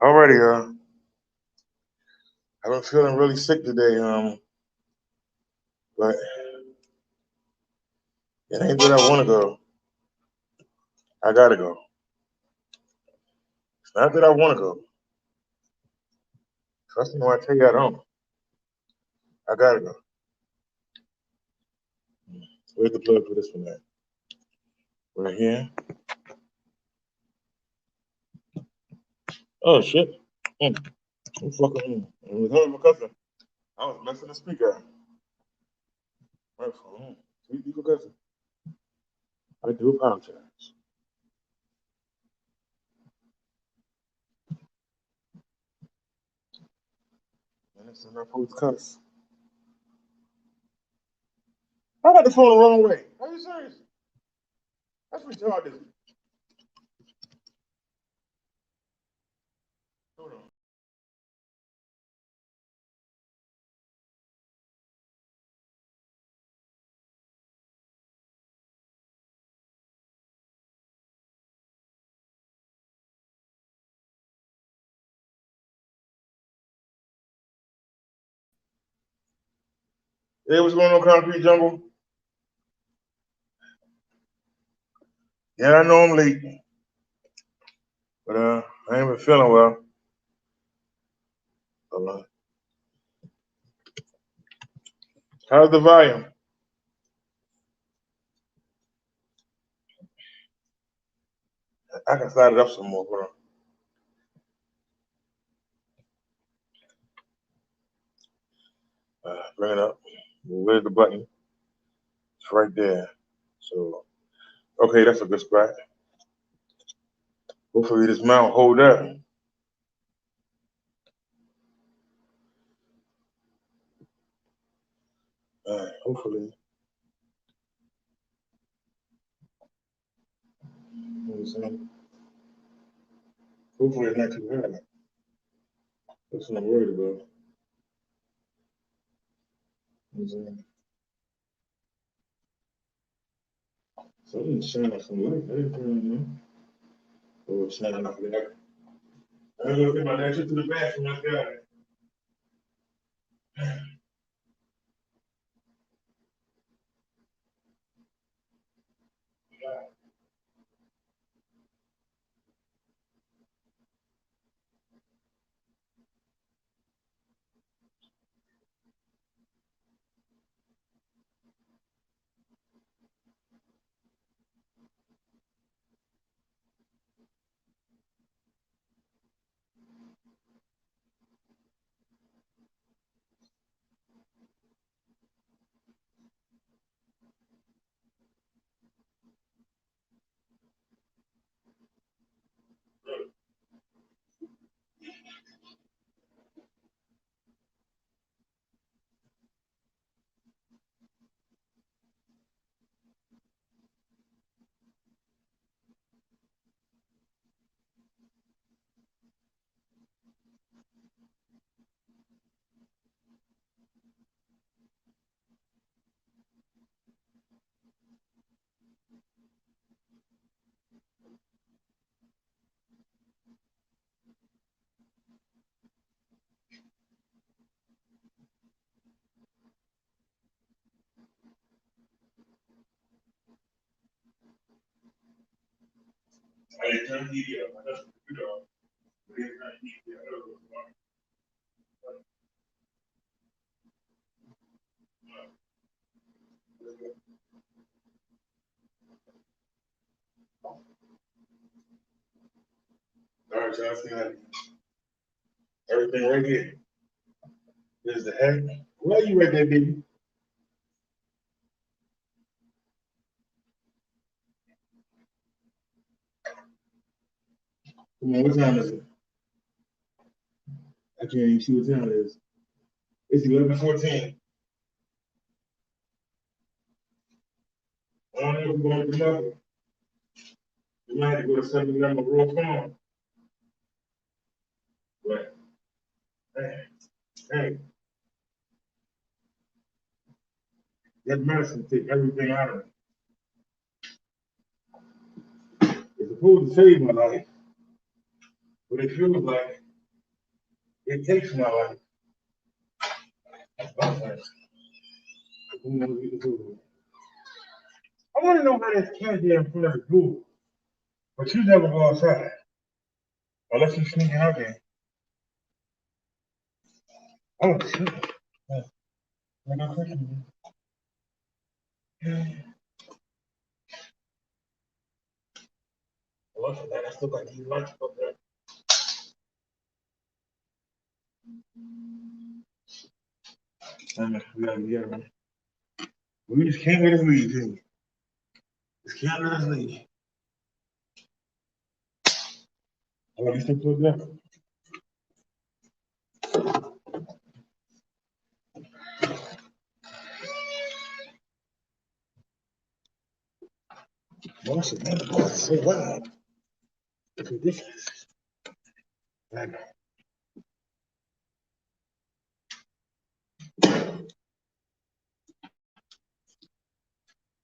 Alrighty, I've been feeling really sick today, but it ain't that I want to go. I gotta go. It's not that I want to go. Trust me when I tell you I don't. I gotta go. Where's the plug for this one at? Right here. Oh shit. Mm. I'm fucking. I was telling my cousin. I was messing the speaker. Right phone. Sweet evil cousin. I do apologize. And it's not supposed to cuss. I got the phone the wrong way. Are you serious? That's retarded. Hold on. Hey, what's going on, Concrete Jungle? Yeah, I know I'm late, but I ain't been feeling well. Hold on. How's the volume? I can start it up some more. Hold on. Bring it up. Where's the button? It's right there. So, okay, that's a good spot. Hopefully this mount hold up. Hopefully. Hopefully it's not too high. That's what I'm worried about. Something's shining some light. I didn't turn it on. Oh, it's shining off there. I gotta get my dad to the bathroom. I got it. I didn't turn the TV up. I just put it on. I didn't turn the TV up. All right, y'all see that? Everything right here. There's the head. Why are you right there, baby? Come on, what time is it? I can't even see what time it is. It's 11:14. I don't know if we're going to come up. We might have to go to 7-Eleven Rural Farm. But, hey, hey, that medicine take everything out of it. It's supposed to save my life, but it feels like It takes my life. I want to know how this candy in front of the door, but you never go outside unless you sneaking out there. Oh shit! Yeah. I got a question. What's that? That look like he's lunch up there. We gotta get it. We just can't let us leave, Jimmy. Just can't let us leave. Oh, you still plugged up? Marsha, man, the boss is so loud. It's ridiculous. I know.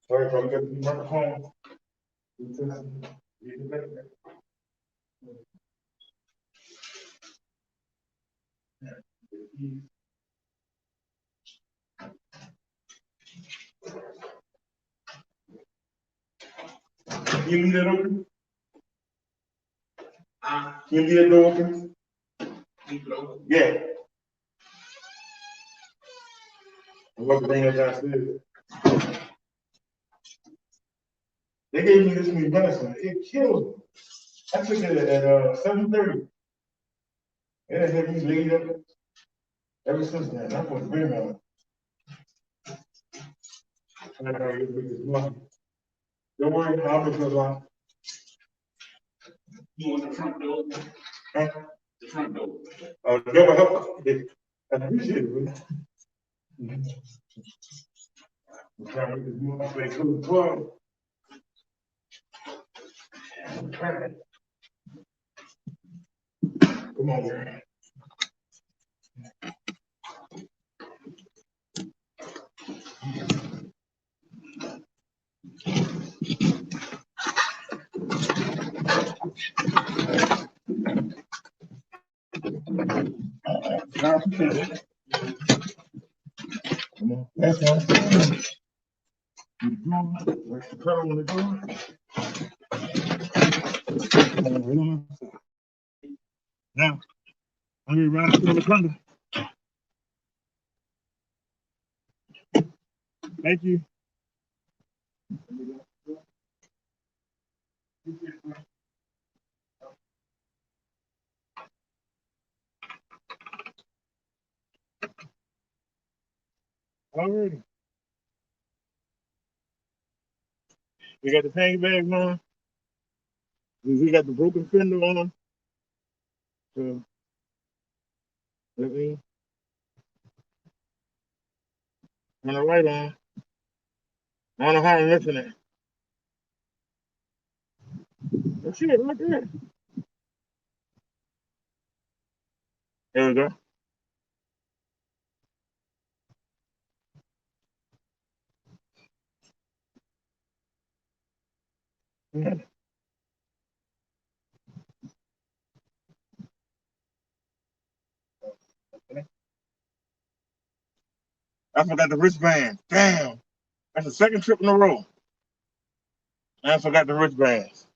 Sorry if I'm getting the microphone. Can you leave that open? Can you leave that door open? Yeah. I'm about to bring that downstairs. They gave me this new medicine. It killed me. I took it at 7:30. It has had me laid up ever since then. I'm supposed to bring that. I gotta get with this money. Don't worry, I'll be good. You want the front door? Huh? The front door. Oh, never help. I appreciate it. I'm trying to make this money stay cool as well. I'm trying. Come on, girl. I appreciate it. Come on. That's one. Where's the pedal on the door? Now, I'm gonna ride up to the thunder. Thank you. Alrighty. We got the tank bags on. We got the broken fender on. So let me turn the light on. I don't know how I'm missing it. Oh shit, right there. There we go. Yeah. I forgot the wristband. Damn. That's the second trip in a row. I forgot the wristbands.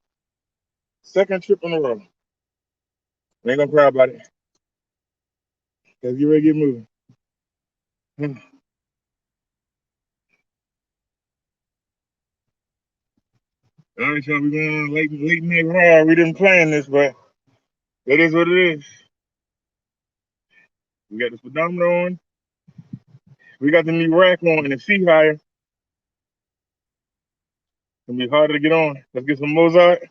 Second trip in a row. We ain't gonna cry about it. Cause you ready to get moving. Every time we going on late night ride, we didn't plan this, but it is what it is. We got the speedometer on. We got the new rack on and the seat higher. It's gonna be harder to get on. Let's get some Mozart.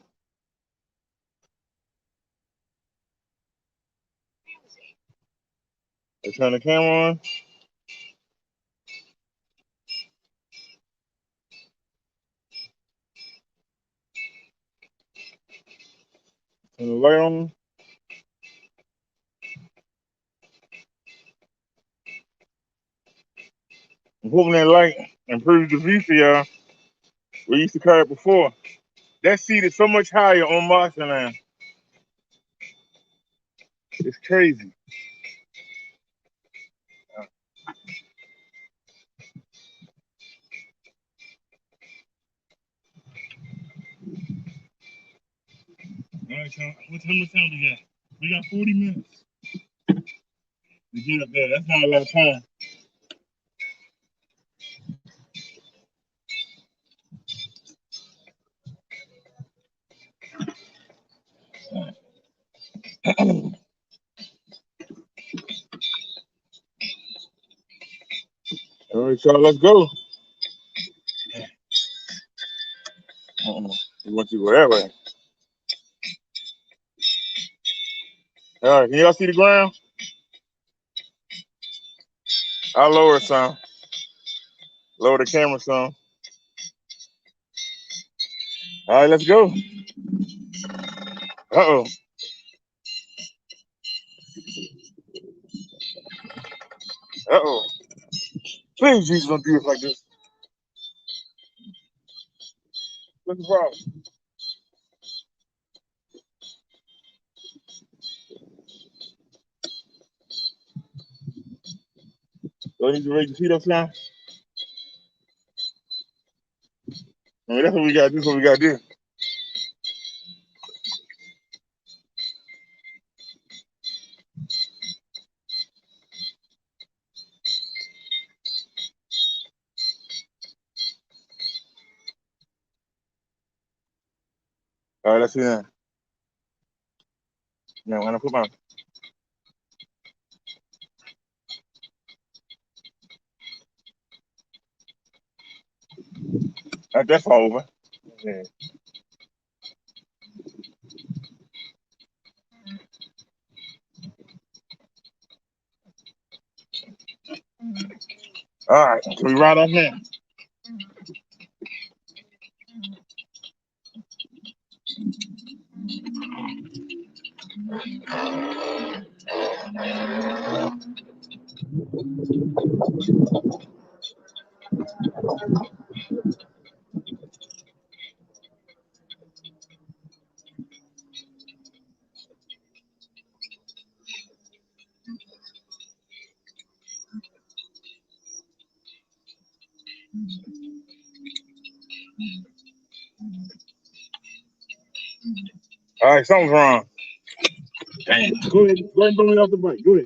Let's turn the camera on. Turn the light on. I'm hoping that light improves the view for y'all. We used to carry it before. That seat is so much higher on Marsha now. It's crazy. right, y'all. How much time we got? We got 40 minutes to get up there. That's not a lot of time. All right, y'all, let's go. We want you to go that way. All right, can y'all see the ground? I'll lower it some. Lower the camera some. All right, let's go. Uh-oh. Uh-oh. Please, Jesus, don't do us like this. What's the problem? Do I need to raise your feet up now? I mean, that's what we got to do. That's what we got to do. All right, let's see that. Now, when I put my... That's all over. Yeah. All right, so we ride off now. All right, something's wrong. Dang. Go ahead and throw me off the bike. Go ahead.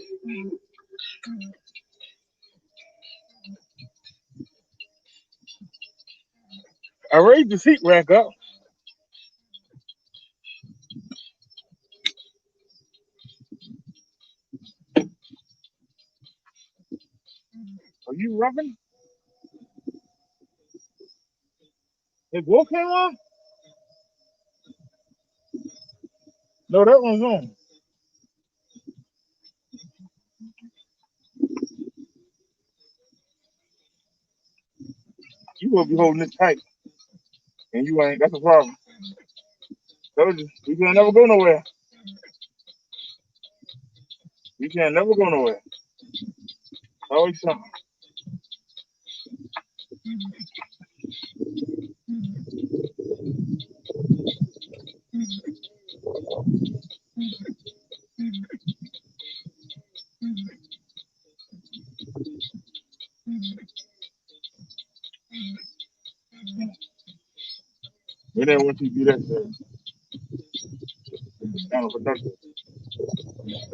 I raised the seat rack up. Are you rubbing? His wall came on? No, that one's on. You will be holding it tight. And you ain't. That's a problem. Told you. We can't never go nowhere. We can't never go nowhere. Always something. We didn't want you to do that, sir. It's kind of productive.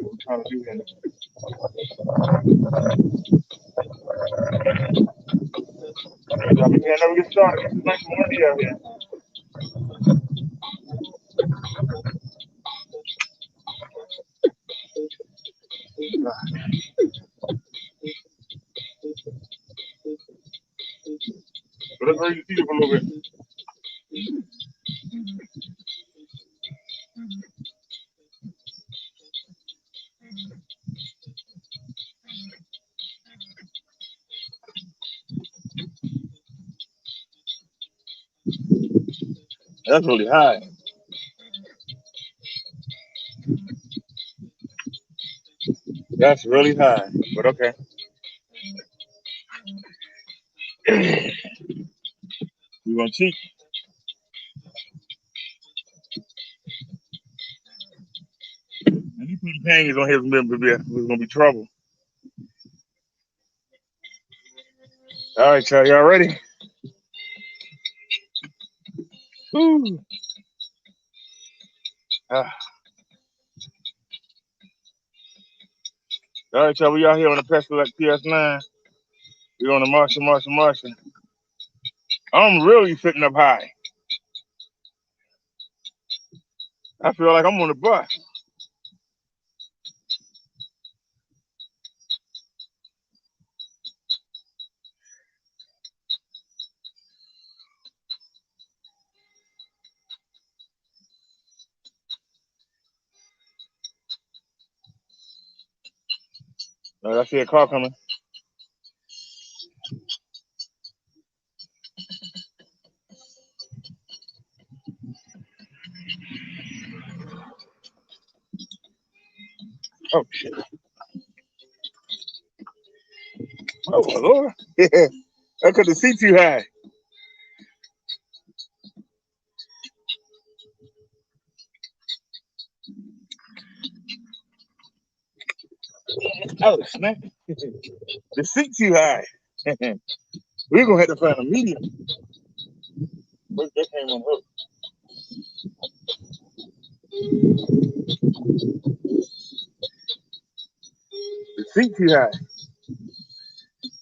What we're trying to do here. We can't never get started. This is nice and windy out here. But let's raise the seat up a little bit. That's really high. That's really high. But okay. We're going to cheat. And you putting panties on his member, there's going to be trouble. All right, y'all ready? Woo. All right, y'all. We out here on the Pestle at PS9. We on the Marsha. I'm really sitting up high. I feel like I'm on the bus. I see a car coming. Oh shit! Oh my lord! Yeah, I couldn't see too high. Oh snap! The seat too high. We're gonna have to find a medium. But that came on hook. The seat too high.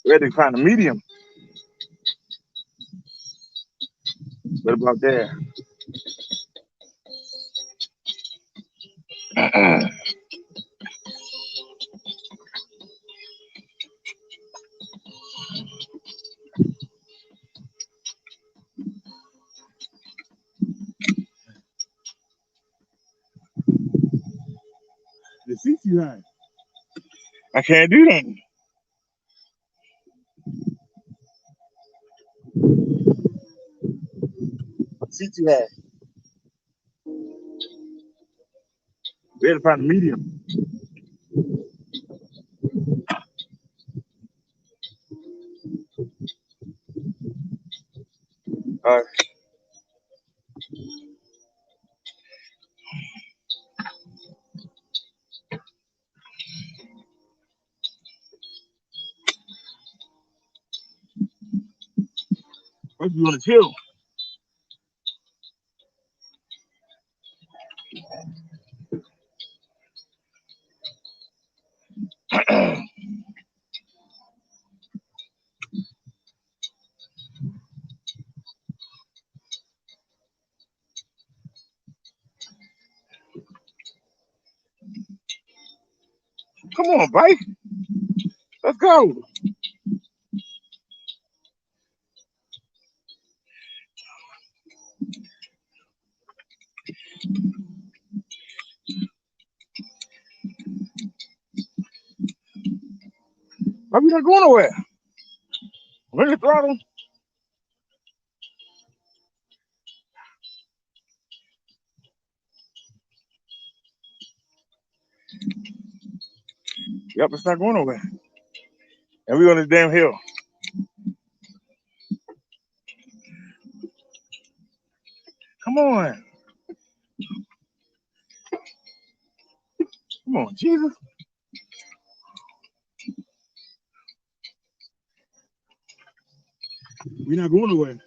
We had to find a medium. What about there? The seat too high. I can't do that. Seat too high. We had to find a medium. All right. Let's be on the chill. Come on, bike. Let's go. Why we not going nowhere? Where's the throttle? Yep, it's not going nowhere. And we on this damn hill. Come on. Come on, Jesus. We not going nowhere.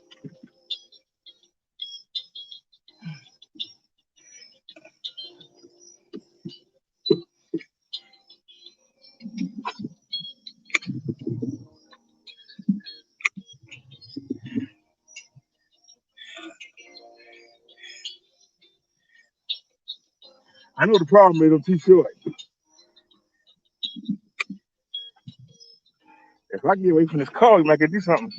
I know the problem is I'm too short. If I get away from this car, we might get do something.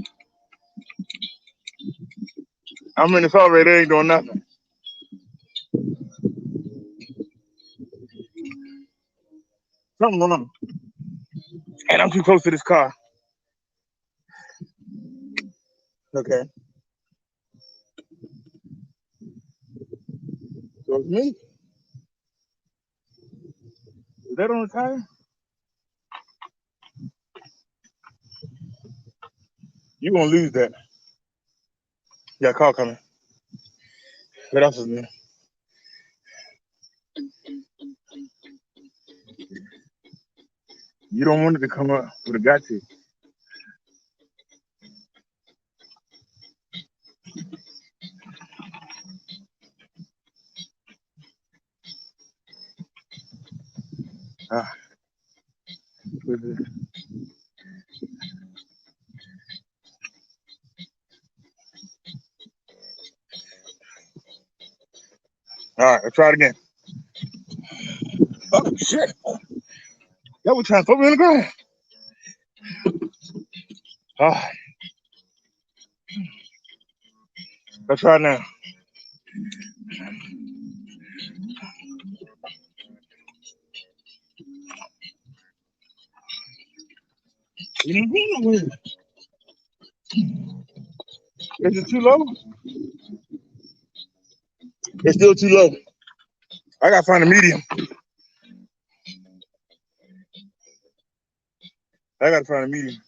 I'm in this already, they ain't doing nothing. Something wrong. And I'm too close to this car. Okay. So it's me. Is that on the tire? You gonna lose that. You got a car coming. What else is new? You don't want it to come up with a got to. Ah, all right, let's try it again. Oh shit! That was trying to throw me on the ground. All right, let's try it now. You didn't go nowhere. Is it too low? It's still too low. I gotta find a medium. I gotta find a medium.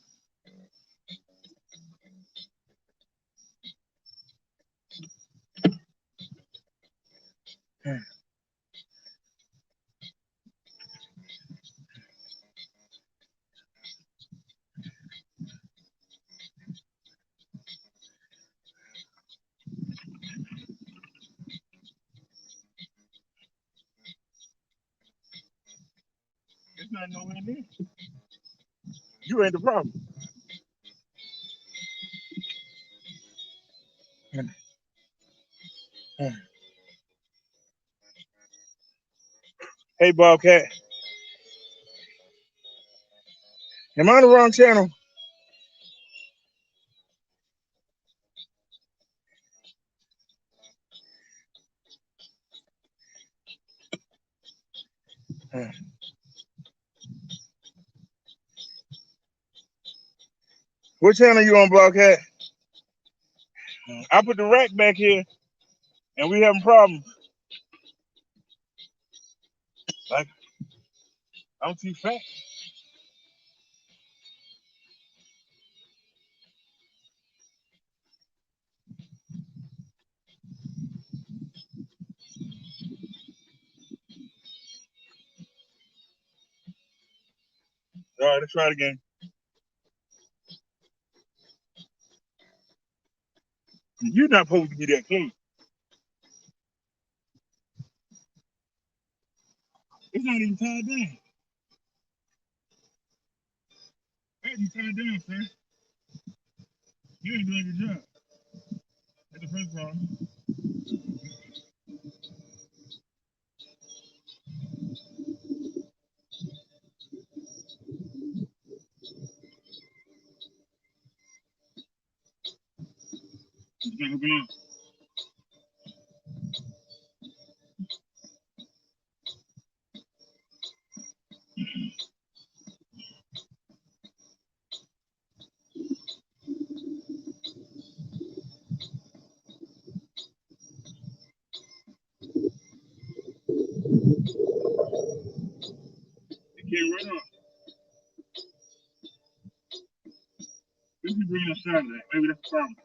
It's not nowhere near. You ain't the problem. Hey, Bobcat, am I on the wrong channel? What channel you on, Bobcat? I put the rack back here, and we having problems. Like, I'm too fat. All right, let's try it again. You're not supposed to be that close. It's not even tied down. Hey, you tied down, sir. You ain't doing your job. That's the first problem. You can't hook it up. It came right off. This is bringing us Saturday. Maybe that's the problem.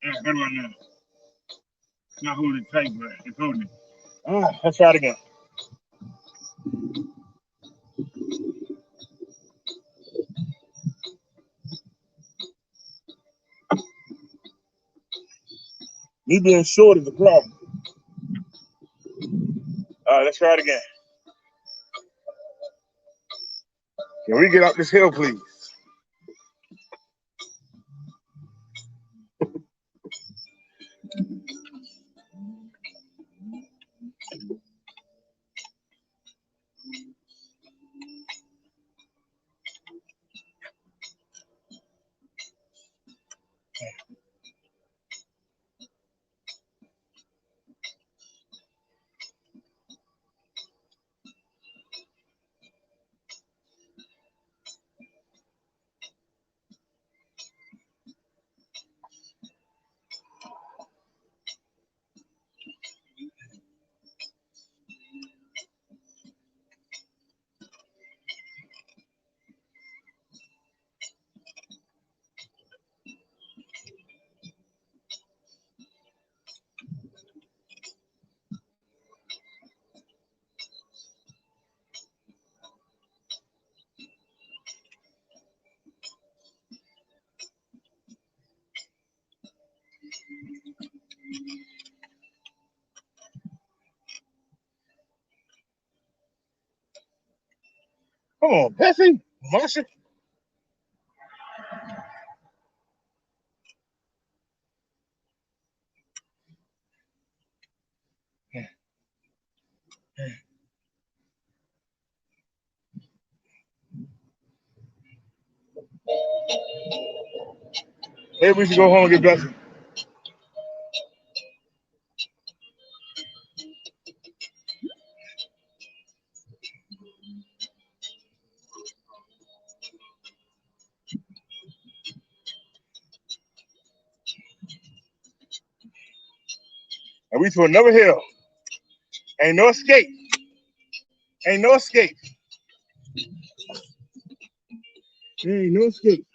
All right, how do I know? It's not holding it tight, but it's holding it. All right, let's try it again. Me being short is the problem. All right, let's try it again. Can we get up this hill, please? Come on, Bessie, Marsha. Maybe we should go home and get Bessie. And we to another hill. Ain't no escape. Ain't no escape. Ain't no escape.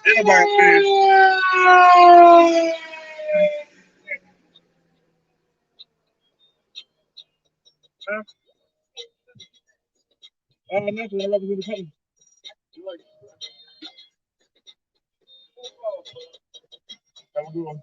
Anybody says. Huh? Nothing. I love you to the Have a good one.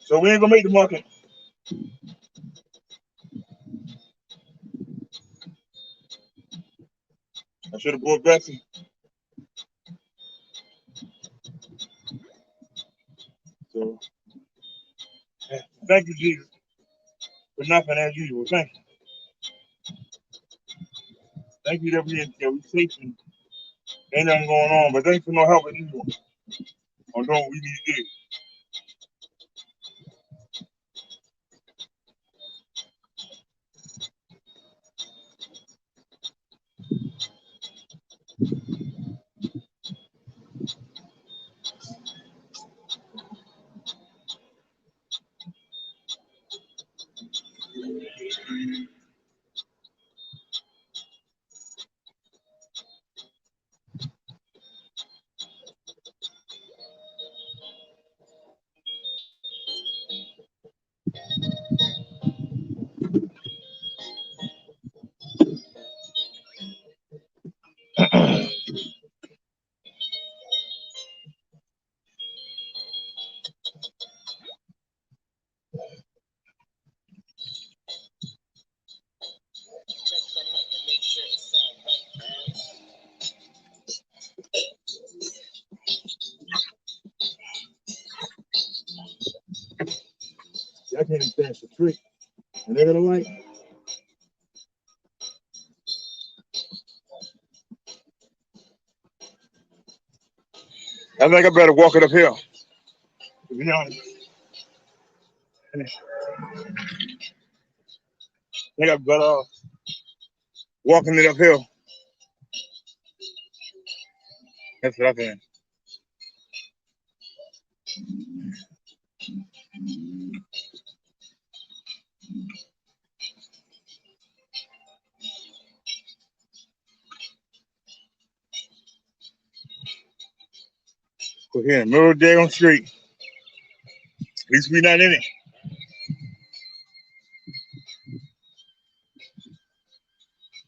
So we ain't gonna make the market. I should have bought Bessie. So thank you, Jesus, for nothing as usual. Thank you. Thank you that we safe and ain't nothing going on, but thanks for no help as usual. On doing what we need to do. See, I can't even finish the trick. And they're gonna like. I think I better walk it uphill. To be honest. I think I better walking it uphill. That's what I think. Go here, middle of the day on the street. At least we not in it.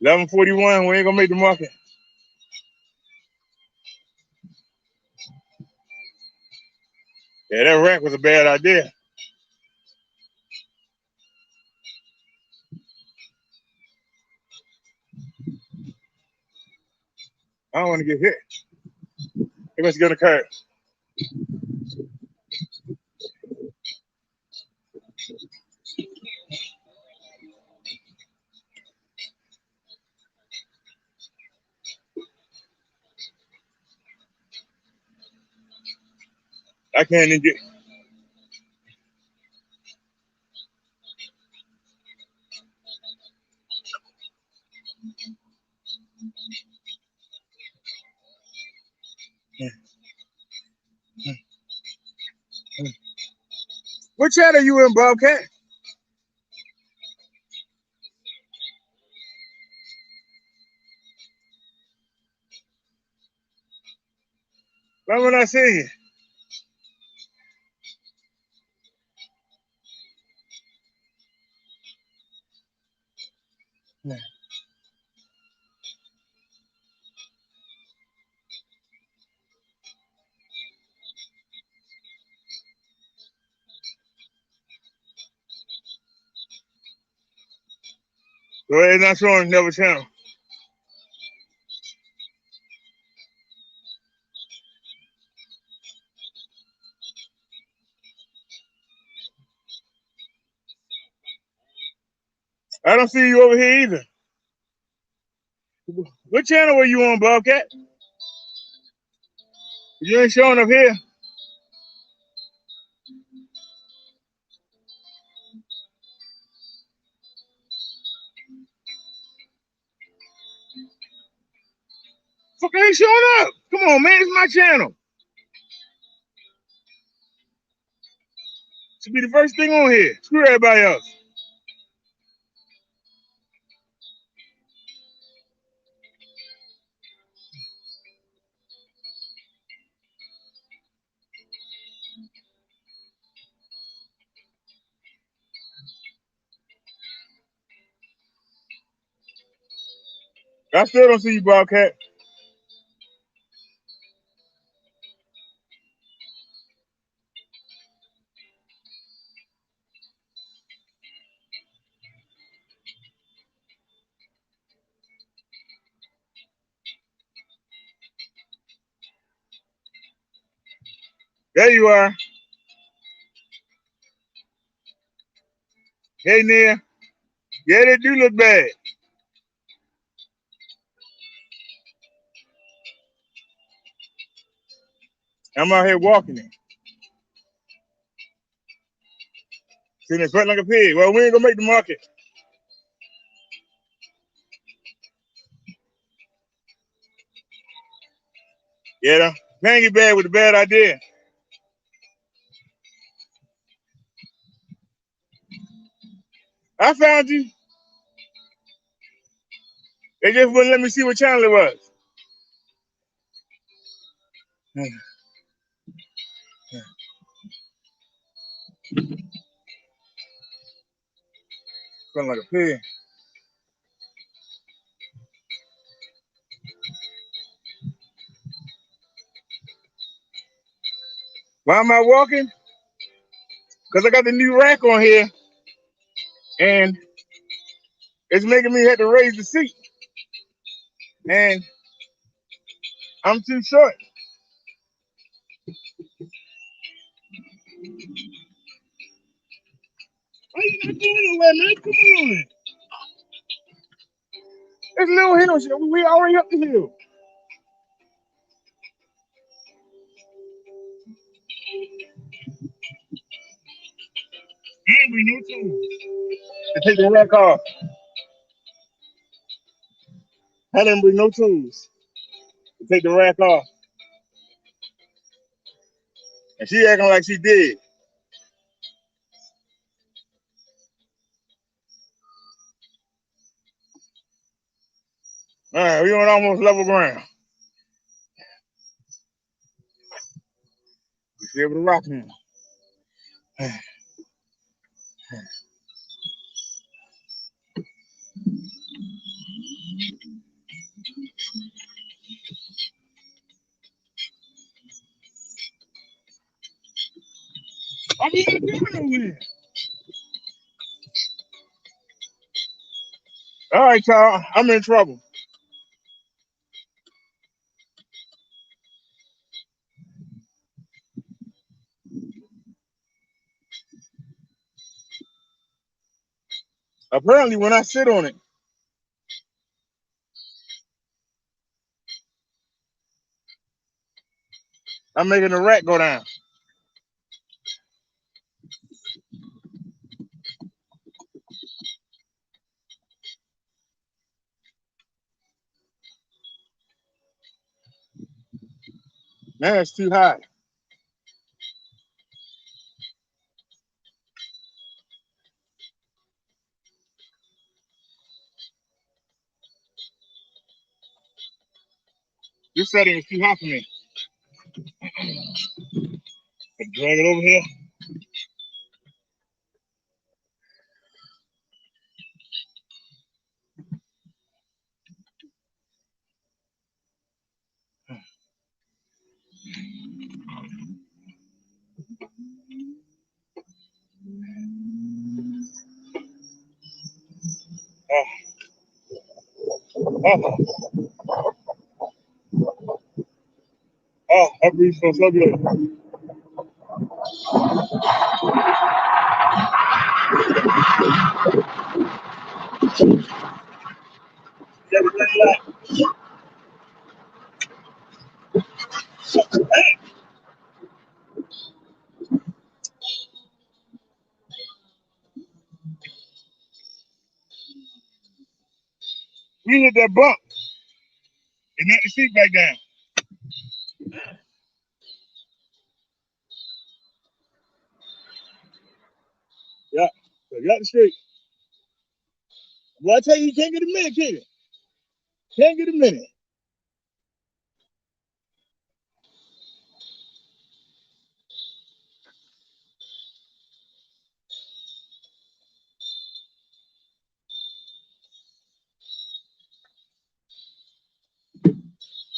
11:41. We ain't gonna make the market. Yeah, that rack was a bad idea. I don't want to get hit. He must get on the curb. I can't even get. What channel you in, Bobcat? Why would I see you? So it's not showing never channel. I don't see you over here either. What channel were you on, Bobcat? You ain't showing up here. Fuck, ain't showing up. Come on, man. It's my channel. Should be the first thing on here. Screw everybody else. I still don't see you, Bobcat. There you are. Hey, Nia. Yeah, they do look bad. I'm out here walking it. Sitting there sweating like a pig. Well, we ain't gonna make the market. Yeah, can't get bad with a bad idea. I found you. They just wouldn't let me see what channel it was. Feeling like a pig. Why am I walking? Because I got the new rack on here, and it's making me have to raise the seat. And I'm too short. Why you not going nowhere, man? Come on. There's a little hill shit. We already up the hill. Ain't bring no tools to take the rack off. I didn't bring no tools to take the rack off. And she acting like she did. All right, we on almost level ground. We should be able to rock him. I mean, I'm going nowhere. All right, y'all. I'm in trouble. Apparently, when I sit on it, I'm making the rack go down. Man, it's too high. This setting is too high for me. Drag it over here. Oh, oh, oh, that breeze feels so good. We hit that bump and knocked the seat back down. Yeah, so you got the street. Well, I tell you, you can't get a minute, can you? Can't get a minute.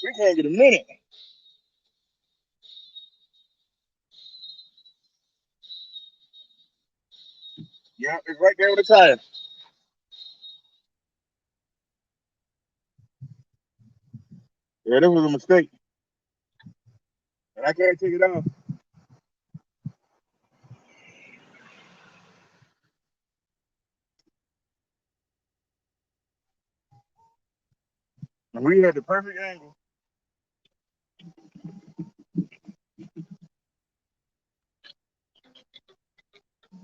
We can't get a minute. Yeah, it's right there with the tire. Yeah, this was a mistake. And I can't take it off. And we had the perfect angle.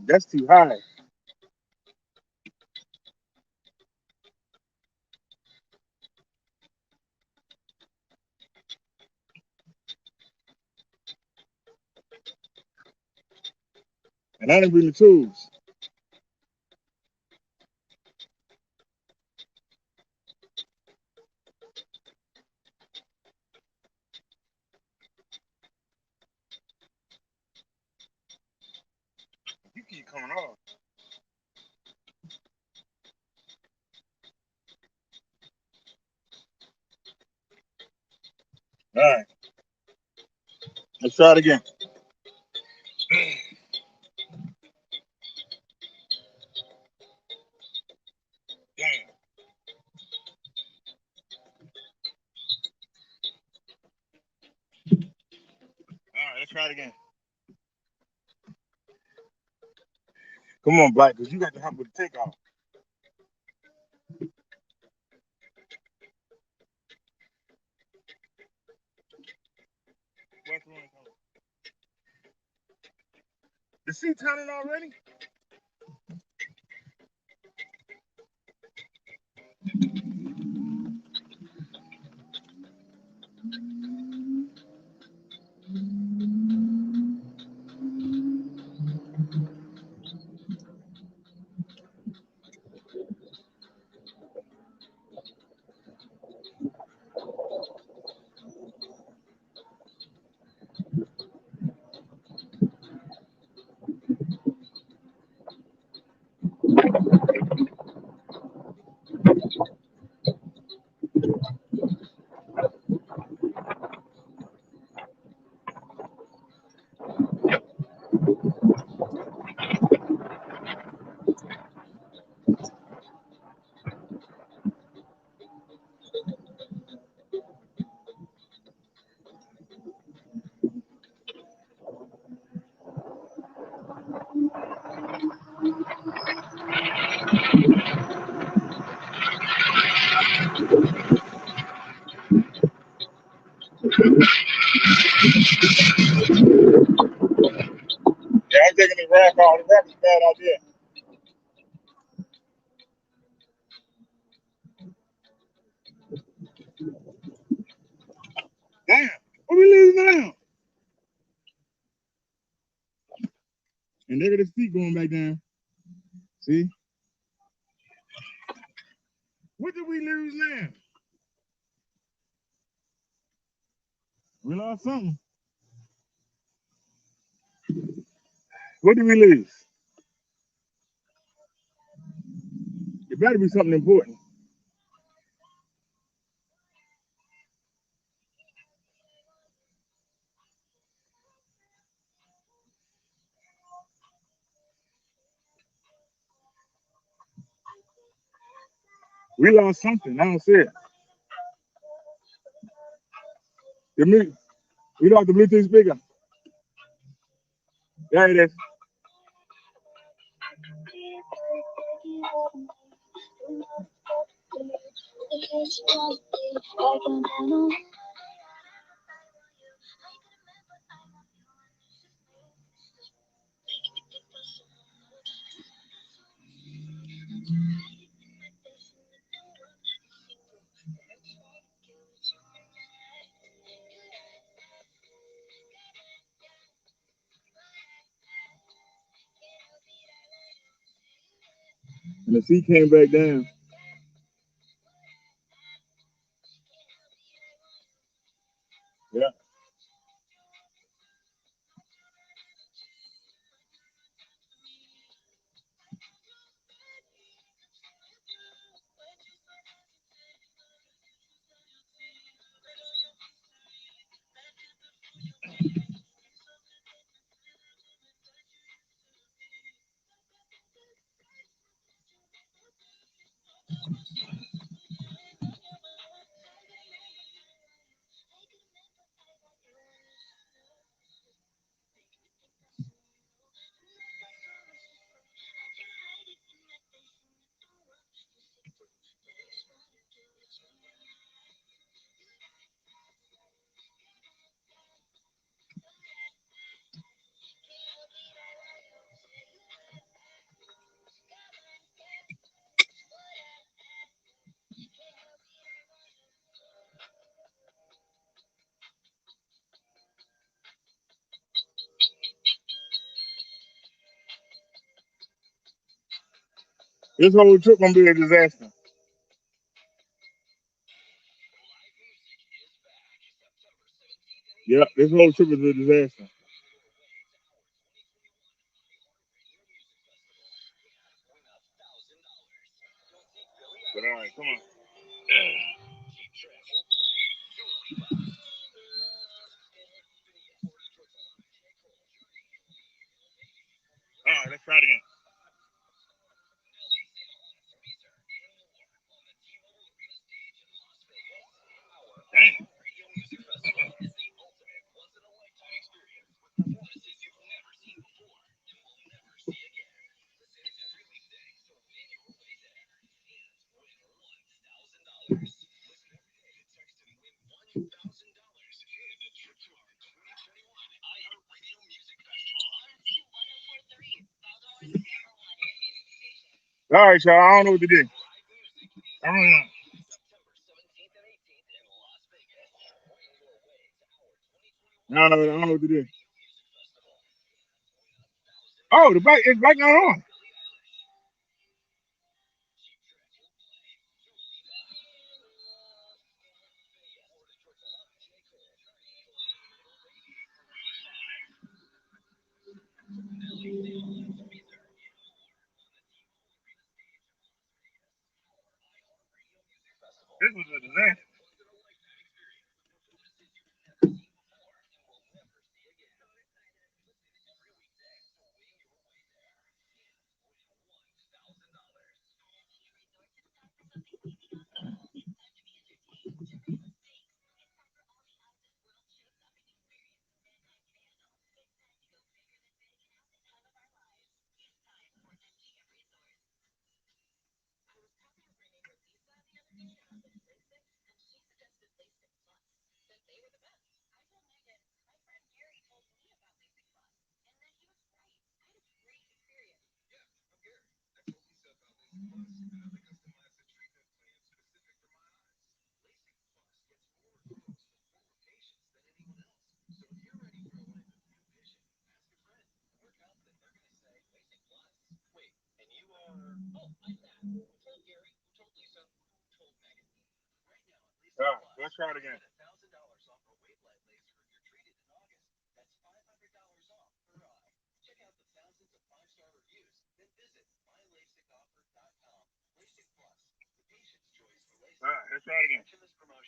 That's too high. And I didn't bring the tools. You keep coming off. All right, let's try it again. Damn. All right, let's try it again. Come on, Black, because you got to help with the takeoff. The seat turning already? taking this rack off. The rack is a bad idea. Damn, what we losing now? And look at his feet going back down. See? What did we lose now? We lost something. What did we lose? It better be something important. We lost something. I don't see it. We lost the Bluetooth speaker. There it is. And the seat came back down. Yeah. This whole trip gonna be a disaster. Yeah, this whole trip is a disaster. But all right, come on. All right, let's try it again. Damn. All right, y'all. I don't know what to do. I don't know. I don't know what to do. Oh, the bike is back not on. This was a disaster. right, let's try it again. All right, let's try it again. Come on.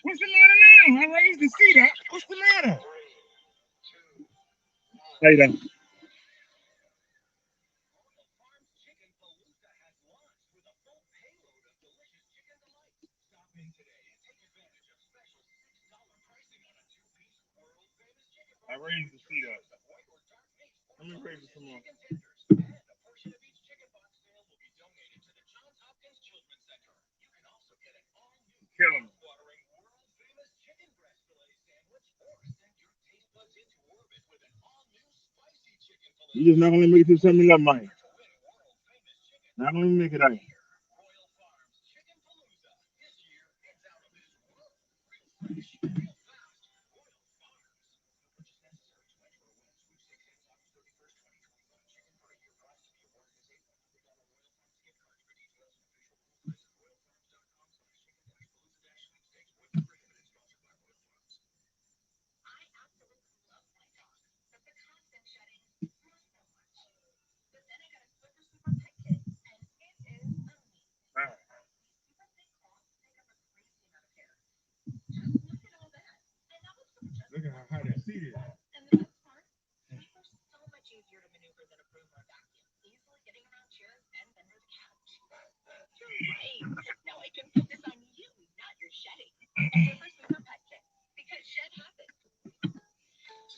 What's the matter now? I raised the seat up. What's the matter? How you doing? I raised the seat up. Let me raise it some more. Kill him. You just not gonna make it to 7-Eleven, Mike. Not gonna make it out. All right. Look at how high that seat is.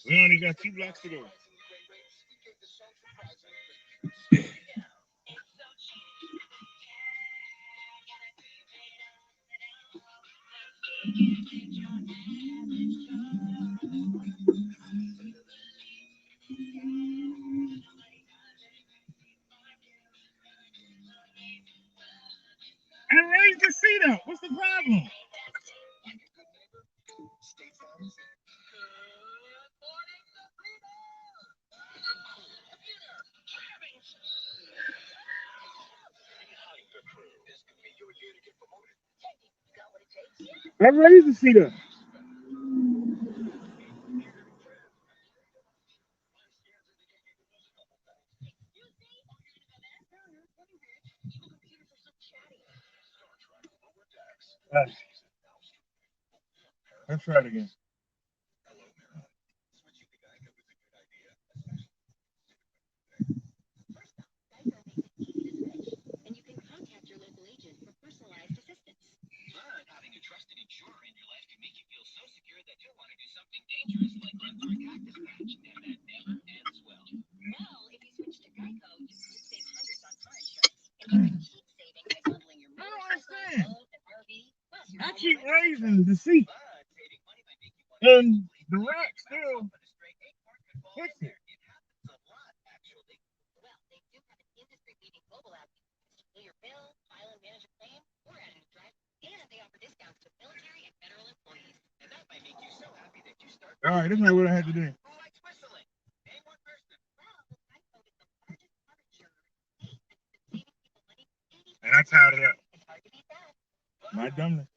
We only got 2 blocks to go. I raised the seat up. What's the problem? I raised the seat up. All right, let's try it again. I don't understand. I keep raising the seat, and the rack still hits it. All right, this is not what I had to do. And I tied it up. My dumbness.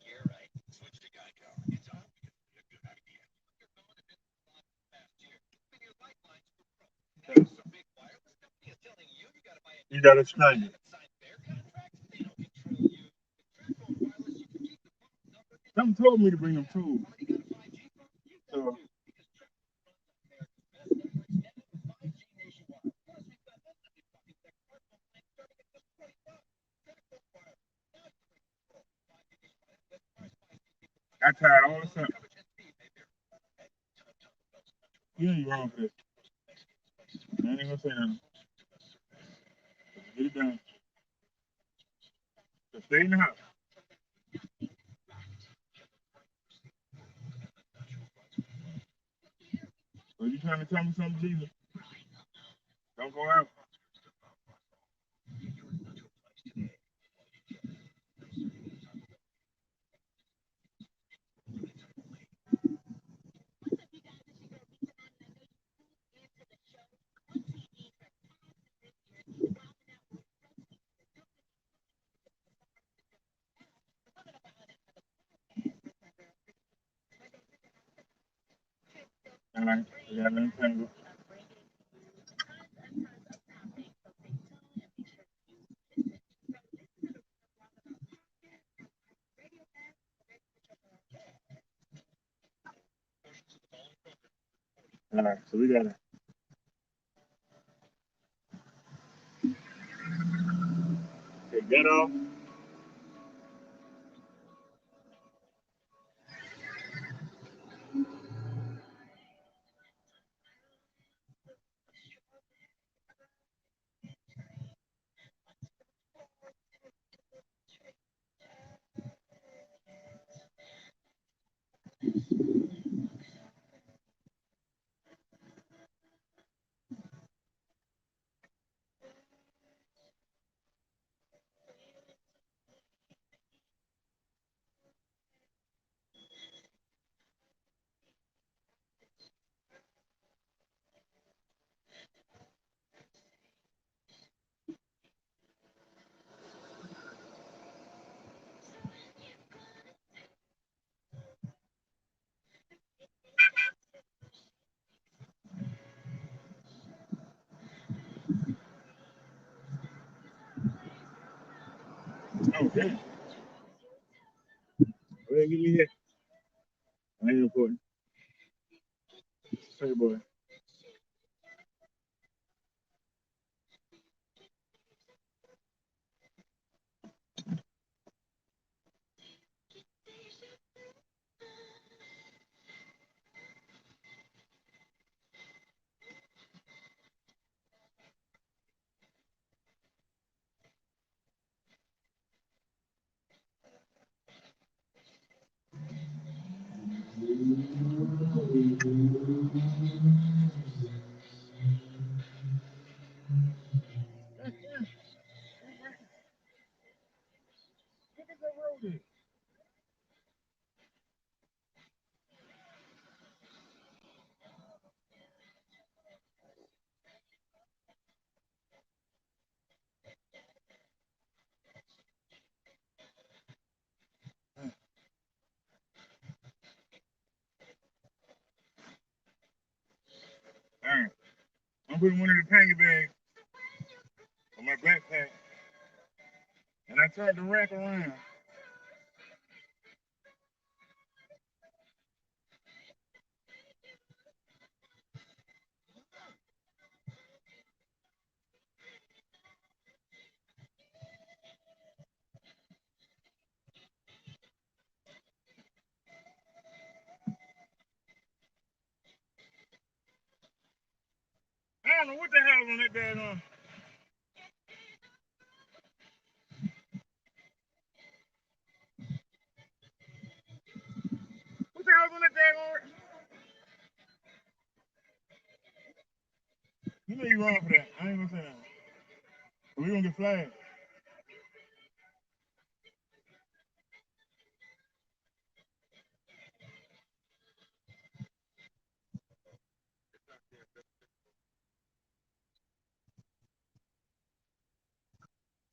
You gotta explain it. Something told me to bring them tools. So I tied all this up. You ain't wrong for this. ain't gonna say nothing. Get it done. So stay in the house. So you trying to tell me something, Jesus? Don't go out. All right. We got another tangle. All right. So we got to get off. Oh, damn. Go ahead, give me hit. I ain't important. Say, boy. All right. I'm putting one in the pangy bag on my backpack, and I tried to rack around. I don't know what the hell on that bag on. What the hell's on that bag on? You know you wrong for that. I ain't gonna say that. We gonna get flagged.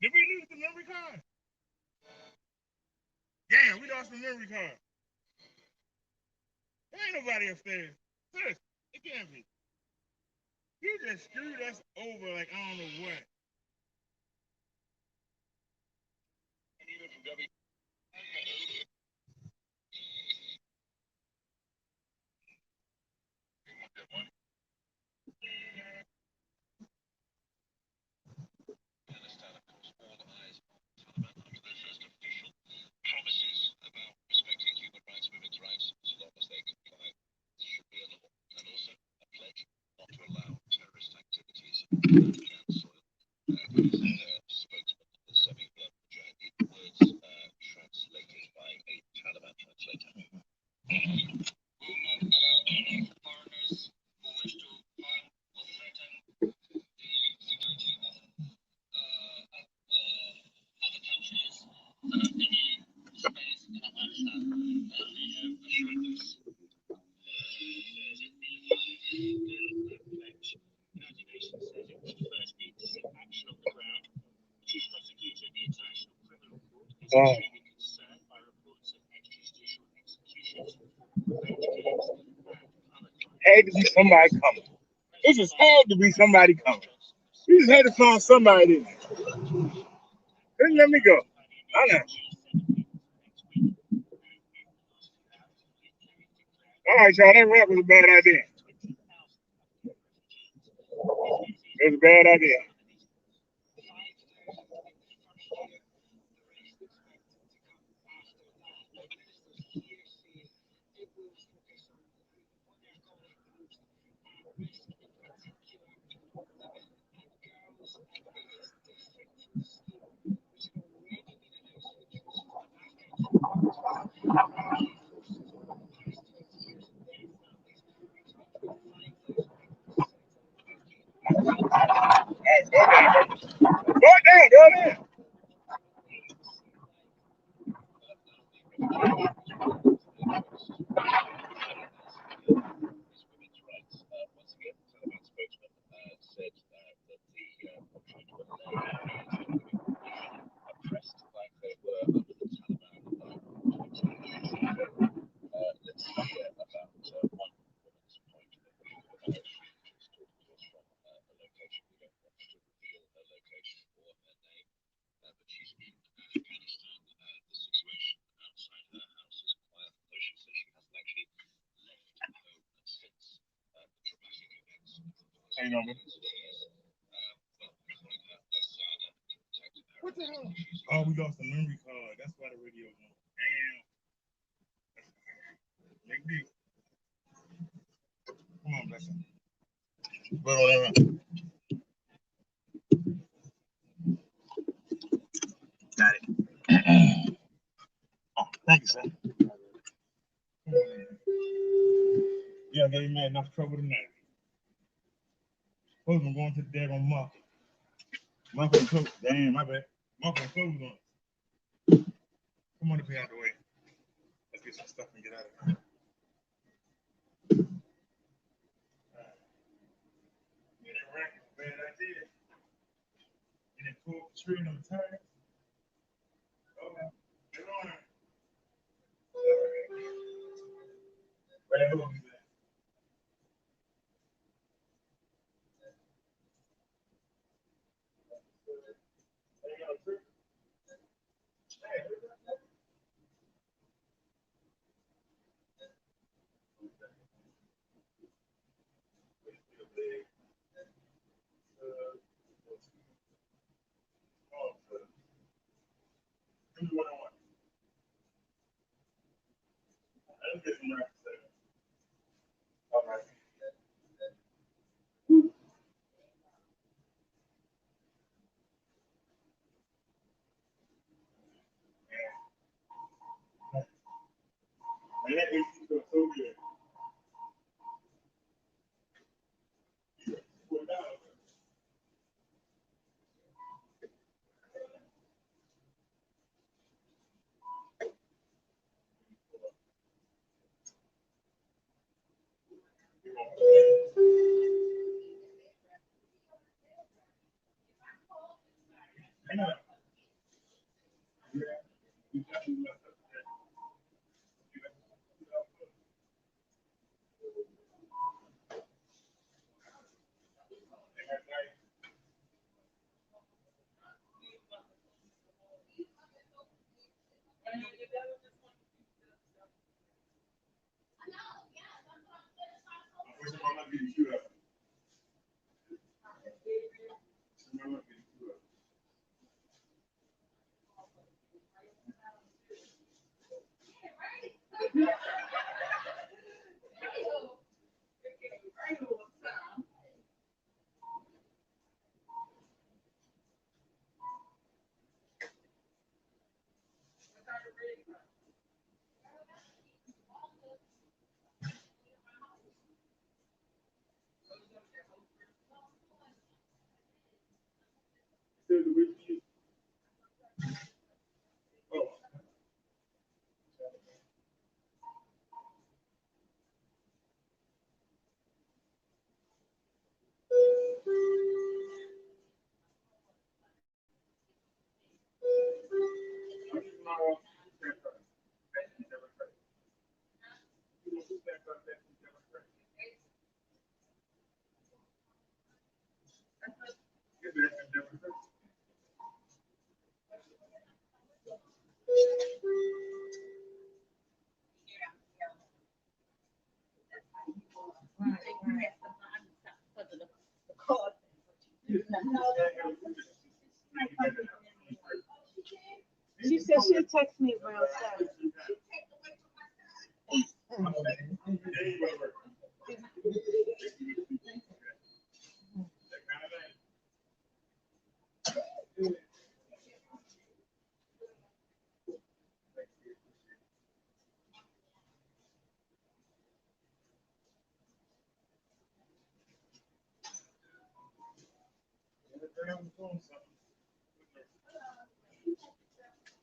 Did we lose the memory card? Yeah, we lost the memory card. There ain't nobody upstairs. Sis, it can't be. You just screwed us over like I don't know what. Had to be somebody coming. It just had to be somebody coming. You just had to find somebody in it. Just let me go. I know. All right, y'all. That rap was a bad idea. It was a bad idea. All right, go down. Go down. Go down. Ain't no man. What the hell? Oh, we lost the memory card. That's why the radio's on. Damn. Big deal. Come on, bless him. But whatever. Got it. Oh, thank you, sir. Yeah, I gave you enough trouble tonight. Supposed I'm going to the daggone market. Market closed. Damn, my bad. Market closed on. Come on to be out the way. Let's get some stuff and get out of here. Yeah, that rack was a bad idea. And then pull the tree on the tires. Okay. Get on it. Where the hell is that? Ain't got a tree. Give me what I want. Let's get some racks there. All right. Man, that AC feels so good. Put it down. Hang on. She said she'll text me around 7.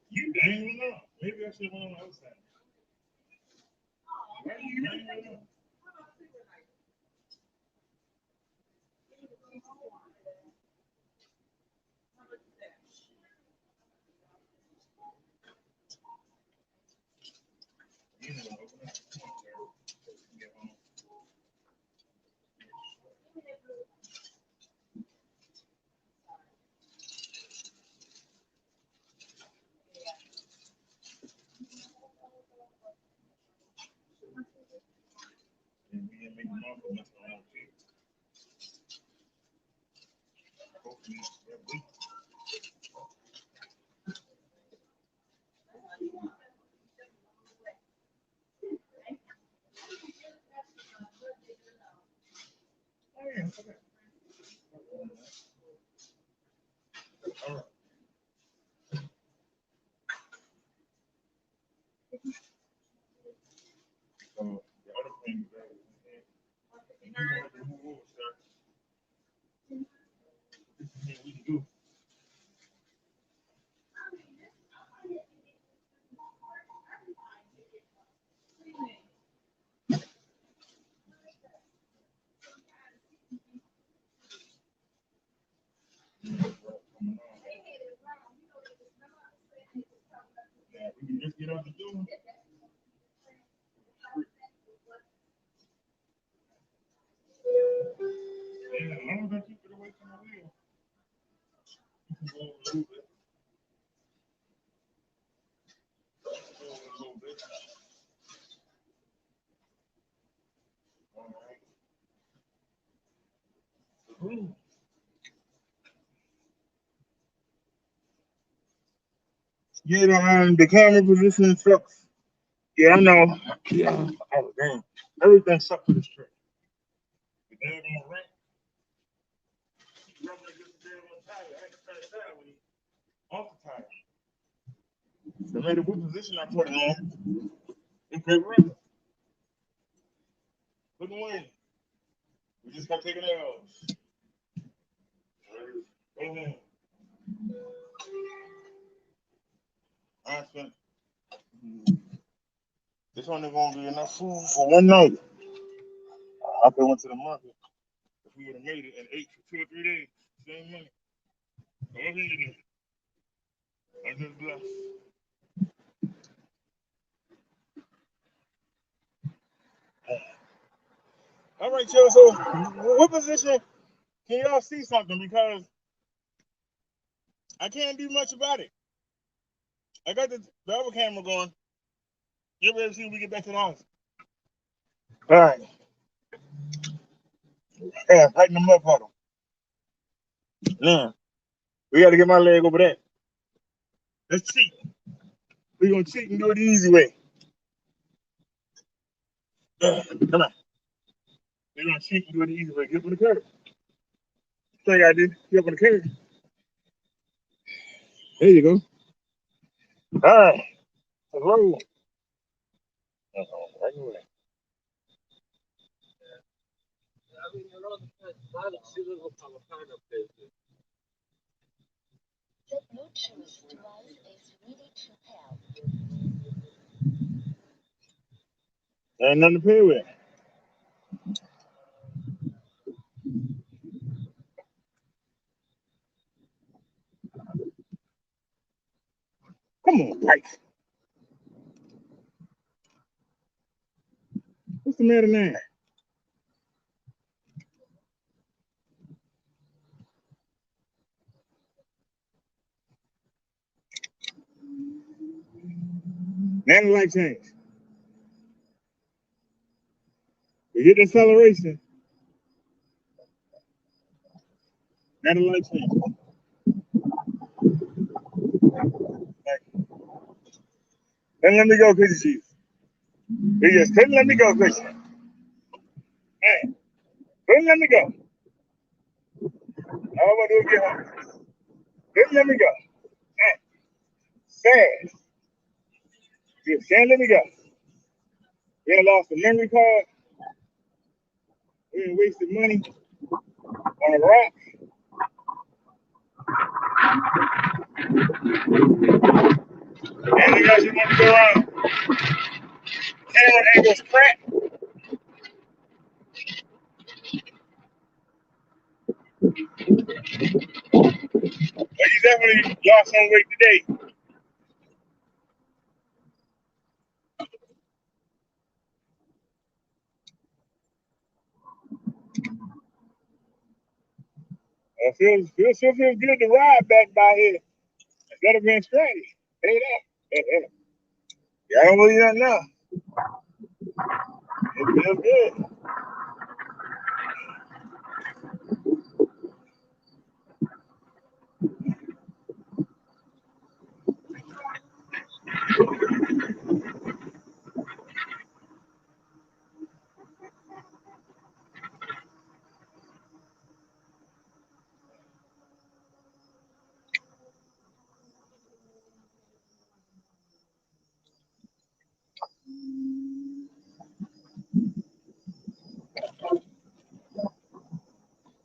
You didn't even know. Maybe I should have went on the outside. Why do you even know? You know, and we didn't make them off of nothing around here. Hopefully, that week. Oh, yeah, okay. All right. So, the other thing that and you want to move over, sir. This is what we can do. Yeah, we can just get out the door. Yeah, as long as I keep it away from the wheel, you can go over a little bit. Go over a little bit. All right. Ooh. Yeah, the camera position sucks. Yeah, I know. Yeah. Oh, damn. Everything sucks for this trip. The damn ramp, rubbing against the damn tire. I had to turn it down when he off the tire. No matter what position I put it on, it kept running. Look away. We just gotta take it out. Go ahead. I spent this only gonna be enough food for one night. I could have went to the market if we would have made it and ate for 2 or 3 days. Same money. Go ahead. I just blessed. All right, y'all. So, what position can y'all see something? Because I can't do much about it. I got the other camera going. You'll be able to see when we get back to the house. All right. Yeah, tighten them up on them. Now, we got to get my leg over there. Let's cheat. We're going to cheat and do it the easy way. Come on. We're going to cheat and do it the easy way. Get up on the curb. Thing I did. Get up on the curb. There you go. All right. Hello. Right away. The Bluetooth device is ready to pair. Ain't nothing to pay with. Come on, Pike. What's the matter now? Now the light change. You get the acceleration. Now the light change. Then let me go, Chrissy Chief. He just couldn't let me go, Chrissy. Hey, couldn't let me go. All I want to do is get home. Couldn't let me go. Hey, sad. Just can't let me go. We had lost a memory card. We done wasted money on a rock. And we got you want to go around. Camera angles crack. But you definitely lost some weight today. It still feels good to ride back by here instead of being stranded. Hey, that. Yeah, I don't believe that now. It feels good.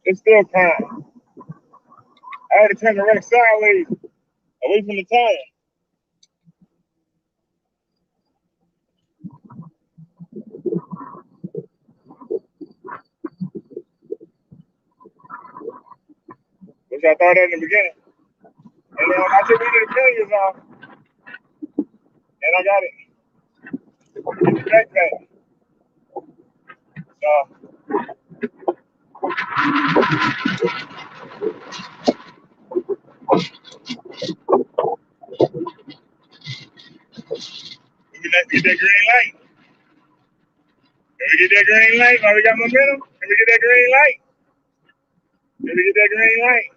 It's still calm. I had to turn the wreck sideways, away from the tire. Which I thought at the beginning. And then I took the failures off, and I got it in the backpack. So, we can get that green light. Can we get that green light while we got momentum? Can we get that green light? Can we get that green light?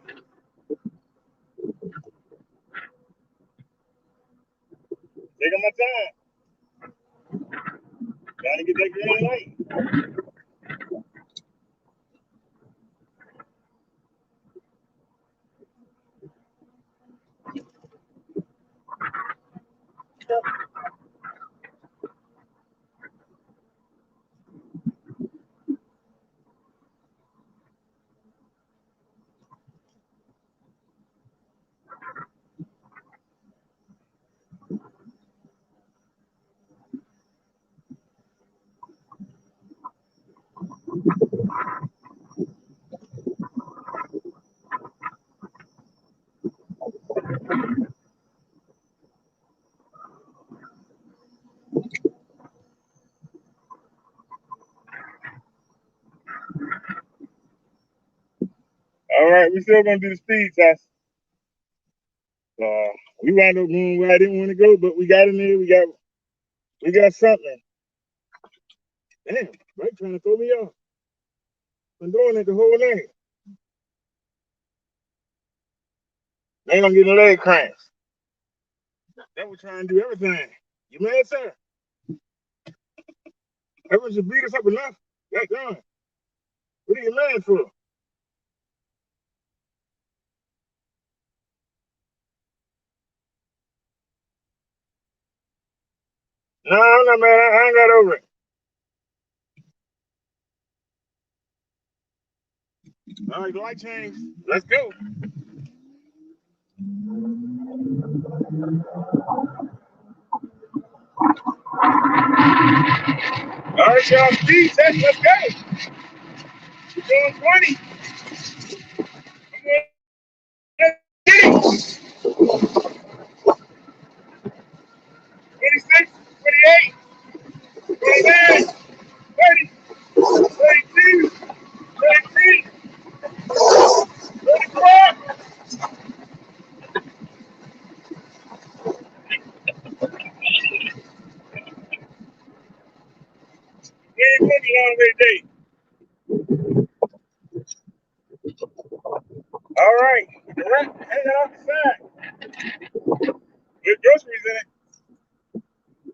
Taking my time. Gotta get that green light. All right, we still gonna do the speed test. We wound up going where I didn't want to go, but we got in there. We got something. Damn, right, trying to throw me off. Been doing it the whole day. They gonna get the leg cramps. They were trying to do everything. You mad, sir? Everyone should beat us up enough. That's done. What are you mad for? No, I'm not mad. I ain't got over it. All right, the light change. Let's go. All right, y'all, speed test. Let's go. We're doing 20. I'm going to get it. 26, 28, 29, 30, 32, 33, 34. We ain't going to long way today. rat hanging outside with groceries in it.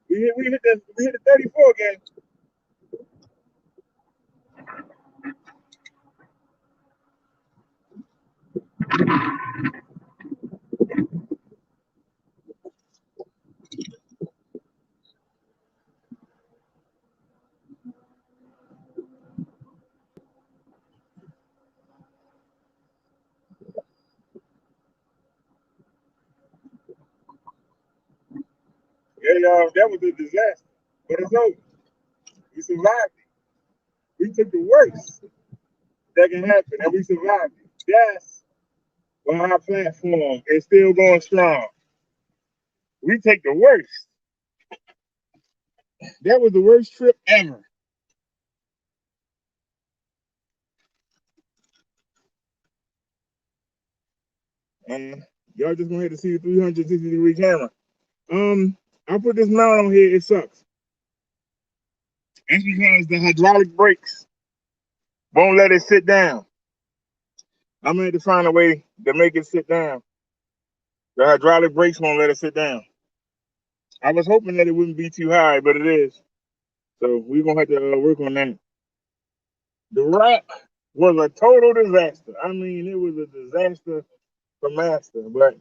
We hit the 34 again. Yeah, y'all, that was a disaster. But it's over. We survived it. We took the worst that can happen, and we survived it. That's why our platform is still going strong. We take the worst. That was the worst trip ever. Y'all just gonna have to see the 360-degree camera. I put this mount on here. It sucks. It's because the hydraulic brakes won't let it sit down. I'm gonna have to find a way to make it sit down. The hydraulic brakes won't let it sit down. I was hoping that it wouldn't be too high, but it is. So we're gonna have to work on that. The rack was a total disaster. I mean, it was a disaster for master. But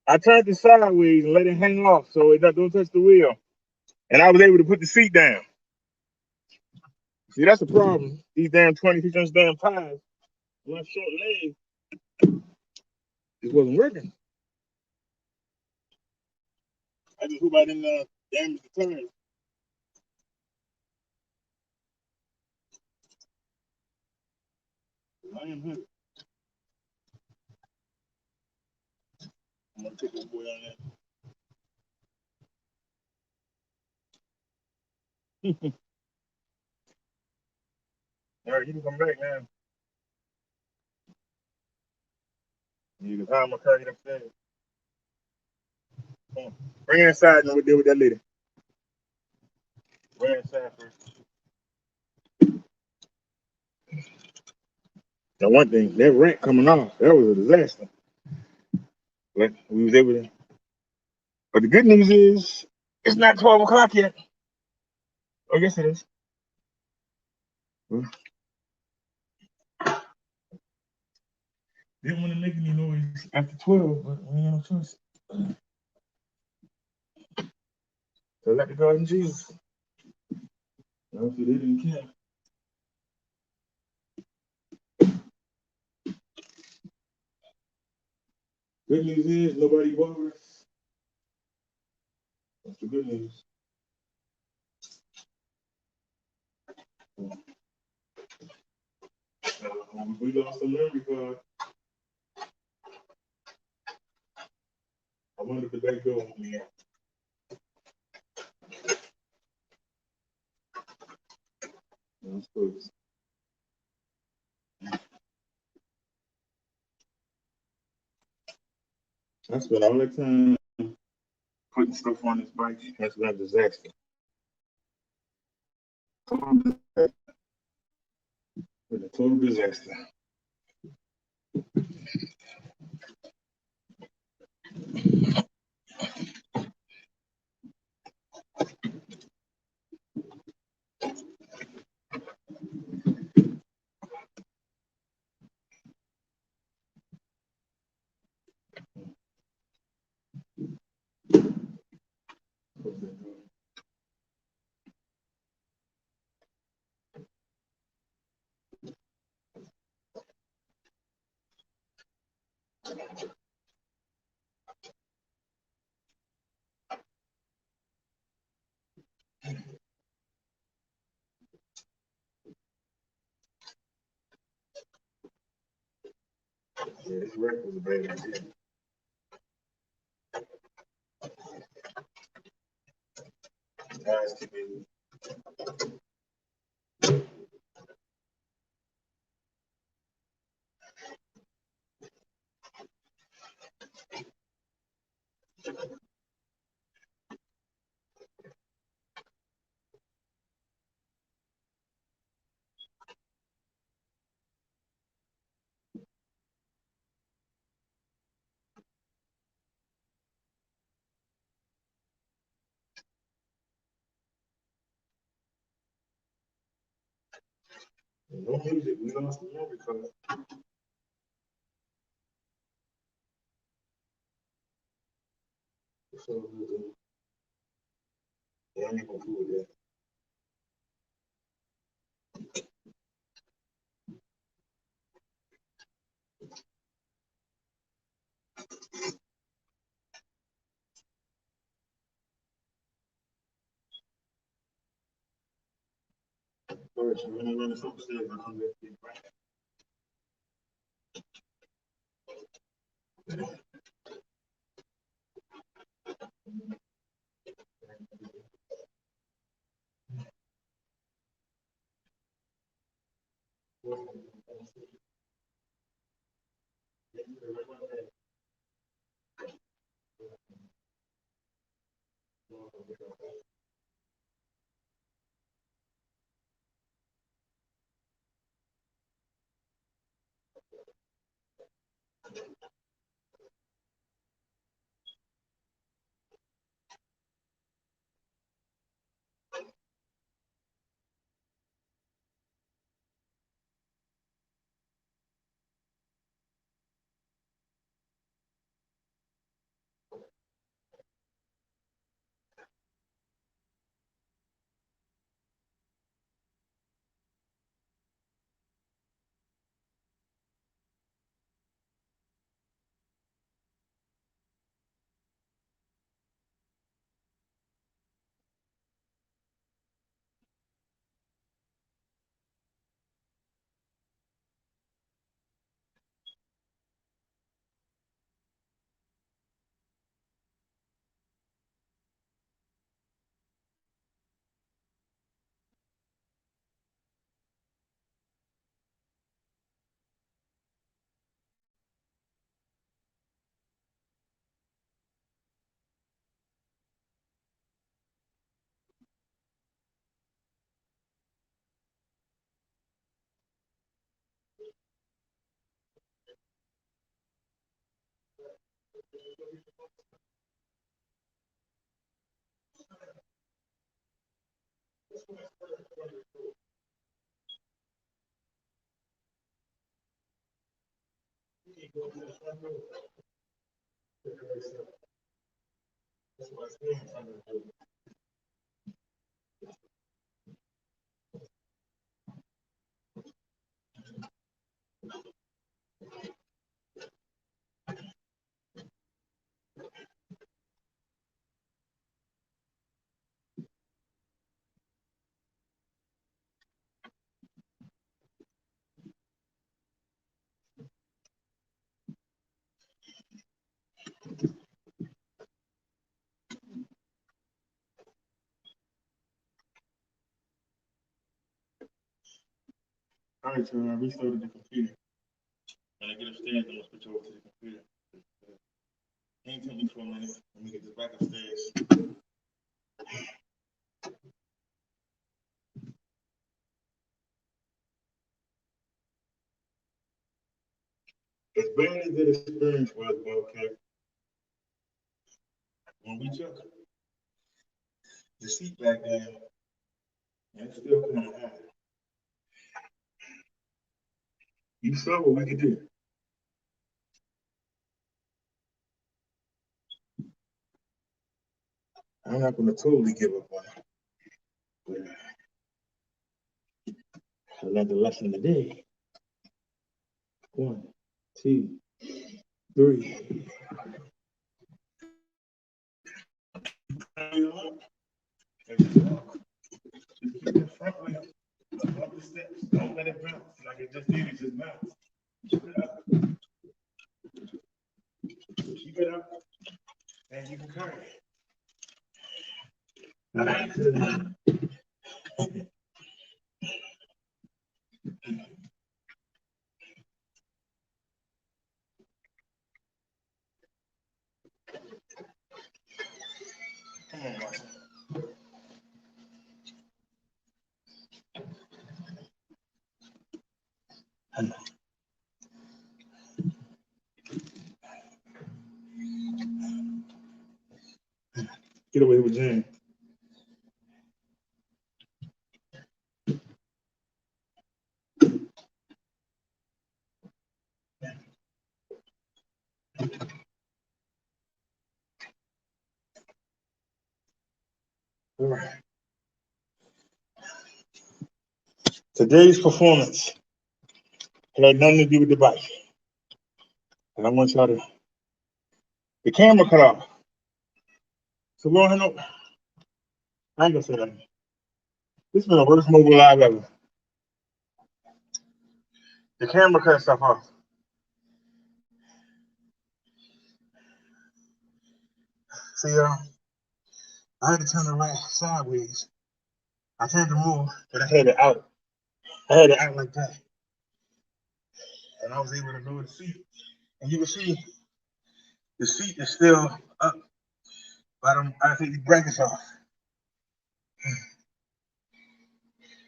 I turned it sideways and let it hang off so it don't touch the wheel, and I was able to put the seat down. See, that's the problem. These damn 26-inch damn tires, my short legs, it wasn't working. I just hope I didn't damage the tires. I am hurt. I'm gonna take this boy on that. All right, you can come back now. You can climb my car, get upstairs. Come on. Bring it inside and we'll deal with that later. Bring it inside first. Now, one thing, that rent coming off, that was a disaster. But we was able to. But the good news is, it's not 12 o'clock yet. Oh, yes, it is. Well, didn't want to make any noise after 12, but we ain't no choice. So let the God in Jesus. No, see, they didn't care. Good news is nobody bothered us. That's the good news. We lost a memory card. I wonder if the back door will be out. No, suppose. I spent all that time putting stuff on this bike. That's been a disaster. Been a total disaster. Yeah, this wreck was a bad idea. Guys, keep it. No music, we lost the memory card. So yeah, I ain't gonna fool with that. All right, so I'm gonna run this upstairs and come back to you. All right, so I restarted the computer. When I get upstairs, I'm gonna switch over to the computer. Ain't took me for a minute. Let me get this back upstairs. As bad as that experience was, Bobcat, when we took the seat back there, and it's still kind of high. You saw what we could do. I'm not gonna totally give up on it. But I learned the lesson today. 1, 2, 3. Just keep that front leg up the steps. Don't let it bounce like it just did. It just bounced. Keep it up. Keep it up. And you can carry it. All right. Come on, Marsha. Get away with Jen. All right. Today's performance had nothing to do with the bike. And I want y'all to, the camera cut off. So we don't have no, I ain't gonna say that. This has been the worst mobile live ever. The camera cut stuff off. See, I had to turn the right sideways. I turned to move, but I had it out. I had it out like that. And I was able to lower the seat. And you can see the seat is still up. But I take the brackets off.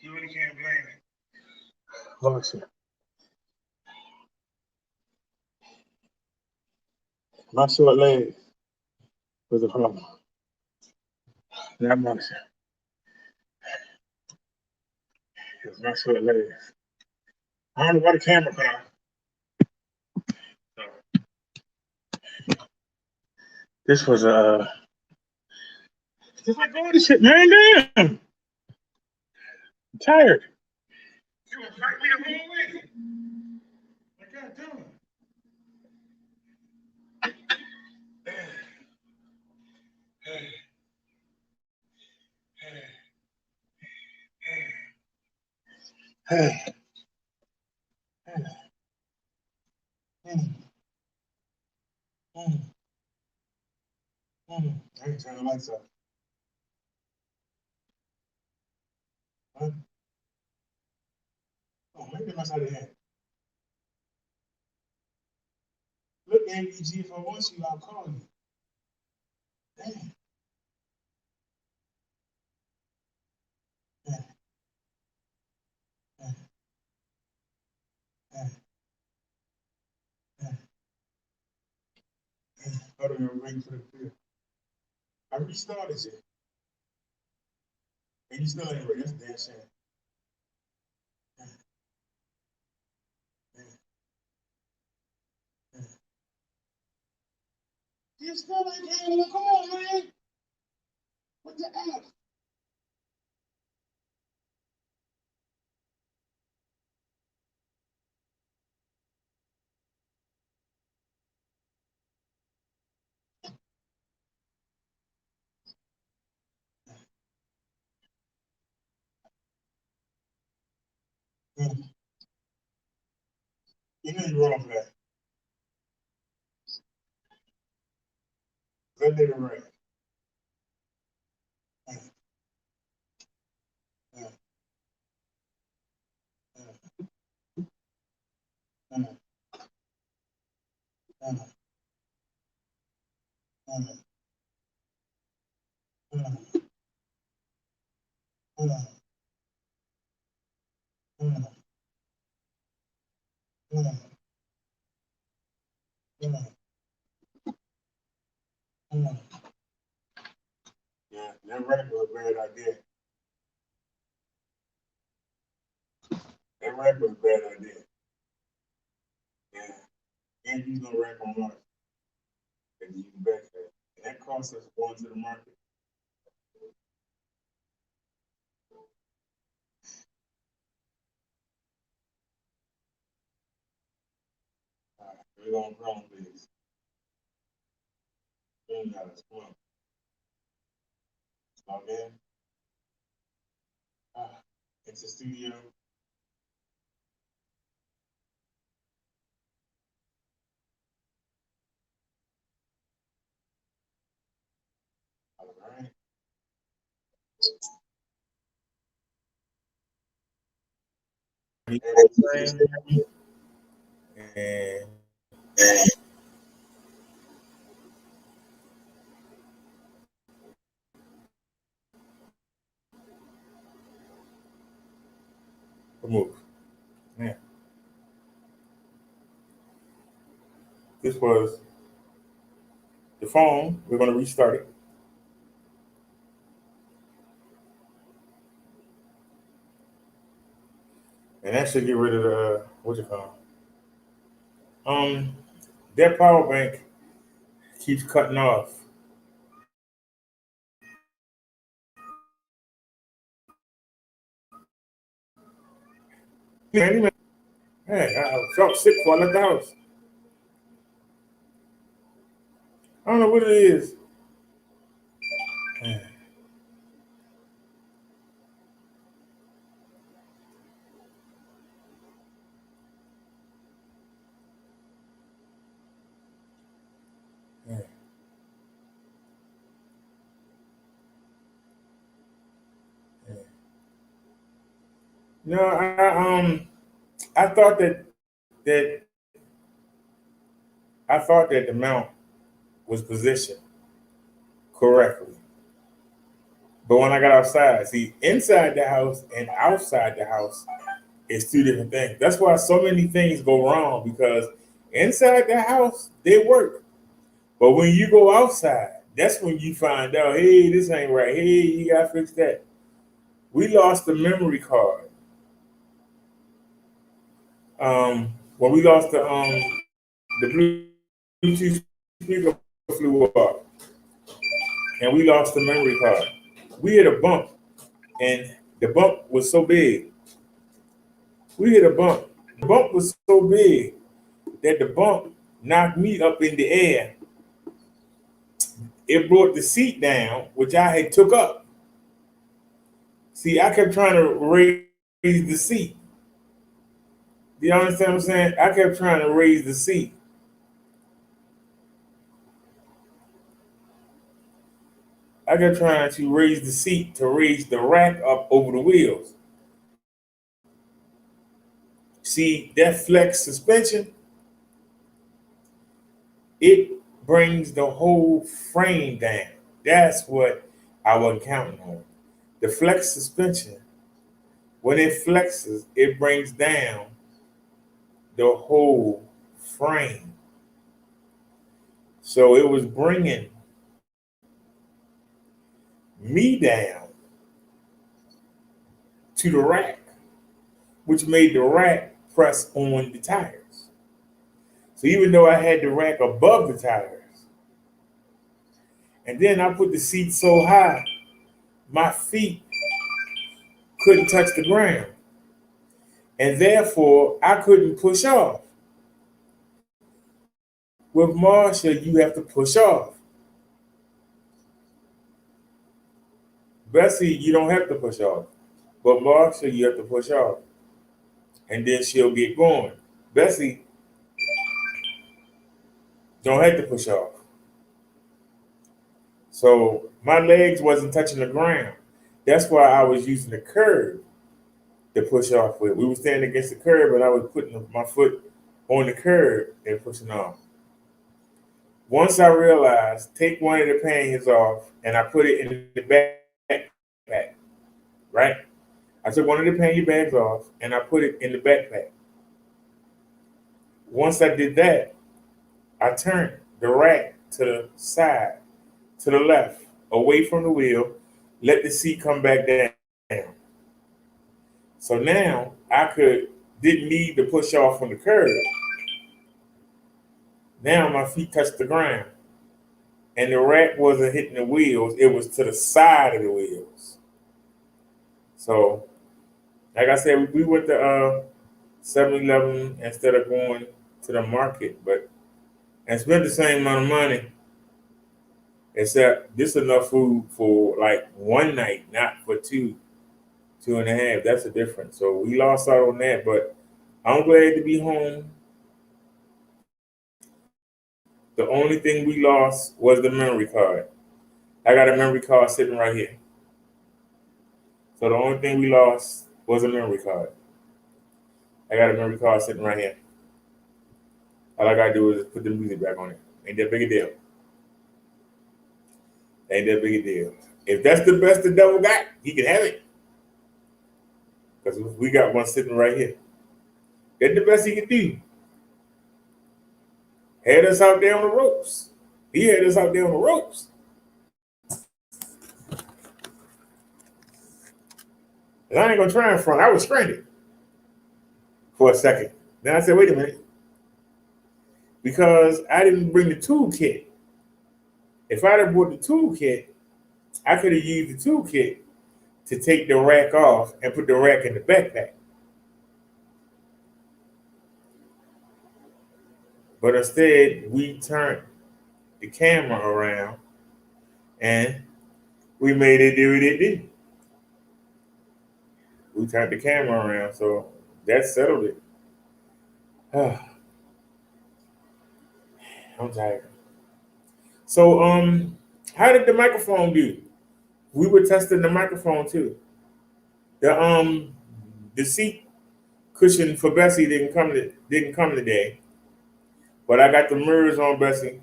You really can't blame it. Let me see. My short legs was a problem. Not Marsha. It's my short legs. I don't know why the camera cut off. So, this was a just like all this shit, man. Damn. I'm tired. You gonna fight me the whole way? Like, God damn. Hey. I ain't turn the lights off. Huh? Oh, maybe that's how they had. Look, ABG, if I want you, I'll call you. Damn. I don't even wait for the field. I restarted it. And you still ain't ready. That's a damn shame. You still ain't getting come on, man. What the F? You know you're wrong for that. That nigga right. Yeah, that rap was a bad idea. That rap was a bad idea. Yeah. And you gonna rap on Mars. And you can back that. And that costs us going to the market. All right, we're going to Chrome, please. $1 million. Come on. Log in. It's a studio. All right. And remove. Yeah. This was the phone. We're going to restart it. And that should get rid of the, what you call it? That power bank keeps cutting off. Hey, I felt sick before I left the house. I don't know what it is. Yeah, yeah, yeah. No, I thought that I thought that the mount was positioned correctly. But when I got outside, see, inside the house and outside the house is two different things. That's why so many things go wrong because inside the house they work, but when you go outside, that's when you find out, hey, this ain't right. Hey, you gotta fix that. We lost the memory card. When we lost the Bluetooth speaker flew up, and we lost the memory card. We hit a bump, and the bump was so big. We hit a bump. The bump was so big that the bump knocked me up in the air. It brought the seat down, which I had took up. See, I kept trying to raise the seat. Do you understand what I'm saying? I kept trying to raise the seat. I kept trying to raise the seat to raise the rack up over the wheels. See, that flex suspension, it brings the whole frame down. That's what I wasn't counting on. The flex suspension, when it flexes, it brings down the whole frame. So it was bringing me down to the rack, which made the rack press on the tires. So even though I had the rack above the tires, and then I put the seat so high, my feet couldn't touch the ground. And therefore, I couldn't push off. With Marsha, you have to push off. Bessie, you don't have to push off. But Marsha, you have to push off. And then she'll get going. Bessie don't have to push off. So my legs wasn't touching the ground. That's why I was using the curb to push off with. We were standing against the curb and I was putting my foot on the curb and pushing off. Once I realized, take one of the panniers off and I put it in the backpack, right? I took one of the pannier bags off and I put it in the backpack. Once I did that, I turned the rack to the side, to the left, away from the wheel, let the seat come back down. So now didn't need to push off from the curb. Now my feet touched the ground. And the rack wasn't hitting the wheels, it was to the side of the wheels. So, like I said, we went to 7-Eleven instead of going to the market, and spent the same amount of money, except this is enough food for like one night, not for two and a half. That's the difference. So we lost out on that, but I'm glad to be home. The only thing we lost was the memory card. I got a memory card sitting right here. So the only thing we lost was a memory card. I got a memory card sitting right here. All I gotta do is put the music back on it. Ain't that big a deal. Ain't that big a deal. If that's the best the devil got, he can have it. Because we got one sitting right here. That's the best he can do. Had us out there on the ropes. He had us out there on the ropes. And I ain't gonna try in front. I was stranded for a second. Then I said, wait a minute. Because I didn't bring the toolkit. If I'd have bought the toolkit, I could have used the toolkit to take the rack off and put the rack in the backpack. But instead, we turned the camera around and we made it do what it did. We turned the camera around, so that settled it. I'm tired. So, how did the microphone do? We were testing the microphone too. The seat cushion for Bessie didn't come today, but I got the mirrors on Bessie.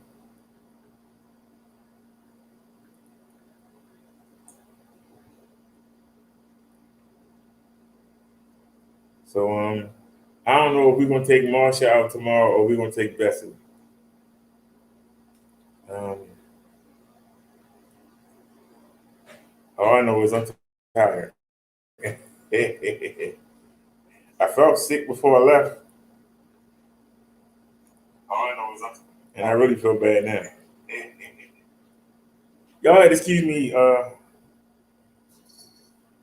So I don't know if we're gonna take Marsha out tomorrow or we're gonna take Bessie. Um, all I know is I'm tired. I felt sick before I left. All I know is I'm tired. And I really feel bad now. Y'all had to excuse me. I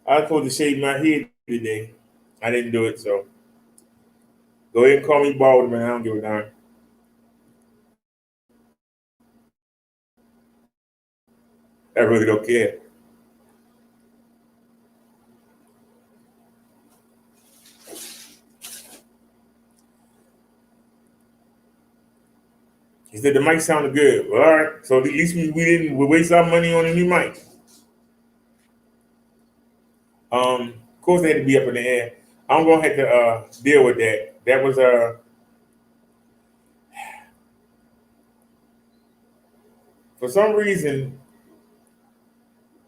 was supposed to shave my head today. I didn't do it, so go ahead and call me bald, man. I don't give a darn. I really don't care. He said the mic sounded good. Well, all right. So at least we waste our money on a new mic. Of course they had to be up in the air. I'm gonna have to deal with that. That was for some reason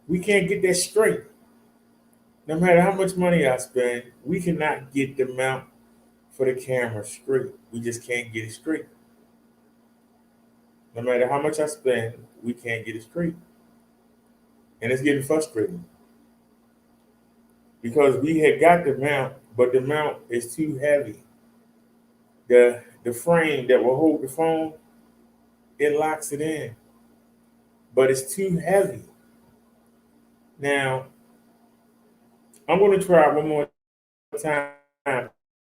we can't get that straight. No matter how much money I spend, we cannot get the mount for the camera straight. We just can't get it straight. No matter how much I spend, we can't get it straight. And it's getting frustrating. Because we had got the mount, but the mount is too heavy. The frame that will hold the phone, it locks it in. But it's too heavy. Now, I'm gonna try one more time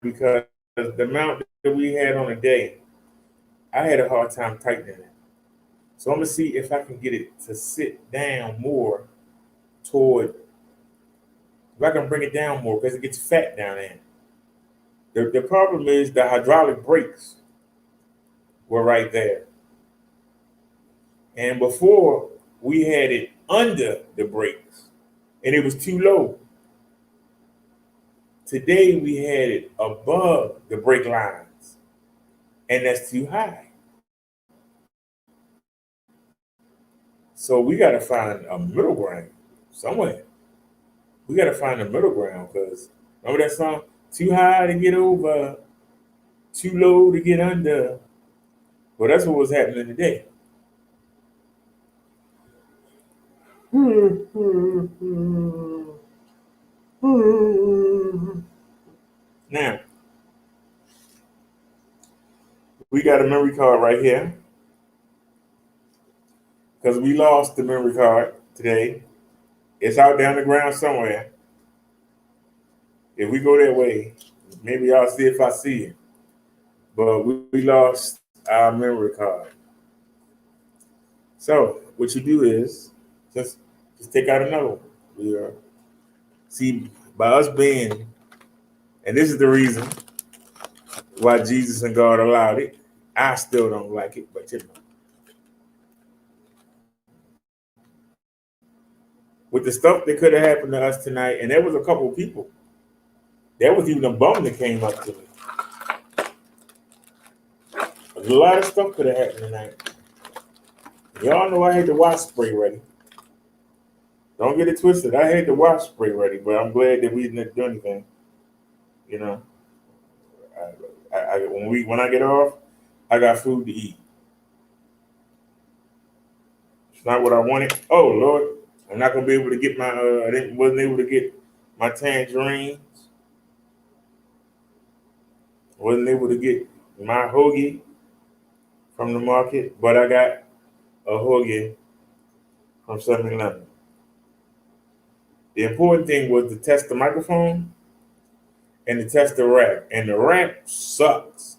because the mount that we had on a day, I had a hard time tightening it. So I'm gonna see if I can get it to sit down more toward, if I can bring it down more because it gets fat down there. The problem is the hydraulic brakes were right there. And before we had it under the brakes and it was too low. Today we had it above the brake lines and that's too high. So we got to find a middle ground somewhere. We got to find a middle ground because remember that song? Too high to get over, too low to get under. Well, that's what was happening today. Now, we got a memory card right here because we lost the memory card today. It's out down the ground somewhere. If we go that way, maybe I'll see if I see it. But we lost our memory card. So what you do is just take out another one. We see by us being, and this is the reason why Jesus and God allowed it. I still don't like it, but you know. With the stuff that could have happened to us tonight, and there was a couple of people. There was even a bum that came up to me. A lot of stuff could have happened tonight. Y'all know I had the wash spray ready. Don't get it twisted. I had the wash spray ready, but I'm glad that we didn't do anything. You know, when I get off, I got food to eat. It's not what I wanted. Oh Lord, I'm not gonna be able to get my. Wasn't able to get my tangerines. Wasn't able to get my hoagie from the market, but I got a hoagie from 7-Eleven. The important thing was to test the microphone and to test the rack. And the rack sucks.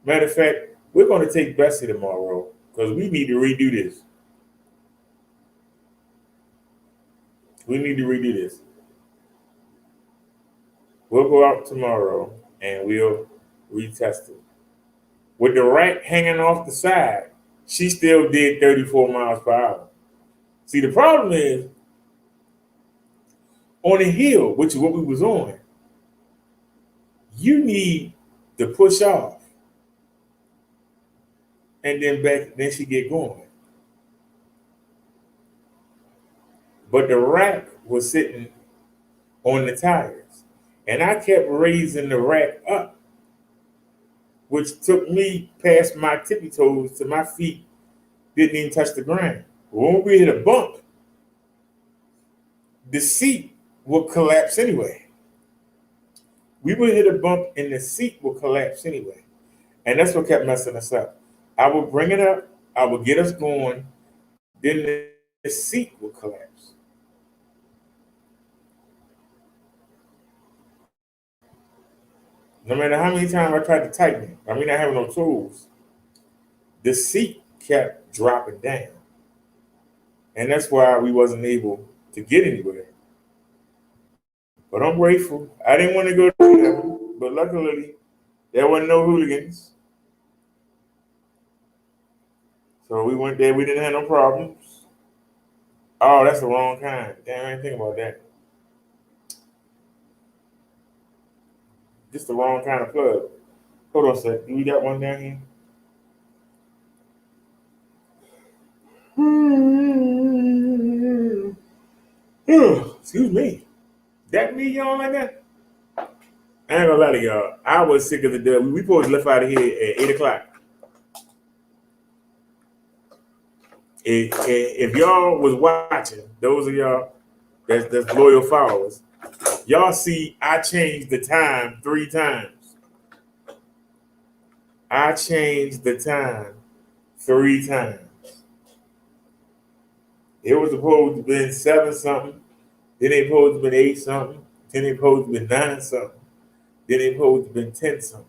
Matter of fact, we're going to take Bessie tomorrow because we need to redo this. We need to redo this. We'll go out tomorrow and we'll retest it. With the rack hanging off the side, she still did 34 miles per hour. See, the problem is on a hill, which is what we was on, you need to push off and then she get going. But the rack was sitting on the tires. And I kept raising the rack up, which took me past my tippy toes to my feet, didn't even touch the ground. When we hit a bump, the seat will collapse anyway. We would hit a bump and the seat will collapse anyway. And that's what kept messing us up. I would bring it up, I would get us going, then the seat would collapse. No matter how many times I tried to tighten it, not having no tools, the seat kept dropping down. And that's why we wasn't able to get anywhere. But I'm grateful. I didn't want to go to them, but luckily there wasn't no hooligans. So we went there, we didn't have no problems. Oh, that's the wrong kind. Damn, I didn't think about that. Just the wrong kind of plug. Hold on a sec. Do we got one down here? Excuse me. That me, y'all, like that? I ain't gonna lie to y'all. I was sick of the devil. We supposed to left out of here at 8 o'clock. If y'all was watching, those of y'all that's loyal followers, y'all see I changed the time 3 times. I changed the time 3 times. It was supposed to have been 7 something, then it supposed to have been 8 something, then it supposed to have been 9 something, then it supposed to have been 10 something.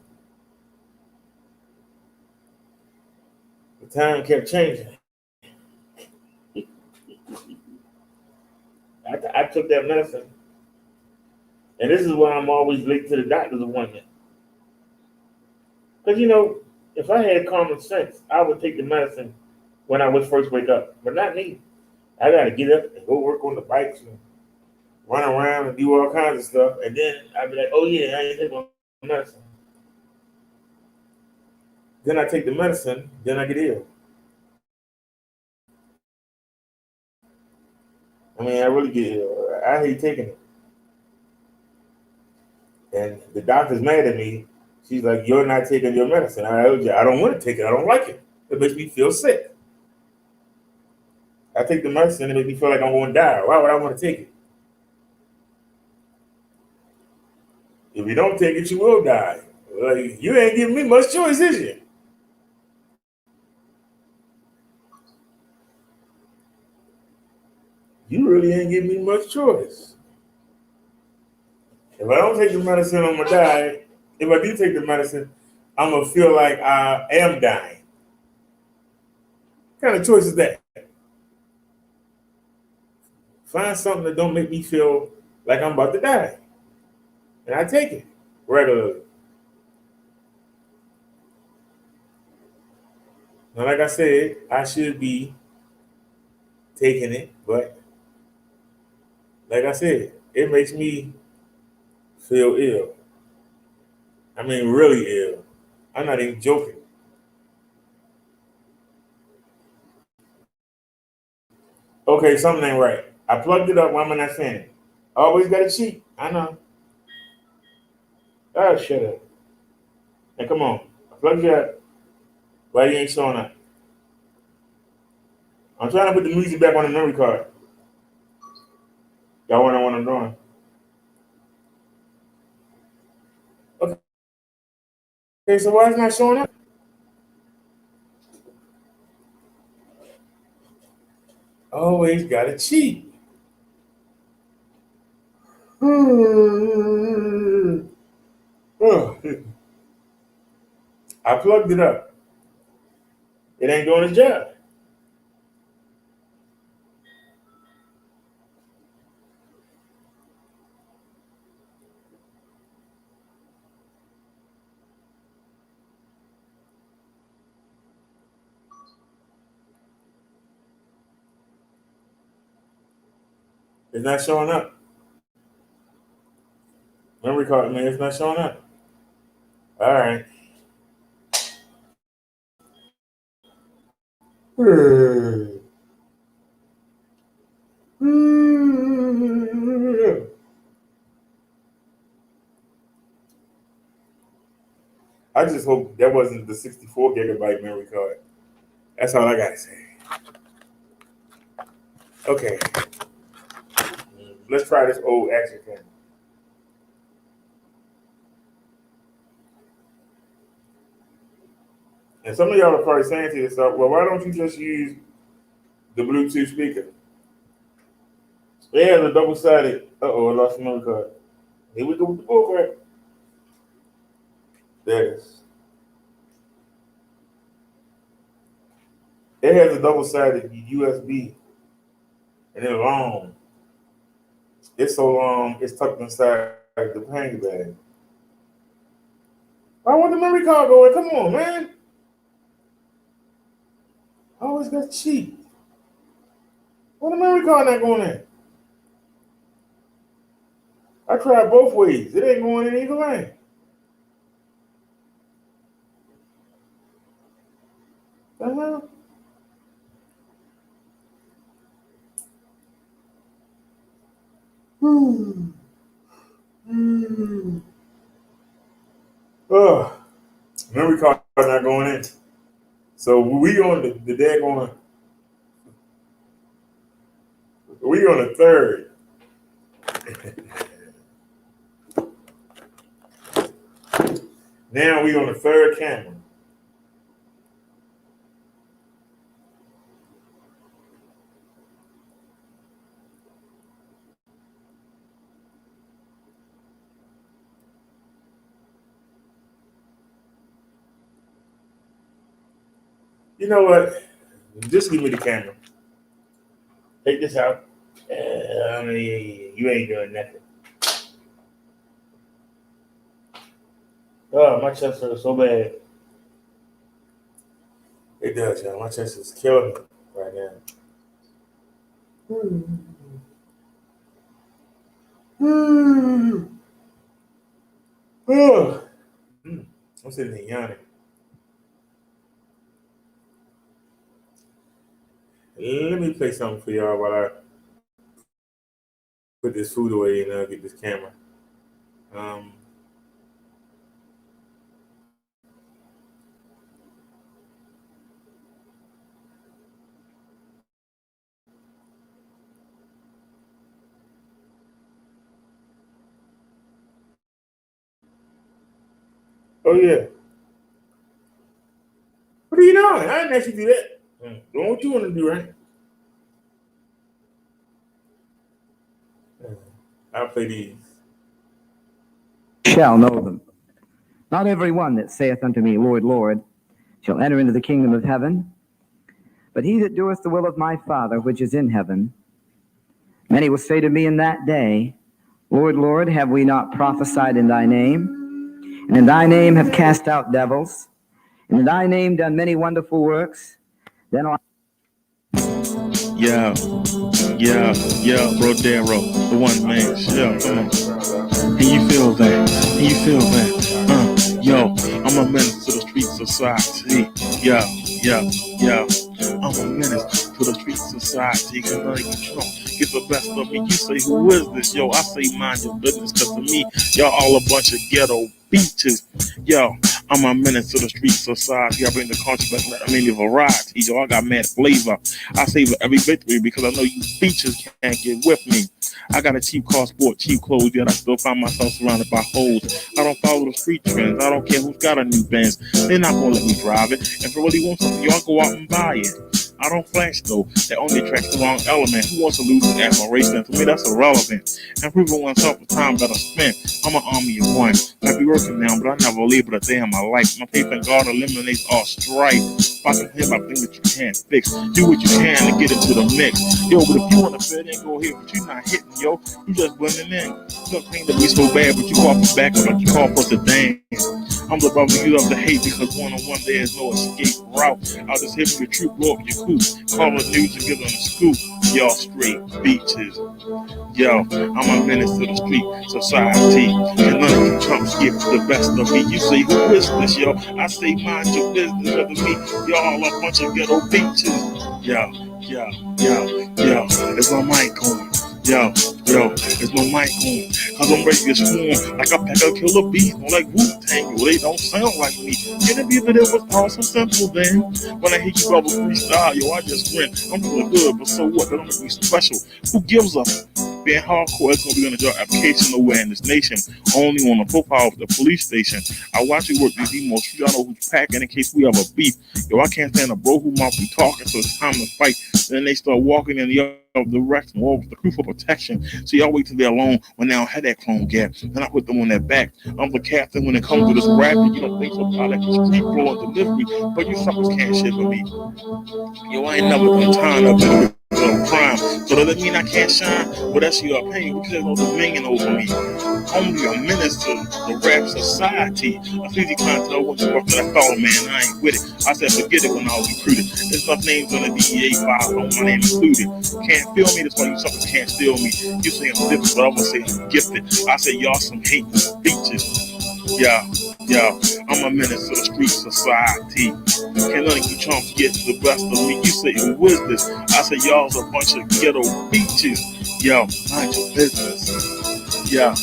The time kept changing. I took that medicine, and this is why I'm always late to the doctor's appointment. Because, if I had common sense, I would take the medicine when I would first wake up, but not me. I got to get up and go work on the bikes and run around and do all kinds of stuff, and then I'd be like, oh yeah, I ain't taking my medicine. Then I take the medicine, then I get ill. I really get ill. I hate taking it. And the doctor's mad at me. She's like, you're not taking your medicine. I don't want to take it. I don't like it. It makes me feel sick. I take the medicine, it makes me feel like I'm going to die. Why would I want to take it? If you don't take it, you will die. Like, you ain't giving me much choice, is you? You really ain't giving me much choice. If I don't take the medicine, I'm going to die. If I do take the medicine, I'm going to feel like I am dying. What kind of choice is that? Find something that don't make me feel like I'm about to die. And I take it regularly. Now, like I said, I should be taking it, but like I said, it makes me feel ill. Really ill. I'm not even joking. Okay, something ain't right. I plugged it up. Why am I not saying it? Always got to cheat. I know. Oh, shut up. Now, come on. I plugged it up. Why you ain't showing up? I'm trying to put the music back on the memory card. Y'all want to know what I'm doing? Okay, so why is it not showing up? always gotta cheat. I plugged it up. It ain't doing its job. It's not showing up. Memory card, man, it's not showing up. All right. I just hope that wasn't the 64 gigabyte memory card. That's all I gotta say. Okay. Let's try this old action camera. And some of y'all are probably saying to yourself, well, why don't you just use the Bluetooth speaker? It has a double-sided. Uh-oh, I lost the memory card. Here we go with the bullcrap. There it is. It has a double-sided USB. And it's long. It's so long, it's tucked inside the hang bag. I want the memory card going. Come on, man. I always got cheap. Why the memory card not going in? I tried both ways. It ain't going in either way. The hell? Oh, memory card not going in. So we on the daggone. We on the third. Now we on the third camera. You know what? Just give me the camera. Take this out. You ain't doing nothing. Oh, my chest hurts so bad. It does, y'all. My chest is killing me right now. I'm sitting here yawning. Let me play something for y'all while I put this food away and get this camera. Oh yeah. What are you doing? I didn't actually do that. Doing what you want to do, right? I'll play these. Shall know them. Not every one that saith unto me, Lord, Lord, shall enter into the kingdom of heaven, but he that doeth the will of my Father which is in heaven. Many will say to me in that day, Lord, Lord, have we not prophesied in thy name? And in thy name have cast out devils, and in thy name done many wonderful works? Then I'll... Yeah, Brodero, the one man, yeah, come on. And you feel that, yo, I'm a menace to the street society, yeah, I'm a menace to the street society, cause I get the best of me. You say, who is this? Yo, I say, mind your business, cause to me, y'all all a bunch of ghetto beaches. Yo, I'm a menace to the street society. I bring the country back, let many variety. Yo, I got mad flavor. I savor every victory because I know you beaches can't get with me. I got a cheap car, sport, cheap clothes, yet I still find myself surrounded by hoes. I don't follow the street trends. I don't care who's got a new Benz. They're not gonna let me drive it. If I really want something, y'all go out and buy it. I don't flash though. That only attracts the wrong element. Who wants to lose his admiration? To me, that's irrelevant. And proving oneself with time better spent. I'm an army of one. I be working now, but I never labeled a day in my life. My faith in God eliminates all strife. If I can hear my thing that you can't fix, do what you can to get into the mix. Yo, but if you want to fit in, go ahead, but you not hitting, yo. You just blending in. You don't think that we so bad, but you off the back like you call for the dance. I'm the brother you love to hate because one-on-one there is no escape route. I'll just hit your truth, blow up your coop, call the news and give them a scoop. Y'all straight beaches. Yo, I'm a menace to the street society. And none of you chumps get the best of me. You say, who is this, yo? I say, mind your business other me. Y'all a bunch of ghetto beaches. Yo, is my mic on? Yo, is my mic on? Cause I'm ready to swarm like a pack of killer bees. I'm like Wu-Tang, they don't sound like me. Can it be that it was awesome simple then? When I hear you brother freestyle, yo, I just grin. I'm feeling good, but so what? That don't make me special. Who gives up? Being hardcore is going to be on the job application nowhere in this nation. Only on the profile of the police station. I watch you work these emos. Y'all know who's packing in case we have a beef. Yo, I can't stand a bro who mouth be talking, so it's time to fight. Then they start walking in the other direction, all with the crew for protection. So y'all wait till they're alone when they don't have that clone gap. Then I put them on their back. I'm the captain when it comes to this rapping. You don't think so about like the street floor and delivery, but you suckers can't shit for me. Yo, I ain't never been tired of it. Crime. So does that mean I can't shine? Well, that's your opinion. Because there's no dominion over me. Only a menace to the rap society. A easy clientele once you work for that fellow, man. I ain't with it. I said forget it when I was recruited. There's enough names on the DEA file, don't my name included. Can't feel me, that's why you suckers can't steal me. You say I'm different, but I'm gonna say I'm gifted. I say y'all some hate speeches. Yeah, I'm a menace to the street society. Can't none of you chumps get the best of me. You say, who is this? I say, y'all's a bunch of ghetto beaches. Yo, mind your business. Yeah,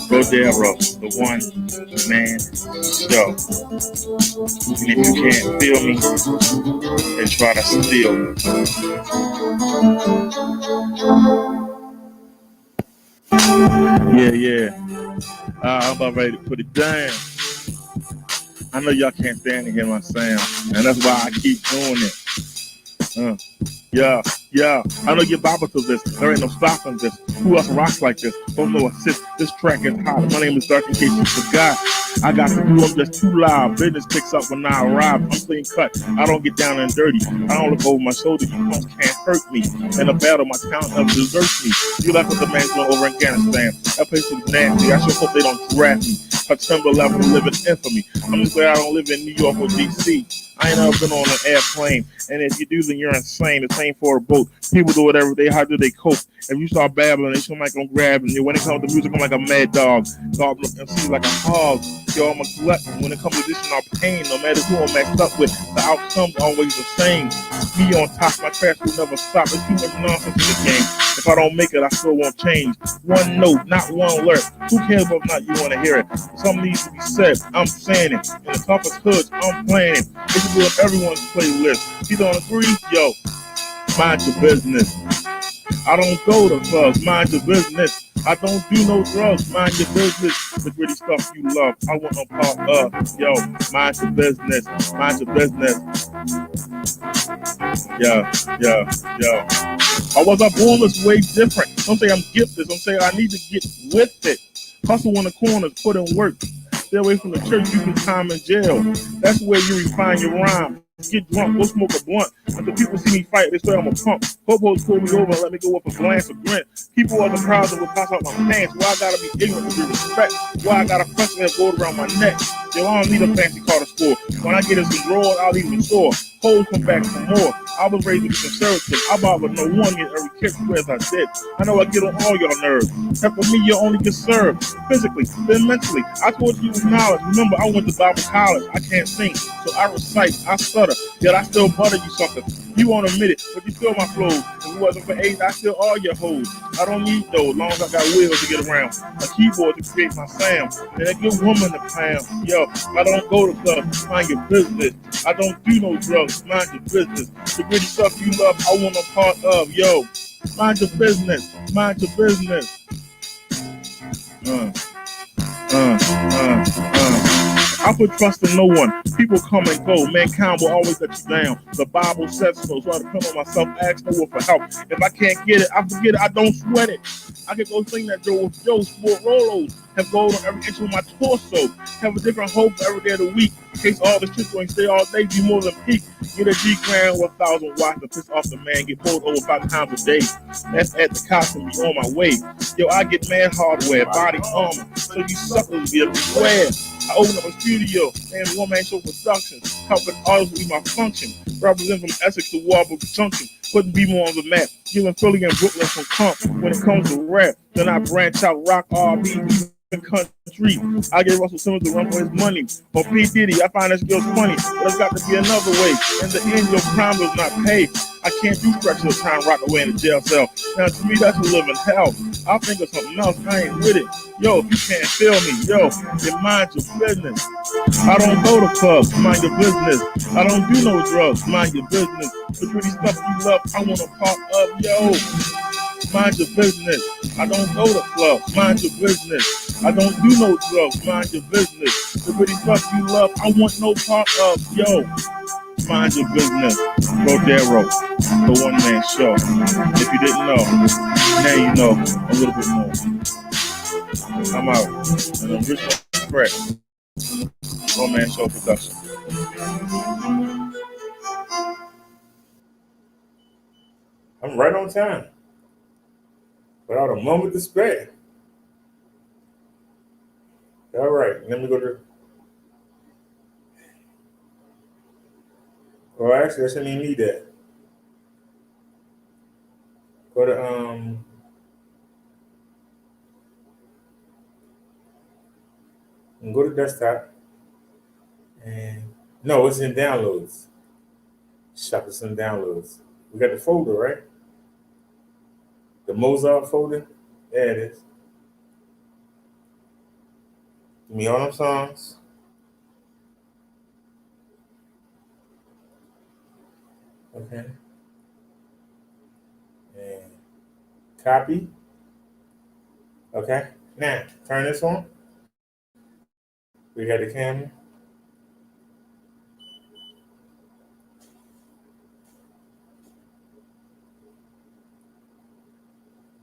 Rodero, the one man show. And if you can't feel me, then try to steal me. Yeah. I'm about ready to put it down. I know y'all can't stand to hear my sound, and that's why I keep doing it. Yeah. I know you're Bible to this. There ain't no stopping this. Who else rocks like this? Don't know assist. This track is hot. My name is Dark in case you forgot. I got to do I'm just too loud. Business picks up when I arrive. I'm clean cut. I don't get down and dirty. I don't look over my shoulder. You folks can't hurt me. In a battle, my talent never deserts me. You like what the man's doing over in Afghanistan. That place is nasty. I sure hope they don't draft me. September 11th, live in infamy. I'm just glad I don't live in New York or DC. I ain't never been on an airplane. And if you do, then you're insane. The same for a boat. People do whatever how do they cope? If you start babbling, they somebody gonna grab you. When it comes to music, I'm like a mad dog. God MC like a hog. Yo, I'm a glutton. When it comes to this, I'm pain. No matter who I'm messed up with, the outcome's always the same. Me on top, my trash will never stop. There's too much nonsense in the game. If I don't make it, I still won't change. One note, not one alert. Who cares whether or not you want to hear it? Something needs to be said. I'm saying it. In the toughest hoods, I'm playing it. It should be on everyone's playlist. If you don't agree, yo, mind your business. I don't go to clubs, mind your business. I don't do no drugs, mind your business. The gritty stuff you love, I want no part of. Yo, mind your business, mind your business. Yeah. I was born this way different. Don't say I'm gifted, don't say I need to get with it. Hustle on the corners, put in work. Stay away from the church, you can time in jail. That's where you refine your rhyme. Get drunk, go smoke a blunt. Until people see me fight, they swear I'm a punk. Hobos pull me over and let me go up a glance of grin. People are the crowds that will pass out my pants. Why I gotta be ignorant to be respect? Why I got a question that goes around my neck? Yo, I don't need a fancy car to score. When I get in some drawers, I'll leave them sore. Hoes come back for more. I was raised to be conservative. I bother no one get every kick squares I did. I know I get on all y'all nerves. And for me, you only get served. Physically, then mentally. I told you with knowledge. Remember, I went to Bible college. I can't sing, so I recite, I stutter. Yet I still butter you suckers. You won't admit it, but you still my flows. If it wasn't for AIDS, I still all your hoes. I don't need those, long as I got wheels to get around. A keyboard to create my sound. And a good woman to pound. Yo, I don't go to clubs, mind your business. I don't do no drugs, mind your business. The gritty stuff you love, I want a part of. Yo, mind your business, mind your business. I put trust in no one. People come and go. Mankind will always let you down. The Bible says so. So I depend on myself. Ask no one for help. If I can't get it, I forget it. I don't sweat it. I can go sing that Joe with Joe sport Rolos. Have gold on every inch of my torso. Have a different hope every day of the week. In case all the shit going stay all day, be more than peak. Get a G grand with 1,000 watts to piss off the man. Get pulled over 5 times a day. That's at the cops and be on my way. Yo, I get mad hardware, body armor. So you suckers be everywhere. I open up a studio and one-man show productions, helping artists with my function. Represent from Essex to Warburg Junction, putting B-more on the map, giving Philly and Brooklyn some comp. When it comes to rap, then I branch out rock, R&B, and country. I give Russell Simmons the run for his money. Or P. Diddy, I find this girl's funny, but there's got to be another way. In the end, your crime does not pay. I can't do stretches of time rock away in the jail cell. Now, to me, that's a living hell. I'll think of something else. I ain't with it. Yo, if you can't feel me, yo, then mind your business. I don't go to clubs, mind your business. I don't do no drugs, mind your business. The pretty stuff you love, I want to part of, yo. Mind your business. I don't go to clubs, mind your business. I don't do no drugs, mind your business. The pretty stuff you love, I want no part of, yo. Mind your business. Rodero, the one-man show. If you didn't know, now you know a little bit more. I'm out. And I'm Rich Craig. One-man show production. I'm right on time. Without a moment to spare. All right, let me go to. Well, actually, I shouldn't even need that. Go to and go to desktop, and no, it's in downloads. Shop is in downloads. We got the folder, right? The Mozart folder. There it is. Give me all them songs. Okay. And copy. Okay. Now turn this on. We got the camera.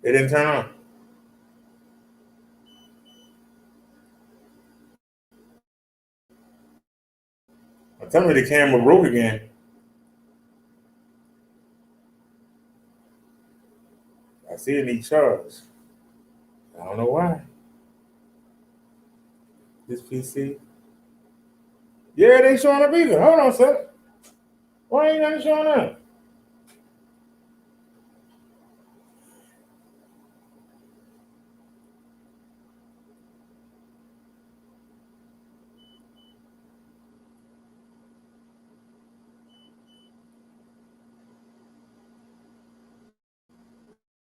It didn't turn on. Tell me the camera broke again. I see it need charge. I don't know why. This PC. Yeah, it ain't showing up either. Hold on a second. Why ain't nothing showing up?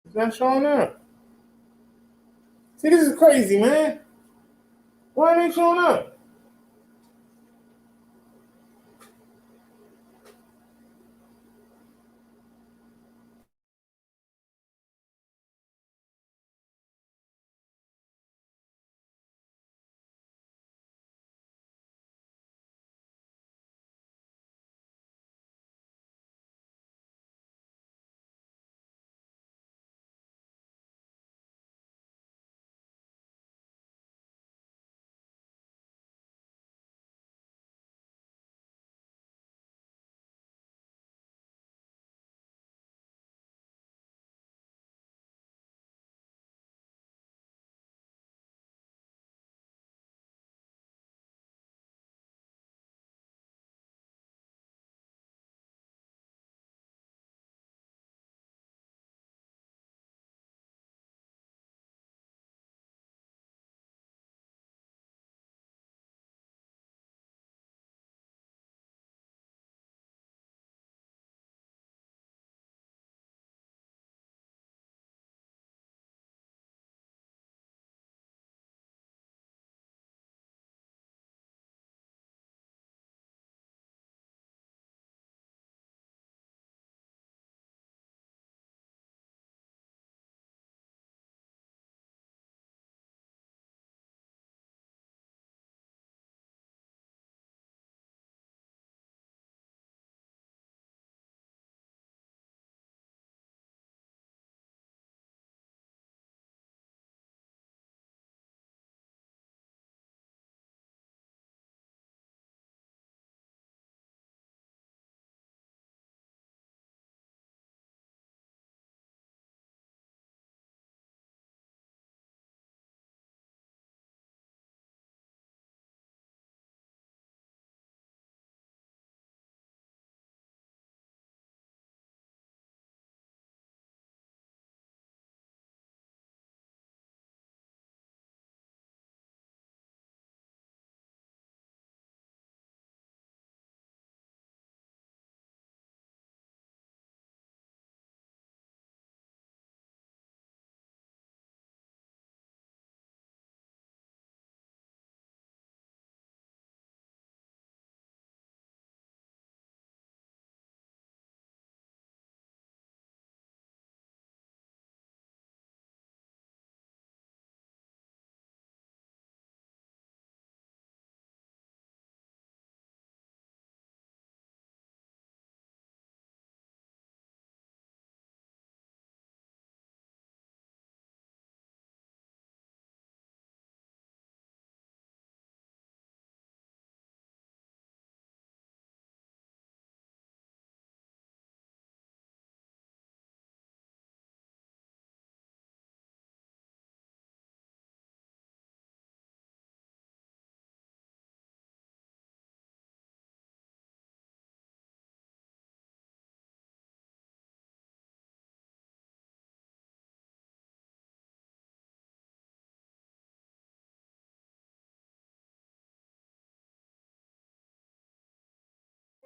It's not showing up. See, this is crazy, man. Why ain't it showing up?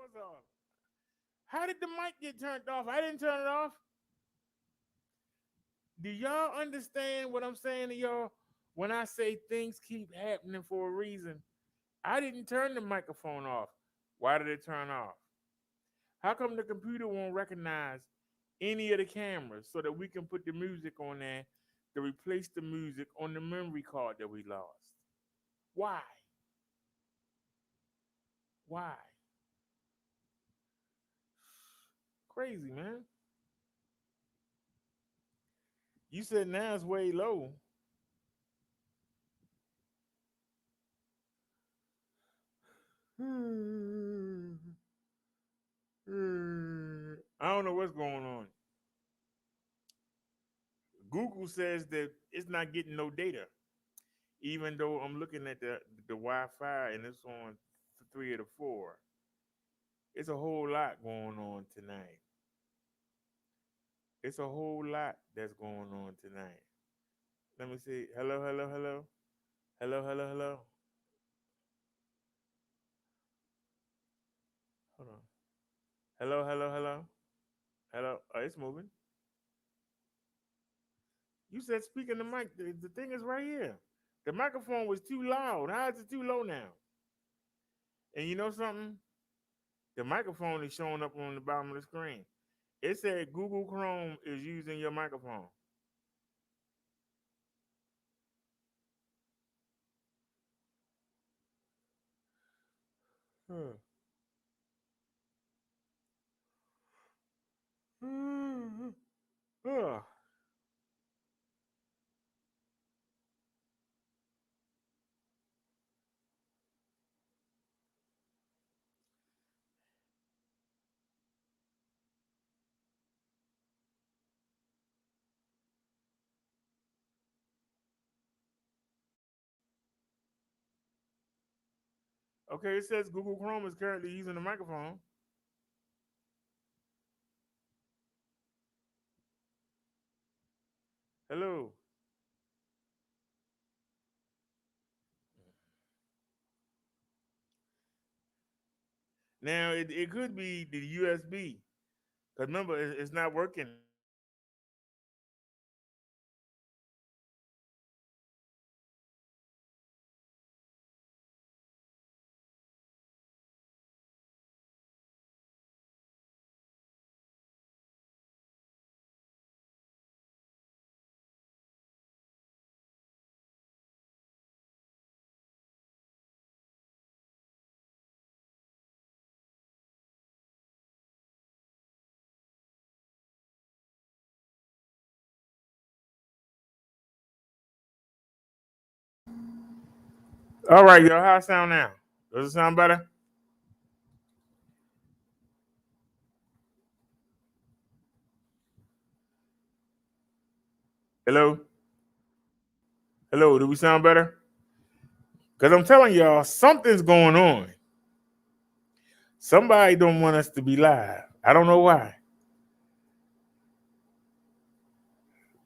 was off. How did the mic get turned off? I didn't turn it off. Do y'all understand what I'm saying to y'all? When I say things keep happening for a reason, I didn't turn the microphone off. Why did it turn off? How come the computer won't recognize any of the cameras so that we can put the music on there to replace the music on the memory card that we lost? Why? Why? Crazy, man. You said now it's way low. I don't know what's going on. Google says that it's not getting no data, even though I'm looking at the Wi-Fi and it's on 3 of the 4. It's a whole lot going on tonight. It's a whole lot that's going on tonight. Let me see. Hello, hello, hello. Hello, hello, hello. Hold on. Hello, hello, hello. Hello. Oh, it's moving. You said speaking the mic. The thing is right here. The microphone was too loud. How is it too low now? And you know something? The microphone is showing up on the bottom of the screen. It said Google Chrome is using your microphone. Huh. Huh. Okay, it says Google Chrome is currently using the microphone. Hello. Now it could be the USB. Because remember, it's not working. All right, y'all. How it sound now? Does it sound better? Hello? Hello, do we sound better? Because I'm telling y'all, something's going on. Somebody don't want us to be live. I don't know why.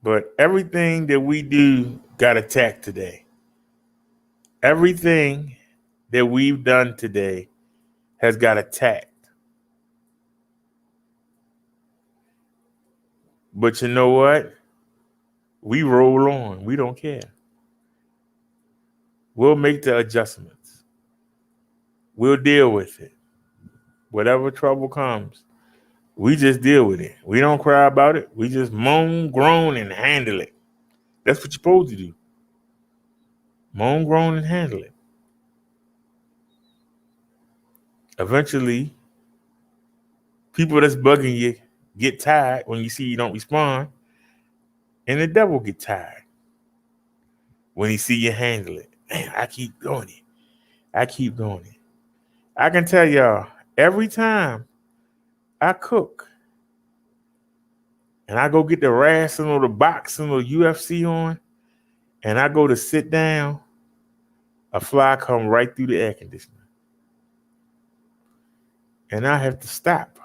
But everything that we do got attacked today. Everything that we've done today has got attacked. But you know what? We roll on. We don't care. We'll make the adjustments. We'll deal with it. Whatever trouble comes, we just deal with it. We don't cry about it. We just moan, groan, and handle it. That's what you're supposed to do. Moan, groan, and handle it. Eventually, people that's bugging you get tired when you see you don't respond, and the devil get tired when he see you handle it. Man, I keep doing it. I keep doing it. I can tell y'all, every time I cook and I go get the wrestling or the boxing or UFC on, and I go to sit down, a fly come right through the air conditioner. And I have to stop.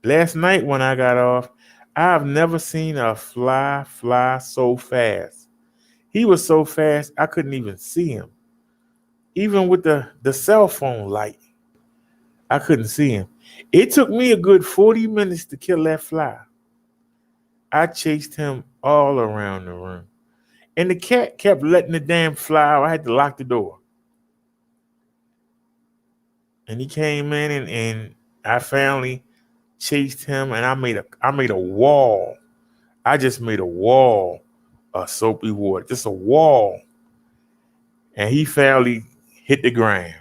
Last night when I got off, I've never seen a fly so fast. He was so fast I couldn't even see him. Even with the cell phone light, I couldn't see him. It took me a good 40 minutes to kill that fly. I chased him all around the room. And the cat kept letting the damn fly out. I had to lock the door. And he came in and I finally chased him and I made a wall. I just made a wall of soapy water. Just a wall. And he finally hit the ground.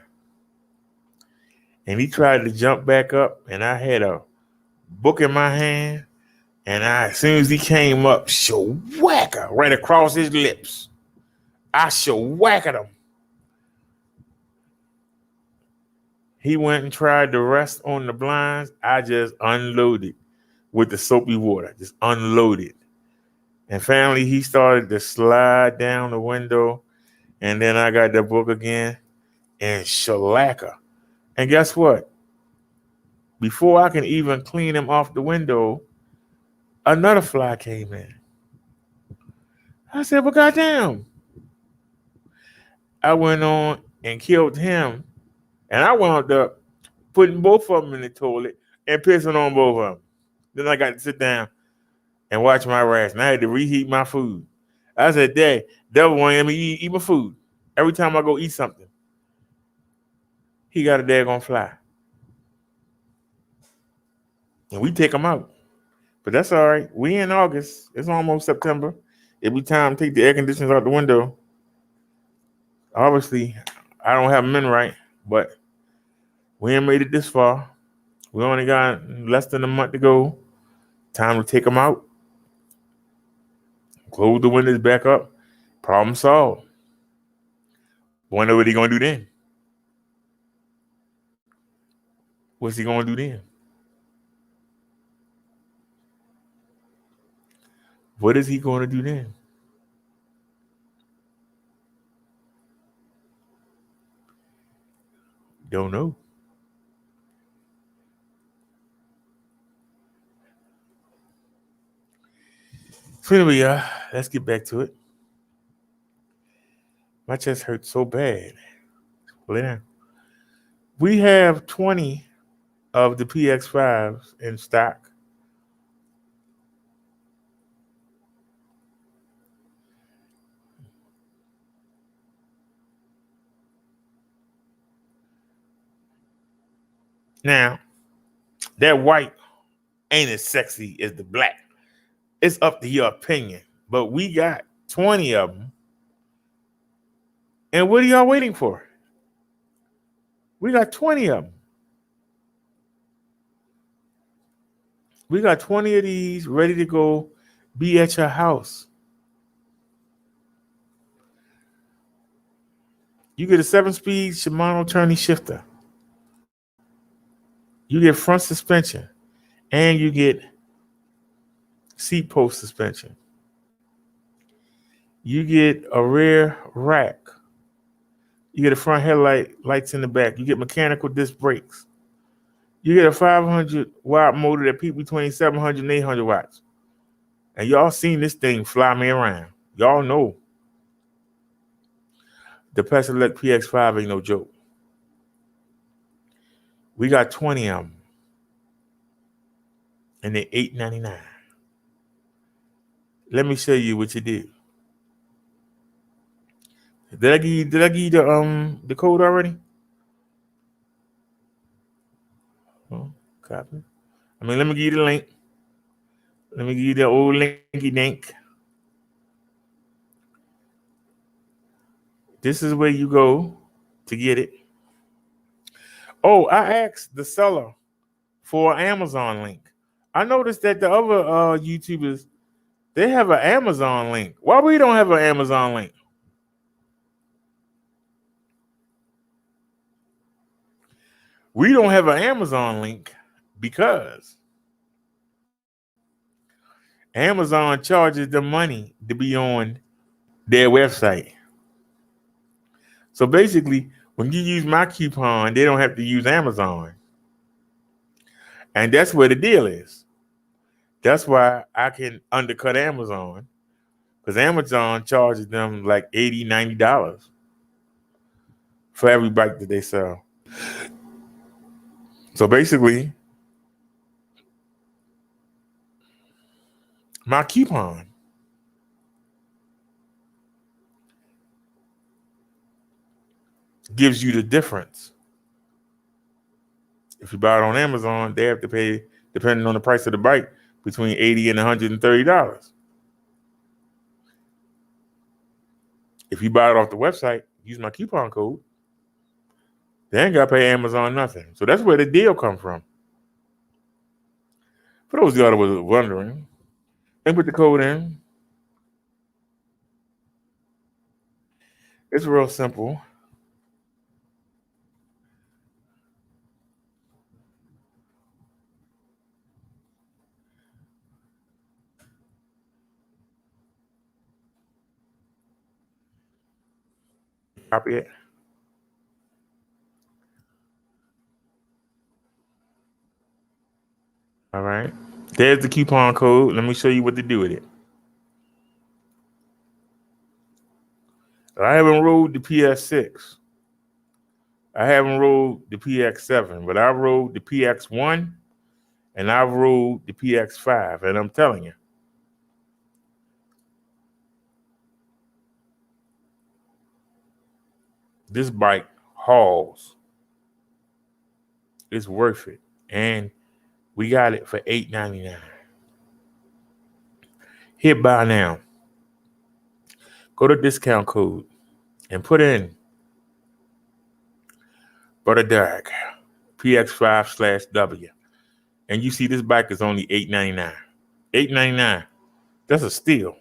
And he tried to jump back up and I had a book in my hand. And as soon as he came up, whacker right across his lips. I whacked him. He went and tried to rest on the blinds. I just unloaded with the soapy water. Just unloaded. And finally, he started to slide down the window. And then I got the book again and shellacka. And guess what? Before I can even clean him off the window, another fly came in. I said, well, goddamn. I went on and killed him. And I wound up putting both of them in the toilet and pissing on both of them. Then I got to sit down and watch my ration. I had to reheat my food. I said, Dad, devil won't let me eat my food. Every time I go eat something, he got a daggone fly. And we take them out. But that's all right. We in August. It's almost September. It'll be time to take the air conditioners out the window. Obviously, I don't have them in right, but we ain't made it this far. We only got less than a month to go. Time to take them out. Close the windows back up. Problem solved. Wonder what he gonna do then. What's he gonna do then? What is he gonna do then? Don't know. So anyway, let's get back to it. My chest hurts so bad. Lay down. We have 20 of the PX5s in stock. Now, that white ain't as sexy as the black. It's up to your opinion. But we got 20 of them. And what are y'all waiting for? We got 20 of them. We got 20 of these ready to go be at your house. You get a 7-speed Shimano turning shifter. You get front suspension. And you get seat post suspension. You get a rear rack. You get a front lights in the back. You get mechanical disc brakes. You get a 500 watt motor that peaks between 700 and 800 watts. And y'all seen this thing fly me around. Y'all know the Pesolec PX5 ain't no joke. We got 20 of them. And they're $8.99. Let me show you what you do. Did I give you the code already? Oh, copy. Let me give you the link. Let me give you the old linky dink. This is where you go to get it. Oh, I asked the seller for an Amazon link. I noticed that the other YouTubers, they have an Amazon link. Why we don't have an Amazon link? We don't have an Amazon link because Amazon charges them money to be on their website. So basically, when you use my coupon, they don't have to use Amazon. And that's where the deal is. That's why I can undercut Amazon, because Amazon charges them like $80, $90 for every bike that they sell. So basically, my coupon gives you the difference. If you buy it on Amazon, they have to pay, depending on the price of the bike, between $80 and $130. If you buy it off the website, use my coupon code, they ain't got to pay Amazon nothing. So that's where the deal come from. For those of y'all that was wondering, and put the code in. It's real simple. Copy it. All right. There's the coupon code. Let me show you what to do with it. I haven't rode the PS6. I haven't rode the PX7, but I rode the PX1 and I've rode the PX5. And I'm telling you, this bike hauls. It's worth it. And we got it for $8.99. Hit buy now. Go to discount code and put in Brother Derek, PX5/W. And you see this bike is only $8.99. $8.99. That's a steal.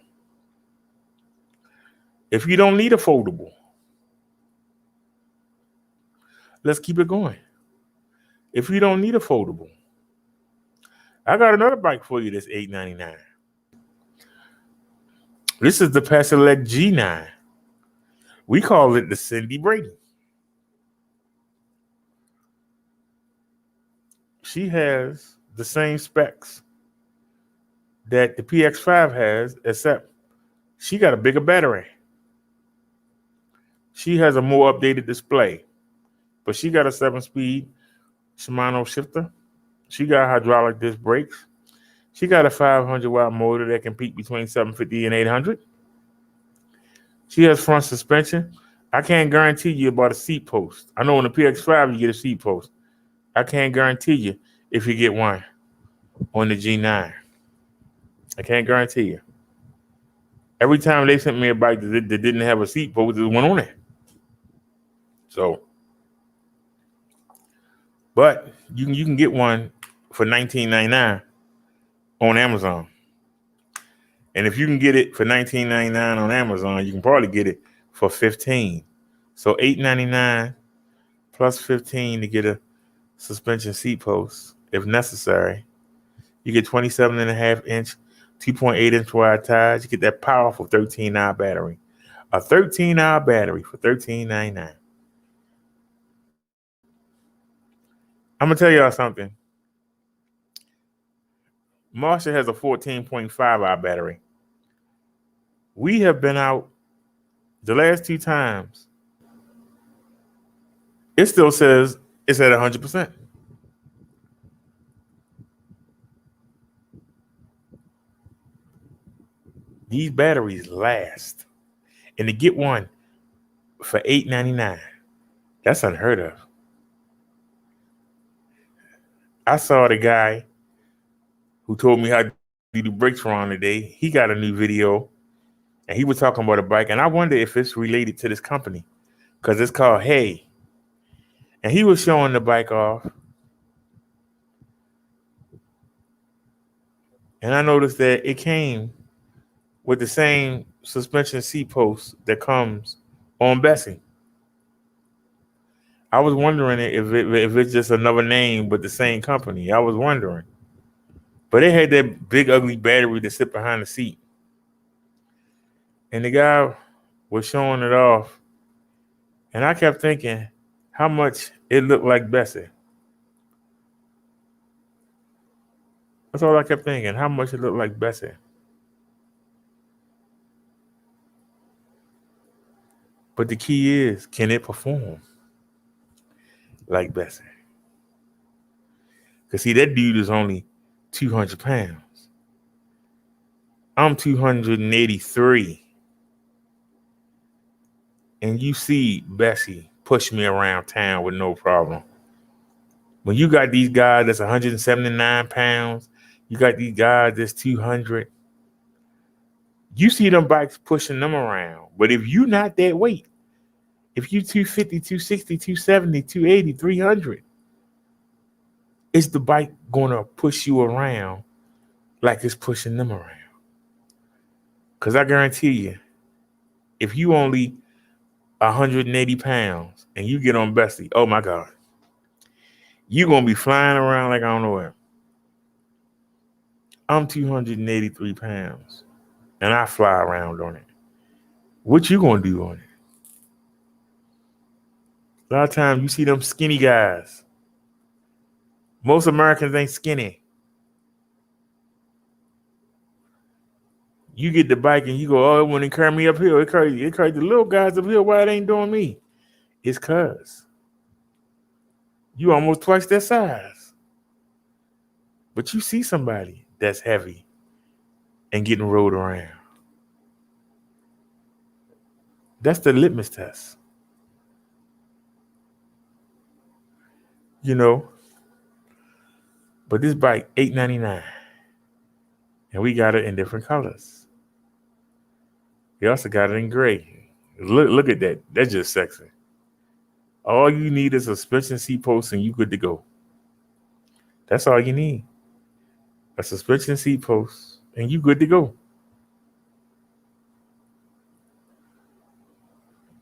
If you don't need a foldable, let's keep it going. If you don't need a foldable, I got another bike for you that's $8.99. This is the Pedelec G9. We call it the Cindy Brady. She has the same specs that the PX5 has, except she got a bigger battery. She has a more updated display, but she got a 7-speed Shimano shifter. She got hydraulic disc brakes. She got a 500-watt motor that can peak between 750 and 800. She has front suspension. I can't guarantee you about a seat post. I know on the PX5 you get a seat post. I can't guarantee you if you get one on the G9. I can't guarantee you. Every time they sent me a bike that didn't have a seat post, there was one on it. So, but you can get one for $19.99 on Amazon. And if you can get it for $19.99 on Amazon, you can probably get it for $15. So $8.99 plus $15 to get a suspension seat post, if necessary. You get 27.5-inch, 2.8-inch wide tires. You get that powerful 13-hour battery. A 13-hour battery for $13.99. I'm going to tell y'all something. Marsha has a 14.5-hour battery. We have been out the last 2 times. It still says it's at 100%. These batteries last. And to get one for $8.99, that's unheard of. I saw the guy who told me how to do the brakes for on today. He got a new video, and he was talking about a bike, and I wonder if it's related to this company, because it's called Hey. And he was showing the bike off, and I noticed that it came with the same suspension seat post that comes on Bessie. I was wondering if it's just another name but the same company. I was wondering. But it had that big ugly battery that sit behind the seat. And the guy was showing it off. And I kept thinking how much it looked like Bessie. That's all I kept thinking, how much it looked like Bessie. But the key is, can it perform like Bessie? Because see, that dude is only 200 pounds. I'm 283. And you see Bessie push me around town with no problem. When you got these guys that's 179 pounds, you got these guys that's 200, you see them bikes pushing them around. But if you not that weight, if you 250, 260, 270, 280, 300, is the bike going to push you around like it's pushing them around? Because I guarantee you, if you only 180 pounds and you get on Bessie, oh my God, you're going to be flying around like I don't know where. I'm 283 pounds and I fly around on it. What you going to do on it? A lot of times you see them skinny guys. Most Americans ain't skinny. You get the bike and you go, oh, it wouldn't carry me uphill. It carry the little guys uphill. Why it ain't doing me? It's cause you almost twice that size. But you see somebody that's heavy and getting rolled around. That's the litmus test. You know. But this bike, $8.99. And we got it in different colors. We also got it in gray. Look at that. That's just sexy. All you need is a suspension seat post and you good to go. That's all you need. A suspension seat post and you good to go.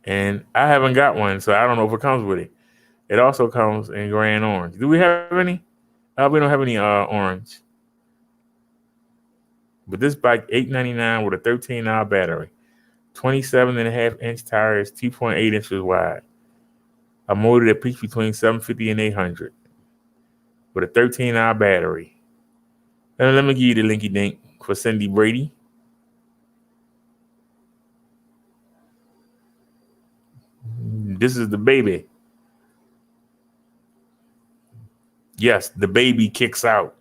And I haven't got one, so I don't know if it comes with it. It also comes in gray and orange. Do we have any? We don't have any orange. But this bike, $8.99 with a 13-hour battery, 27.5-inch tires, 2.8 inches wide. A motor that peaks between 750 and 800 with a 13-hour battery. And let me give you the linky dink for Cindy Brady. This is the baby. Yes, the baby kicks out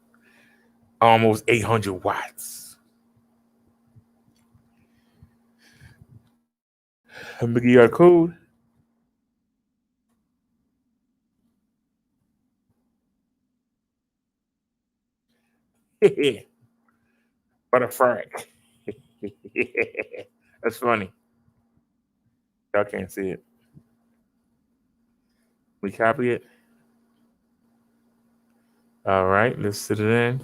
almost 800 watts. Let me give you a code. What a frack. That's funny. Y'all can't see it. We copy it. All right, let's sit it in.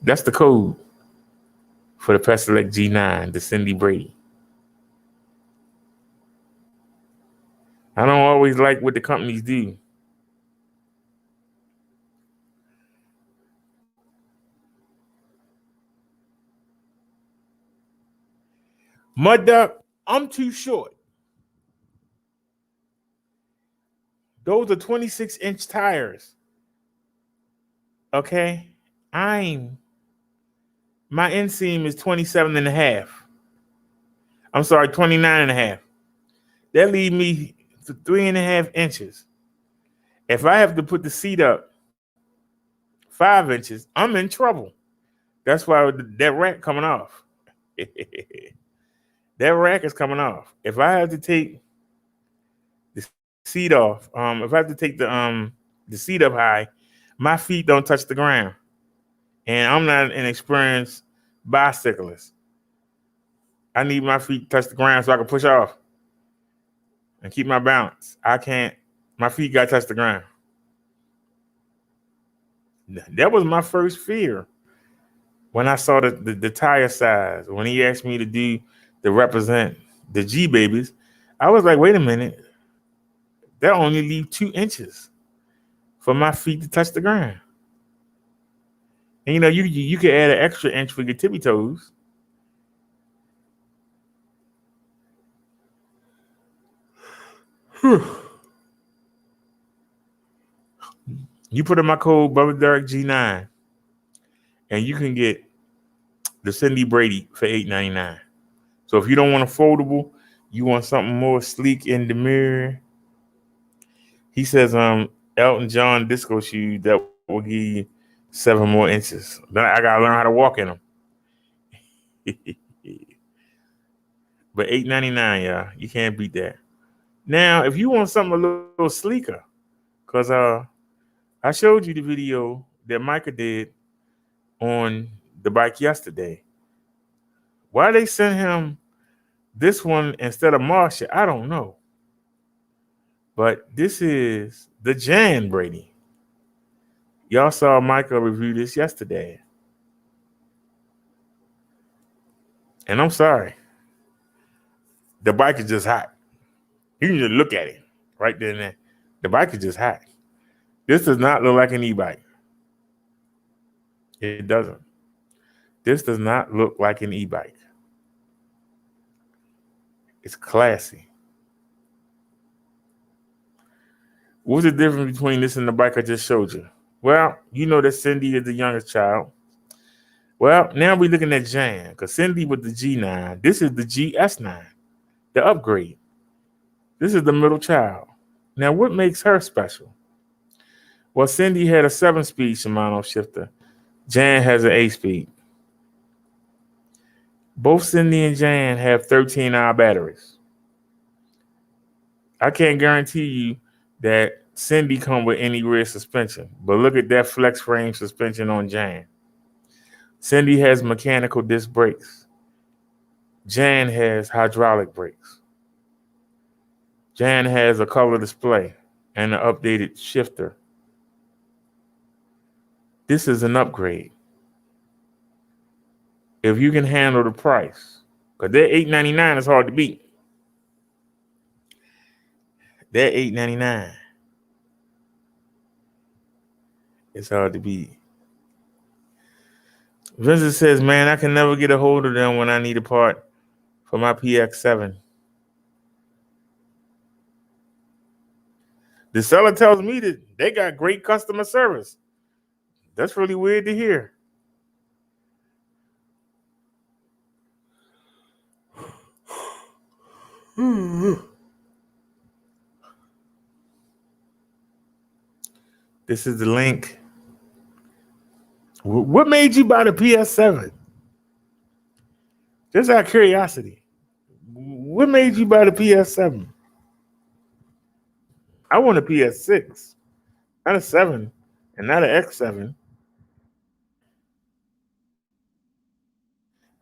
That's the code for the Pedelec G9, the Cindy Brady. I don't always like what the companies do. Mud Duck, I'm too short. Those are 26-inch tires. Okay? My inseam is 27.5. I'm sorry, 29.5. That leaves me to 3.5 inches. If I have to put the seat up 5 inches, I'm in trouble. That's why that rack coming off. That rack is coming off. If I have to take the seat off, if I have to take the seat up high, my feet don't touch the ground. And I'm not an experienced bicyclist. I need my feet to touch the ground so I can push off and keep my balance. I can't. My feet got to touch the ground. That was my first fear when I saw the tire size. When he asked me to represent the G babies, I was like, wait a minute. That only leave 2 inches for my feet to touch the ground. And you know, you could add an extra inch for your tippy toes. You put in my code Bubba Derek G9, and you can get the Cindy Brady for $8.99. So if you don't want a foldable, you want something more sleek in the mirror. He says Elton John disco shoes that will give you 7 more inches. Then I gotta learn how to walk in them. But $8.99, y'all. You can't beat that. Now, if you want something a little sleeker, because I showed you the video that Micah did on the bike yesterday. Why they sent him this one instead of Marsha, I don't know. But this is the Jan Brady. Y'all saw Micah review this yesterday. And I'm sorry. The bike is just hot. You can just look at it right there and there. The bike is just hot. This does not look like an e-bike. It doesn't. This does not look like an e-bike. It's classy. What's the difference between this and the bike I just showed you? Well, you know that Cindy is the youngest child. Well, now we're looking at Jan, because Cindy with the G9. This is the GS9, the upgrade. This is the middle child. Now, what makes her special? Well, Cindy had a 7-speed Shimano shifter. Jan has an 8-speed. Both Cindy and Jan have 13-hour batteries. I can't guarantee you that Cindy come with any rear suspension, but look at that flex frame suspension on Jan. Cindy has mechanical disc brakes. Jan has hydraulic brakes. Jan has a color display and an updated shifter. This is an upgrade. If you can handle the price, because that $8.99 is hard to beat. That $8.99 is hard to beat. Vincent says, man, I can never get a hold of them when I need a part for my PX7. The seller tells me that they got great customer service. That's really weird to hear. This is the link. What made you buy the PS7? Just out of curiosity. What made you buy the PS7? I want a PS6, not a 7, and not an X7.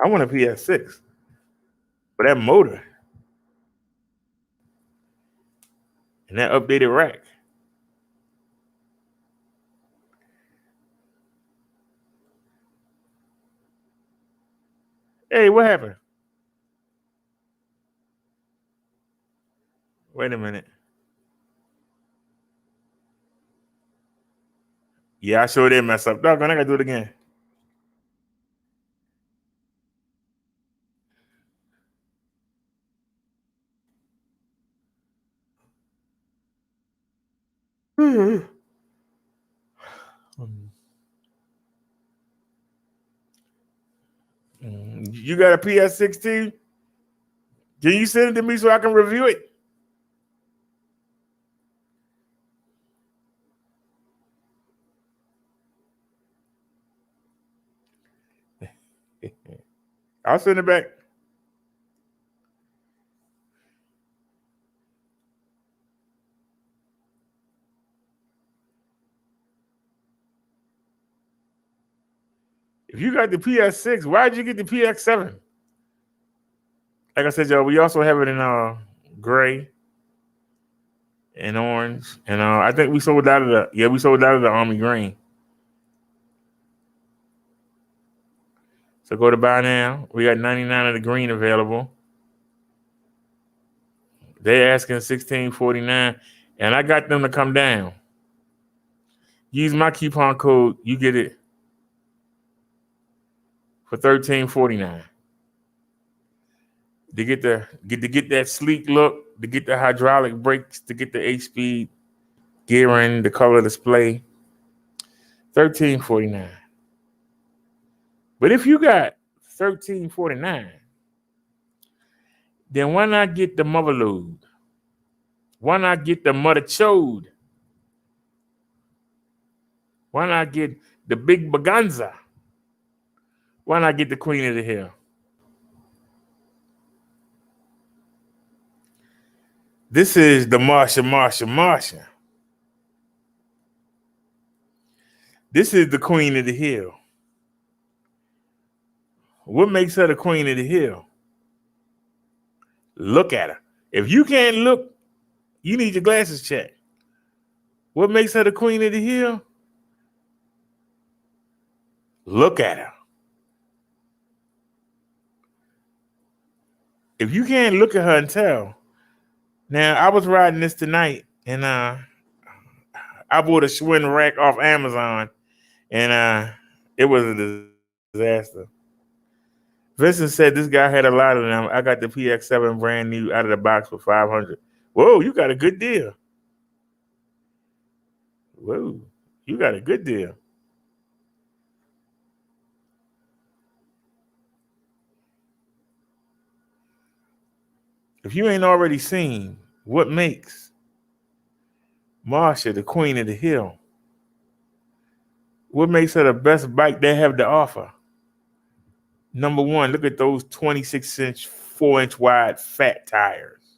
I want a PS6. But that motor and that updated rack. Hey, what happened? Wait a minute. Yeah, I sure did mess up. Doggone, I gotta do it again. You got a PS16? Can you send it to me so I can review it? I'll send it back. If you got the PS6, why'd you get the PX7? Like I said, y'all, we also have it in gray and orange. And I think we sold out of the army green. So go to buy now. We got 99 of the green available. They're asking $16.49, and I got them to come down. Use my coupon code, you get it for $13.49. To get that sleek look, to get the hydraulic brakes, to get the 8-speed gearing, the color display. $13.49. But if you got $13.49, then why not get the mother load? Why not get the mother chode? Why not get the big baganza? Why not get the Queen of the Hill? This is the Marsha. This is the Queen of the Hill. What makes her the Queen of the Hill? Look at her. If you can't look, you need your glasses checked. What makes her the Queen of the Hill? Look at her. If you can't look at her and tell. Now, I was riding this tonight, and I bought a Schwinn rack off Amazon, and it was a disaster. Vincent said this guy had a lot of them. I got the PX7 brand new out of the box for $500. Whoa, you got a good deal. Whoa, you got a good deal. If you ain't already seen what makes Marsha the Queen of the Hill, what makes her the best bike they have to offer? Number one, look at those 26-inch, 4-inch wide fat tires.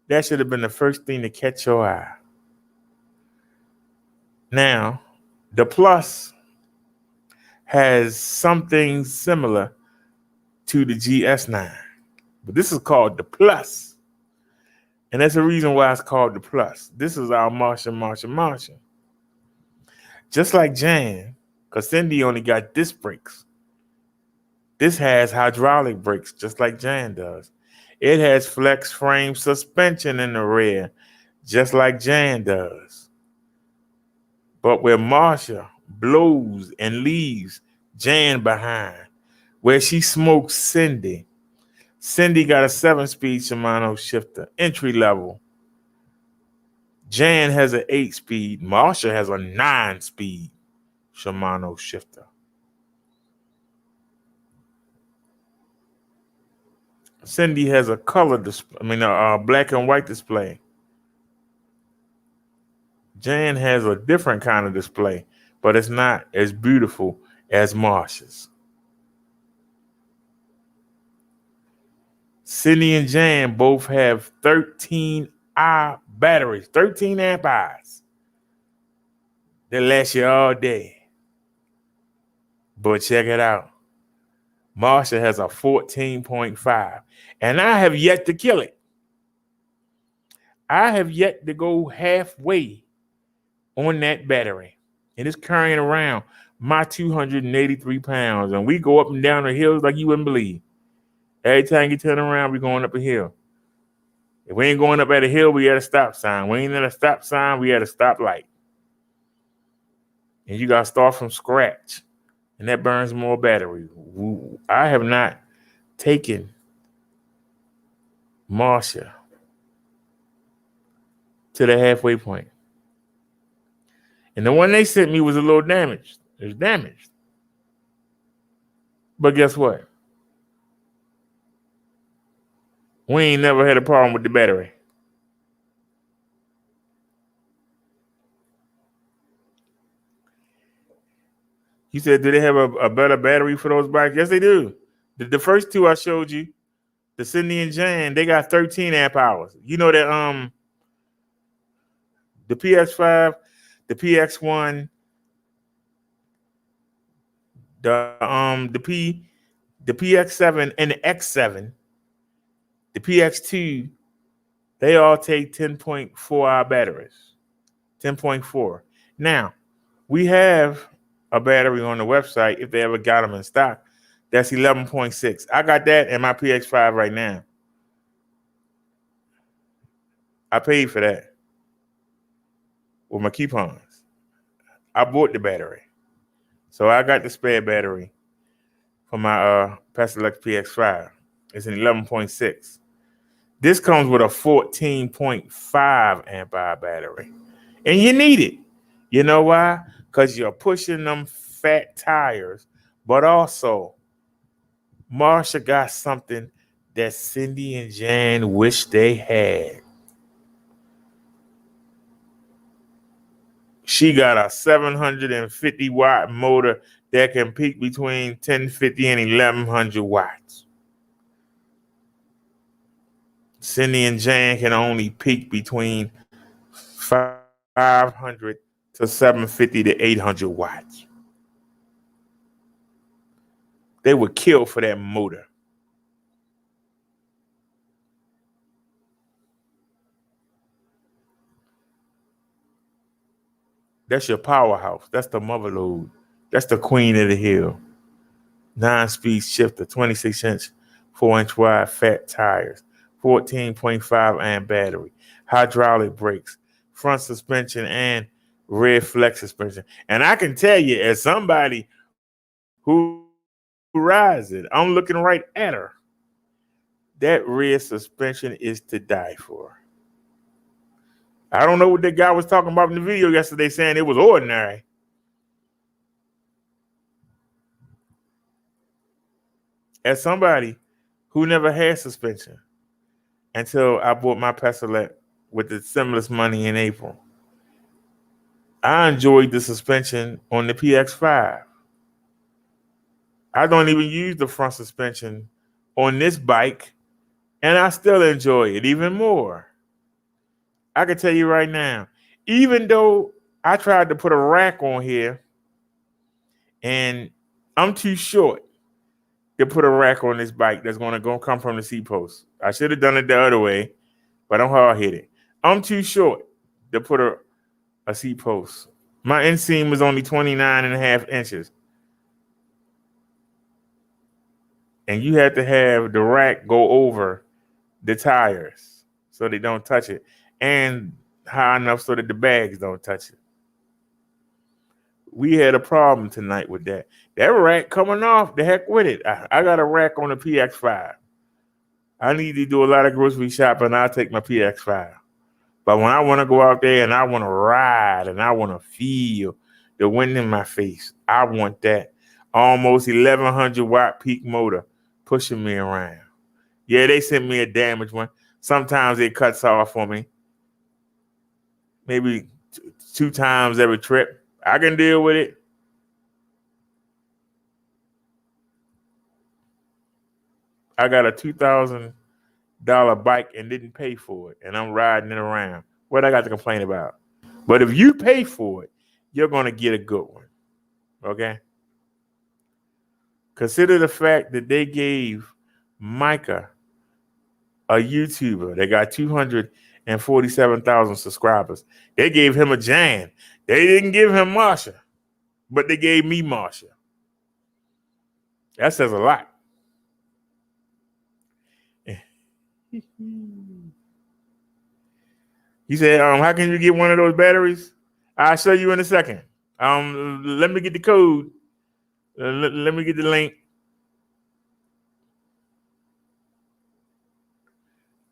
That should have been the first thing to catch your eye. Now, the Plus has something similar to the GS9, but this is called the Plus. And that's the reason why it's called the Plus. This is our Marsha. Just like Jan, because Cindy only got disc brakes. This has hydraulic brakes, just like Jan does. It has flex frame suspension in the rear, just like Jan does. But where Marsha blows and leaves Jan behind, where she smokes Cindy got a 7-speed Shimano shifter, entry level. Jan has an 8-speed. Marsha has a 9-speed Shimano shifter. Cindy has a color display, a black and white display. Jan has a different kind of display, but it's not as beautiful as Marsha's. Cindy and Jan both have 13-hour batteries, 13 amp hours. They last you all day. But check it out. Marsha has a 14.5, and I have yet to kill it. I have yet to go halfway on that battery, and it's carrying around my 283 pounds, and we go up and down the hills like you wouldn't believe. Every time you turn around, we're going up a hill. If we ain't going up at a hill, we at a stop sign. We ain't at a stop sign, we at a stoplight. And you got to start from scratch, and that burns more battery. I have not taken Marsha to the halfway point. And the one they sent me was a little damaged. It was damaged. But guess what? We ain't never had a problem with the battery. You said, do they have a better battery for those bikes? Yes, they do. The first two I showed you, the Cindy and Jan, they got 13 amp hours. You know that the PX5, the PX1, the PX7 and the X7, the PX2, they all take 10.4 hour batteries. 10.4. Now, we have a battery on the website if they ever got them in stock. That's 11.6. I got that in my PX5 right now. I paid for that with my coupons. I bought the battery. So I got the spare battery for my Pesolux PX5. It's an 11.6. This comes with a 14.5 amp hour battery. And you need it. You know why? Because you're pushing them fat tires. But also, Marsha got something that Cindy and Jan wish they had. She got a 750 watt motor that can peak between 1050 and 1100 watts. Cindy and Jan can only peak between 500 to 750 to 800 watts. They would kill for that motor. That's your powerhouse. That's the mother load. That's the queen of the hill. 9-speed shifter, 26-inch, 4-inch wide fat tires, 14.5 amp battery, hydraulic brakes, front suspension, and rear flex suspension. And I can tell you, as somebody who rides it, I'm looking right at her. That rear suspension is to die for. I don't know what that guy was talking about in the video yesterday, saying it was ordinary. As somebody who never had suspension until I bought my Pesolette with the stimulus money in April, I enjoyed the suspension on the PX5. I don't even use the front suspension on this bike, and I still enjoy it even more. I can tell you right now, even though I tried to put a rack on here, and I'm too short to put a rack on this bike that's going to come from the seat post. I should have done it the other way, but I'm hard-headed. I'm too short to put a seat post. My inseam was only 29.5 inches. And you had to have the rack go over the tires so they don't touch it, and high enough so that the bags don't touch it. We had a problem tonight with that. That rack coming off, the heck with it. I got a rack on the PX5. I need to do a lot of grocery shopping. I'll take my PX5. But when I want to go out there and I want to ride and I want to feel the wind in my face, I want that almost 1100 watt peak motor pushing me around. Yeah, they sent me a damaged one. Sometimes it cuts off for me. Maybe 2 times every trip. I can deal with it. I got a $2,000 bike and didn't pay for it, and I'm riding it around. What I got to complain about? But if you pay for it, you're going to get a good one. Okay? Consider the fact that they gave Micah, a YouTuber, they got 247,000 subscribers. They gave him a Jan. They didn't give him Marsha, but they gave me Marsha. That says a lot. He said, how can you get one of those batteries? I'll show you in a second. Let me get the code. Let me get the link.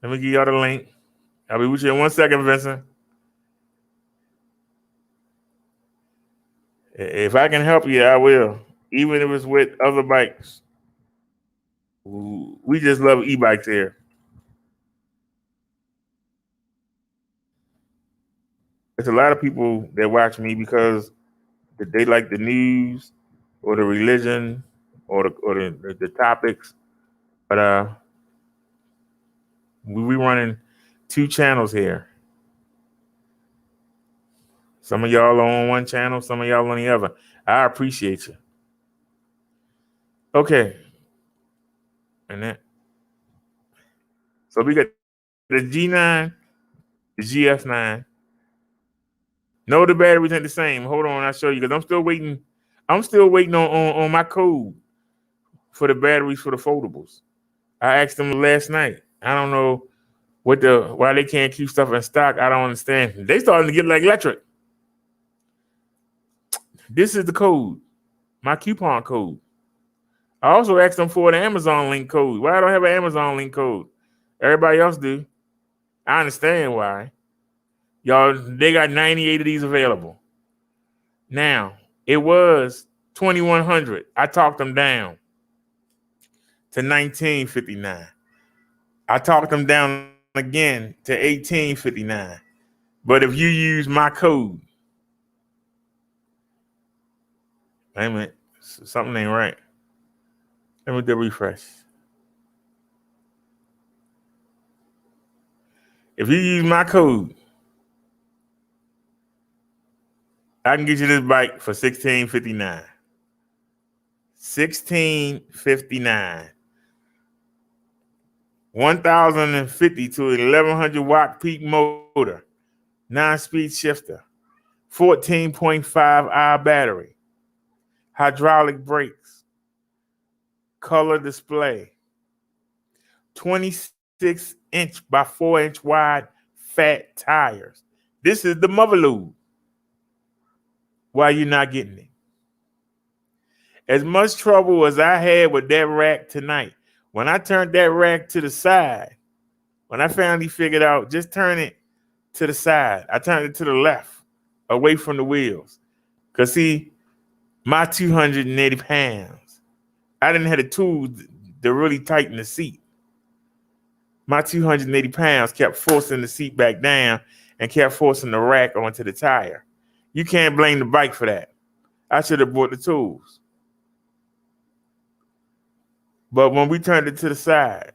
Let me give y'all the link. I'll be with you in 1 second, Vincent. If I can help you, I will. Even if it's with other bikes. We just love e-bikes here. There's a lot of people that watch me because they like the news or the religion or the topics. But we running 2 channels here. Some of y'all are on one channel, some of y'all on the other. I appreciate you. Okay. And that. So we got the G9, the GS9. No, the batteries ain't the same. Hold on, I'll show you because I'm still waiting. I'm still waiting on my code for the batteries for the foldables. I asked them last night. I don't know why they can't keep stuff in stock. I don't understand. They starting to get like electric. This is the code, my coupon code. I also asked them for the Amazon link code. Why I don't have an Amazon link code? Everybody else do. I understand why. Y'all, they got 98 of these available. Now, it was 2,100. I talked them down to 1959. I talked them down again to 1859. But if you use my code, Wait a minute. Something ain't right. Let me do refresh. If you use my code, I can get you this bike for $16.59. $16.59. 1,050 to 1,100 watt peak motor, 9-speed shifter, 14.5 hour battery, hydraulic brakes, color display, 26-inch by 4-inch wide fat tires. This is the mother lode. Why you not getting it? As much trouble as I had with that rack tonight, when I turned that rack to the side, when I finally figured out, just turn it to the side. I turned it to the left, away from the wheels. Because see, my 280 pounds, I didn't have the tools to really tighten the seat. My 280 pounds kept forcing the seat back down and kept forcing the rack onto the tire. You can't blame the bike for that. I should have bought the tools. But when we turned it to the side,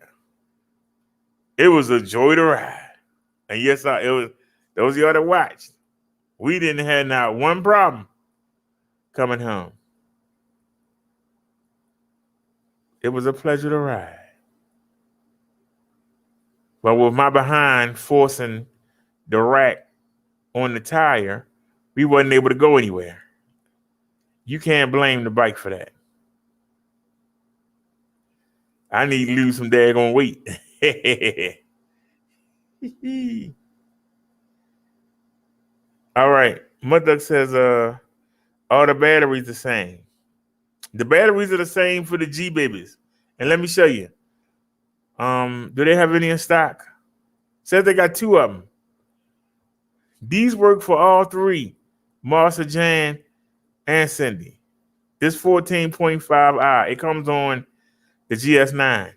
it was a joy to ride. And yes, it was. Those of y'all that watched, we didn't have not one problem coming home. It was a pleasure to ride. But with my behind forcing the rack on the tire, we wasn't able to go anywhere. You can't blame the bike for that. I need to lose some daggone weight. All right. Mudduck says all the batteries the same. The batteries are the same for the G babies. And let me show you. Do they have any in stock? Says they got 2 of them. These work for all 3, Marsha, Jan, and Cindy. This 14.5i, it comes on the GS9.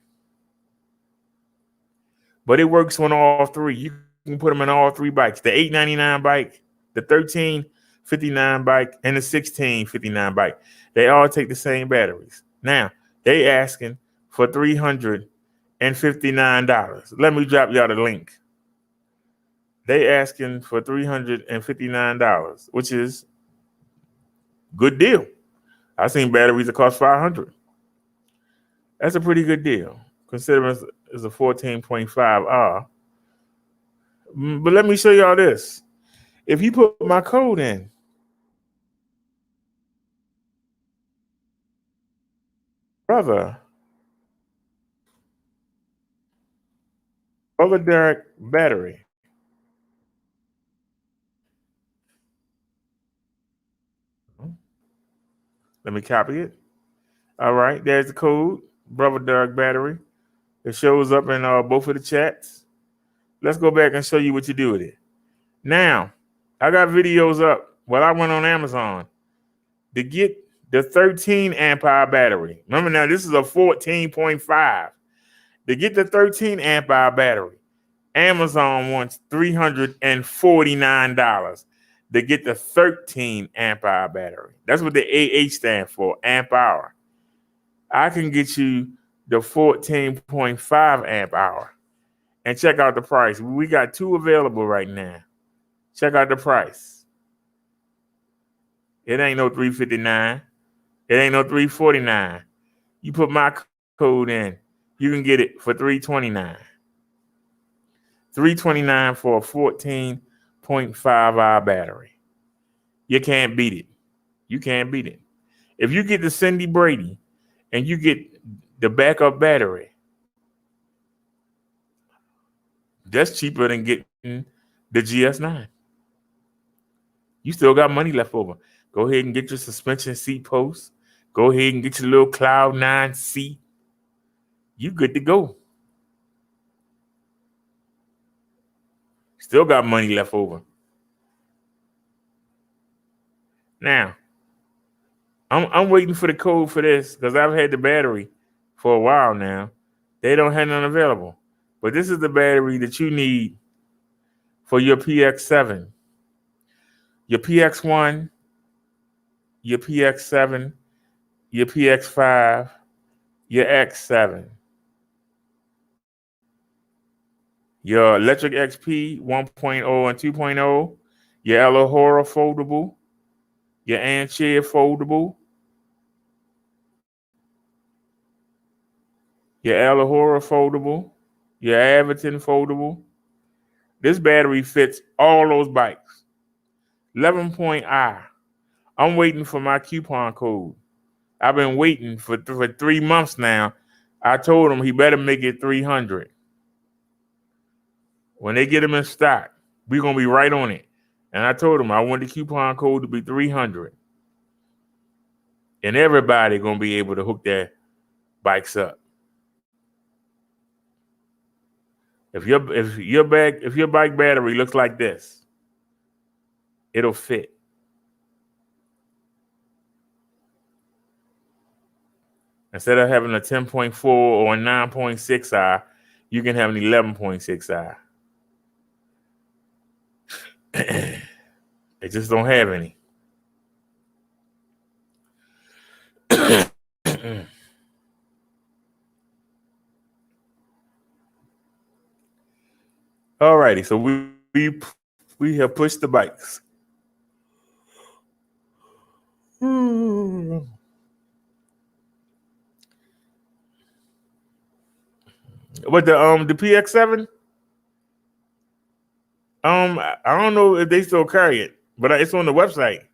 But it works on all 3. You can put them in all 3 bikes. The $8.99 bike, the $13.59 bike, and the $16.59 bike. They all take the same batteries. Now, they asking for $359. Let me drop y'all the link. They asking for $359, which is good deal. I've seen batteries that cost $500. That's a pretty good deal, considering it's a 14.5R. But let me show y'all this. If you put my code in, brother Derek battery. Let me copy it. All right, there's the code, Brother Derek battery. It shows up in both of the chats. Let's go back and show you what you do with it. Now, I got videos up. Well, I went on Amazon to get the 13 amp hour battery. Remember now, this is a 14.5. To get the 13 amp hour battery, Amazon wants $349 to get the 13 amp hour battery. That's what the AH stands for, amp hour. I can get you the 14.5 amp hour. And check out the price. We got 2 available right now. Check out the price. It ain't no $359. It ain't no $349. You put my code in, you can get it for $329. $329 for a 14.5 hour battery. You can't beat it. You can't beat it. If you get the Cindy Brady and you get the backup battery, that's cheaper than getting the GS9. You still got money left over. Go ahead and get your suspension seat post. Go ahead and get your little Cloud 9 seat. You good to go. Still got money left over. Now, I'm waiting for the code for this because I've had the battery for a while now. They don't have none available. But this is the battery that you need for your PX7, your PX1, your PX7, your PX5, your X7, your Electric XP 1.0 and 2.0, your Alahora foldable, your Anchair foldable, your Alahora foldable, your Averton foldable. This battery fits all those bikes. 11.I. I'm waiting for my coupon code. I've been waiting for 3 months now. I told him he better make it 300. When they get them in stock, we're going to be right on it. And I told him I want the coupon code to be 300. And everybody going to be able to hook their bikes up. If your bike battery looks like this, it'll fit. Instead of having a 10.4 or a 9.6i, you can have an 11.6i. They just don't have any. Alrighty, so we have pushed the bikes. But the PX7, I don't know if they still carry it, but it's on the website.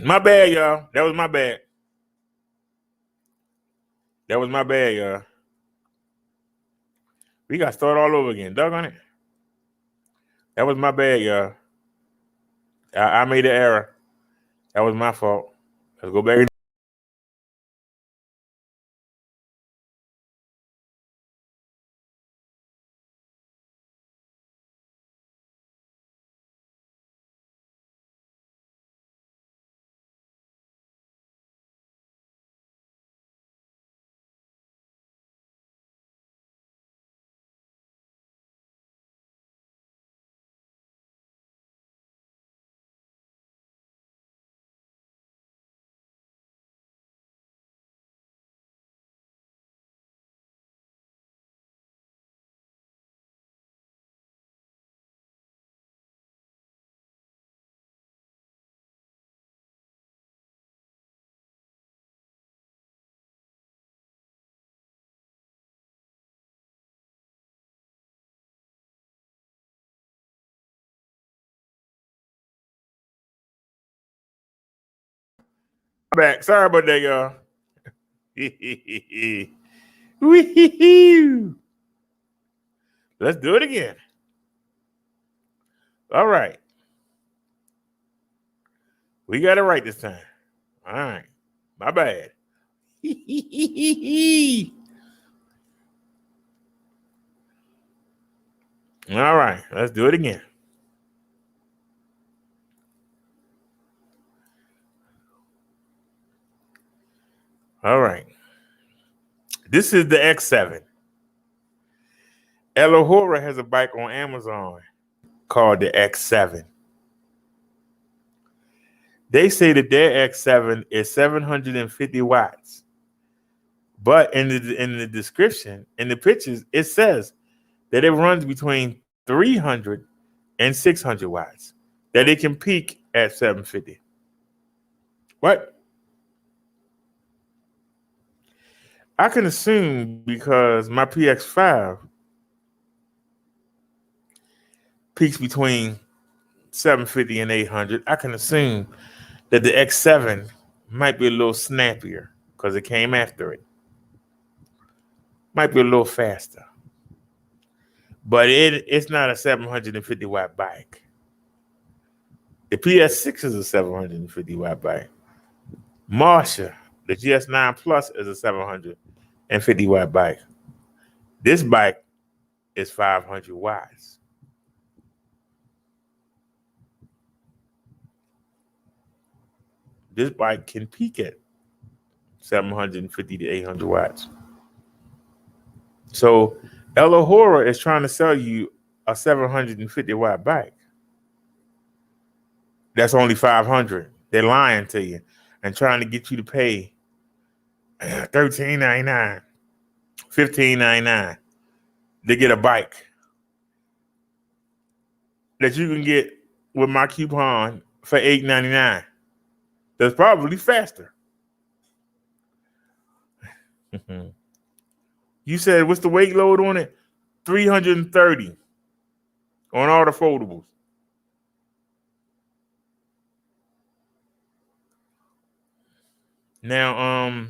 My bad, y'all. That was my bad. That was my bad, y'all. We got to start all over again. Doggone it. That was my bad, y'all. I made an error. That was my fault. Let's go back. Back. Sorry about that, y'all. Wee-hee-hee. Let's do it again. All right. We got it right this time. All right. My bad. All right. Let's do it again. All right. This is the X7. Elohora has a bike on Amazon called the X7. They say that their X7 is 750 watts. But in the description, in the pictures, it says that it runs between 300 and 600 watts, that it can peak at 750. What? I can assume because my PX5 peaks between 750 and 800. I can assume that the X7 might be a little snappier because it came after it. Might be a little faster. But it's not a 750 watt bike. The PS6 is a 750 watt bike. Marsha, the GS9 Plus, is a 750 watt bike. This bike is 500 watts. This bike can peak at 750 to 800 watts. So Elohora is trying to sell you a 750 watt bike. That's only 500. They're lying to you and trying to get you to pay $13.99, $15.99 to get a bike that you can get with my coupon for $8.99. That's probably faster. You said, what's the weight load on it? 330 on all the foldables. Now,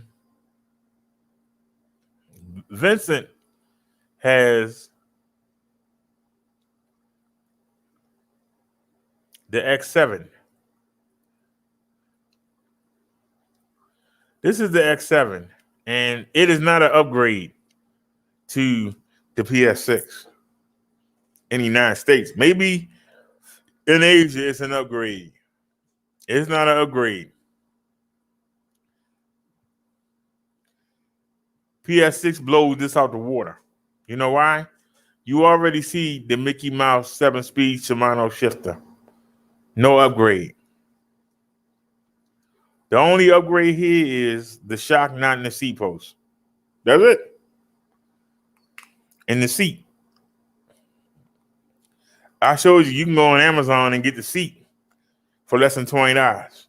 Vincent has the X7. This is the X7, and it is not an upgrade to the PS6 in the United States. Maybe in Asia, it's an upgrade. It's not an upgrade. PS6 blows this out the water. You know why? You already see the Mickey Mouse 7-speed Shimano shifter. No upgrade. The only upgrade here is the shock not in the seat post. That's it. In the seat. I showed you can go on Amazon and get the seat for less than $20.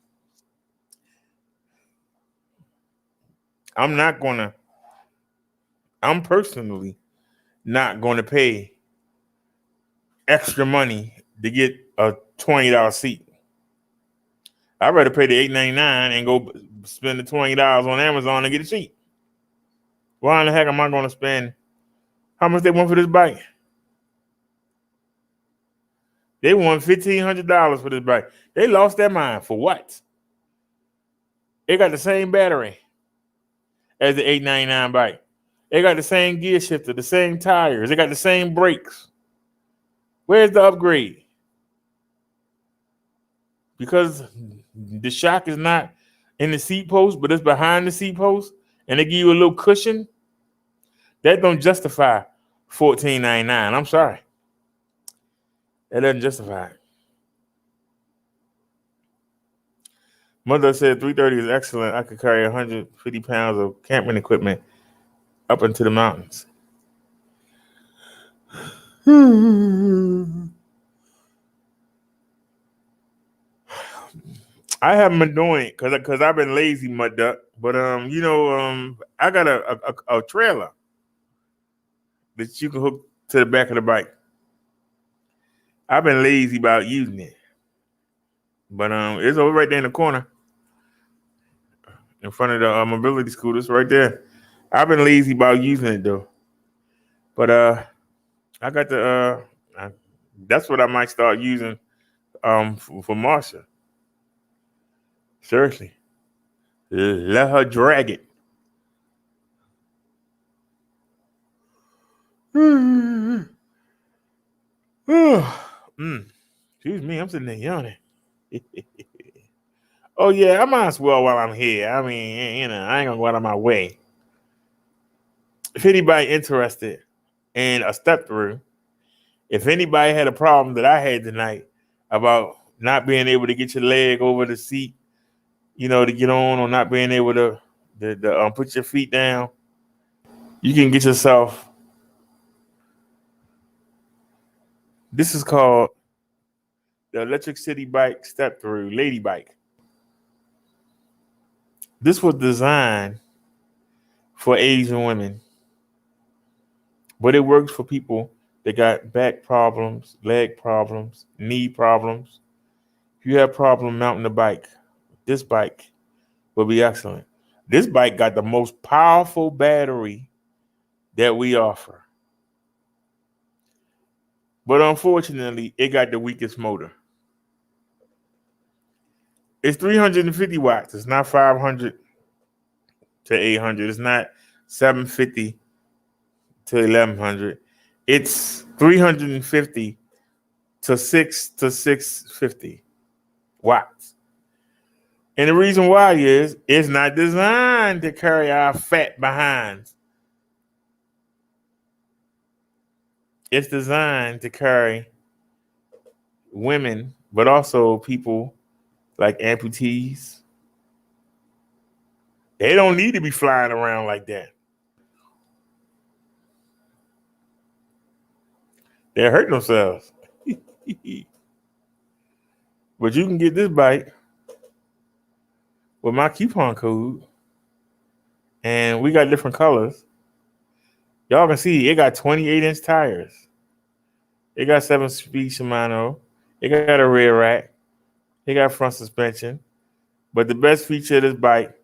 I'm personally not going to pay extra money to get a $20 seat. I'd rather pay the $8.99 and go spend the $20 on Amazon and get it cheap. Why in the heck am I going to spend? How much they want for this bike? They want $1,500 for this bike. They lost their mind. For what? They got the same battery as the $8.99 bike. They got the same gear shifter, the same tires. They got the same brakes. Where's the upgrade? Because the shock is not in the seat post, but it's behind the seat post, and they give you a little cushion. That don't justify $14.99. I'm sorry. That doesn't justify it. Mother said 330 is excellent. I could carry 150 pounds of camping equipment up into the mountains. I haven't been doing it because I've been lazy, mud duck. But I got a trailer that you can hook to the back of the bike. I've been lazy about using it, but it's over right there in the corner, in front of the mobility scooters, right there. I've been lazy about using it though, but I got the that's what I might start using for Marsha. Seriously, let her drag it. Excuse me, I'm sitting there yawning. Oh yeah, I might as well while I'm here. I mean, I ain't gonna go out of my way. If anybody interested in a step through, if anybody had a problem that I had tonight about not being able to get your leg over the seat, to get on, or not being able to put your feet down, you can get yourself. This is called the Electric City Bike Step Through Lady Bike. This was designed for Asian women, but it works for people that got back problems, leg problems, knee problems. If you have a problem mounting the bike, this bike will be excellent. This bike got the most powerful battery that we offer. But unfortunately, it got the weakest motor. It's 350 watts. It's not 500 to 800. It's not 750 to 1100. It's 350 to 650 watts. And the reason why is it's not designed to carry our fat behinds. It's designed to carry women, but also people like amputees. They don't need to be flying around like that. They're hurting themselves. But you can get this bike with my coupon code, and we got different colors. Y'all can see it got 28-inch tires. It got 7-speed Shimano. It got a rear rack. It got front suspension. But the best feature of this bike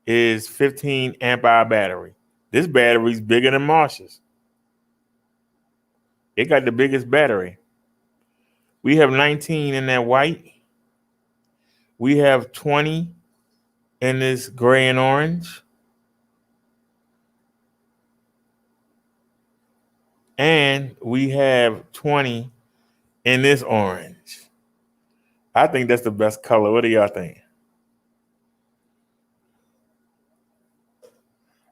is 15 amp hour battery. This battery is bigger than Marsha's. It got the biggest battery. We have 19 in that white. We have 20 in this gray and orange. And we have 20 in this orange. I think that's the best color. What do y'all think?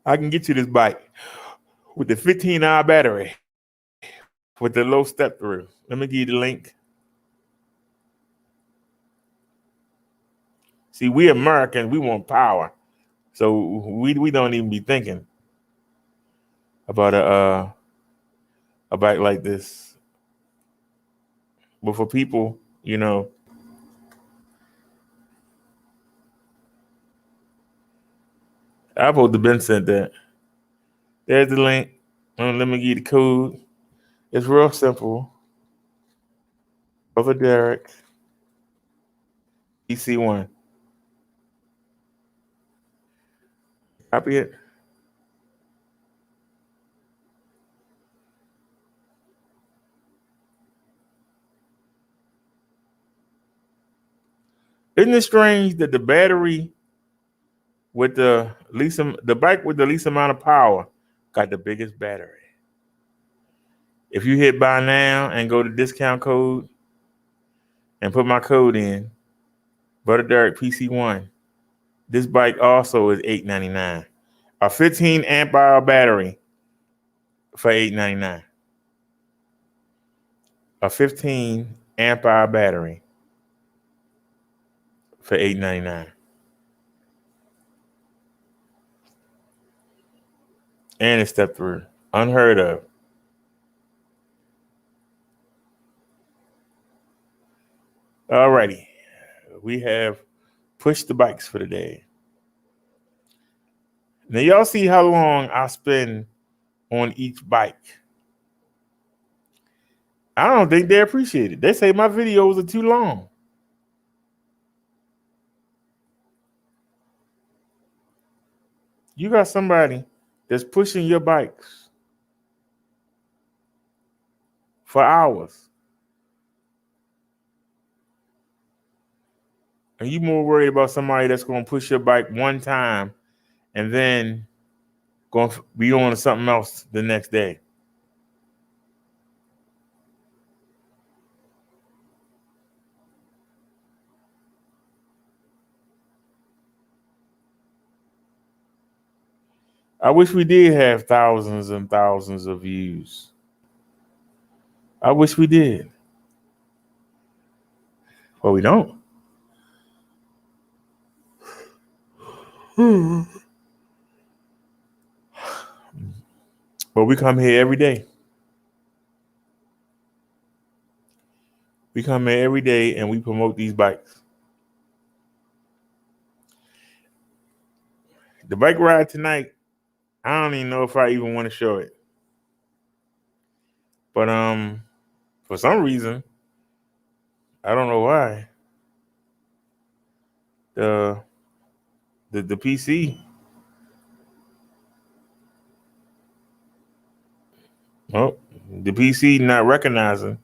I can get you this bike with the 15-hour battery with the low step through. Let me give you the link. See, we Americans, we want power. So we don't even be thinking about a bike like this. But for people, I supposed to been sent that. There's the link. Let me give you the code. It's real simple. Brother Derek, EC1. Copy it. Isn't it strange that the battery with the bike with the least amount of power got the biggest battery? If you hit buy now and go to discount code and put my code in, Butter Derek PC1, this bike also is $8.99. A 15 amp hour battery for $8.99. A 15 amp hour battery for $8.99. And it's step through. Unheard of. Alrighty. We have pushed the bikes for the day. Now y'all see how long I spend on each bike. I don't think they appreciate it. They say my videos are too long. You got somebody that's pushing your bikes for hours. And you more worried about somebody that's going to push your bike one time and then going to be on to something else the next day. I wish we did have thousands and thousands of views. I wish we did. But we don't. But we come here every day. We come here every day and we promote these bikes. The bike ride tonight, I don't even know if I even want to show it. But for some reason, I don't know why, the PC, oh, the PC not recognizing.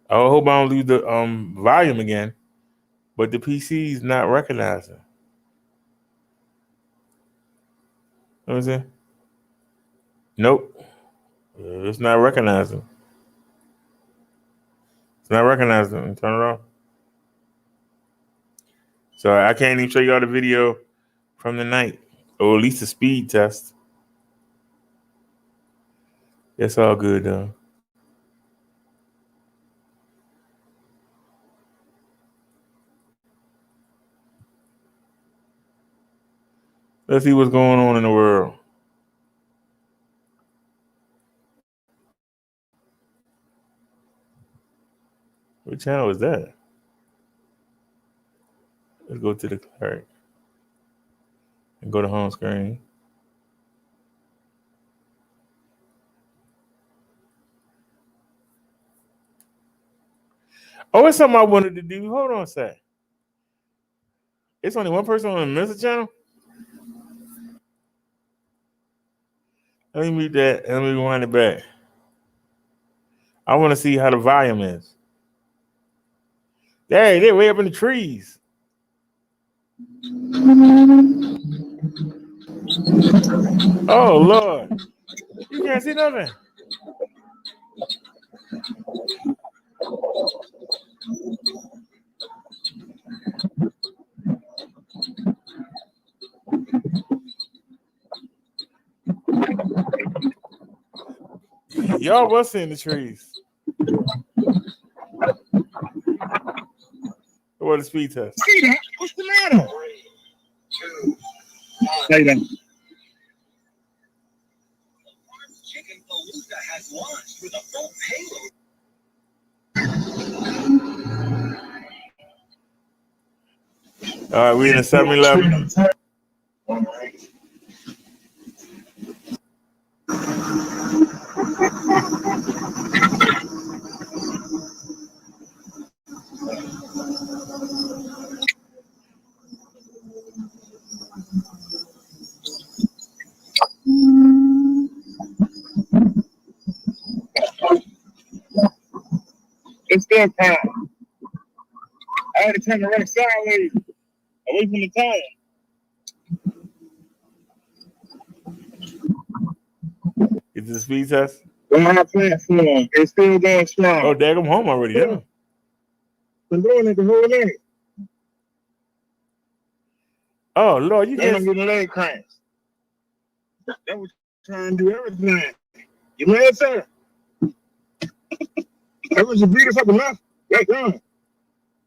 I hope I don't lose the volume again, but the PC is not recognizing. What was it? Nope, it's not recognizing. It's not recognizing. Turn it off. So I can't even show y'all the video from the night, or at least the speed test. It's all good though. Let's see what's going on in the world. What channel is that? Let's go to the card and go to home screen. Oh, it's something I wanted to do. Hold on a sec. It's only one person on the Mensa channel? Let me mute that and let me rewind it back. I want to see how the volume is. Hey, they're way up in the trees. Oh, Lord. You can't see nothing. Y'all was seeing the trees. What a speed test. See that? What's the matter? Hey, then. Chicken Palooza has launched with a full payload. All right, we in the 7-Eleven. it's still crime. I had to turn the right sideways, away from the tire. Get to the speed test. On my platform, it's still going strong. Oh, dang, I'm home already. Yeah. Been doing it the whole day. Oh, Lord, you And I'm just. getting leg cramps. That was trying to do everything. You mad, sir? That was the beat us up enough. Right on.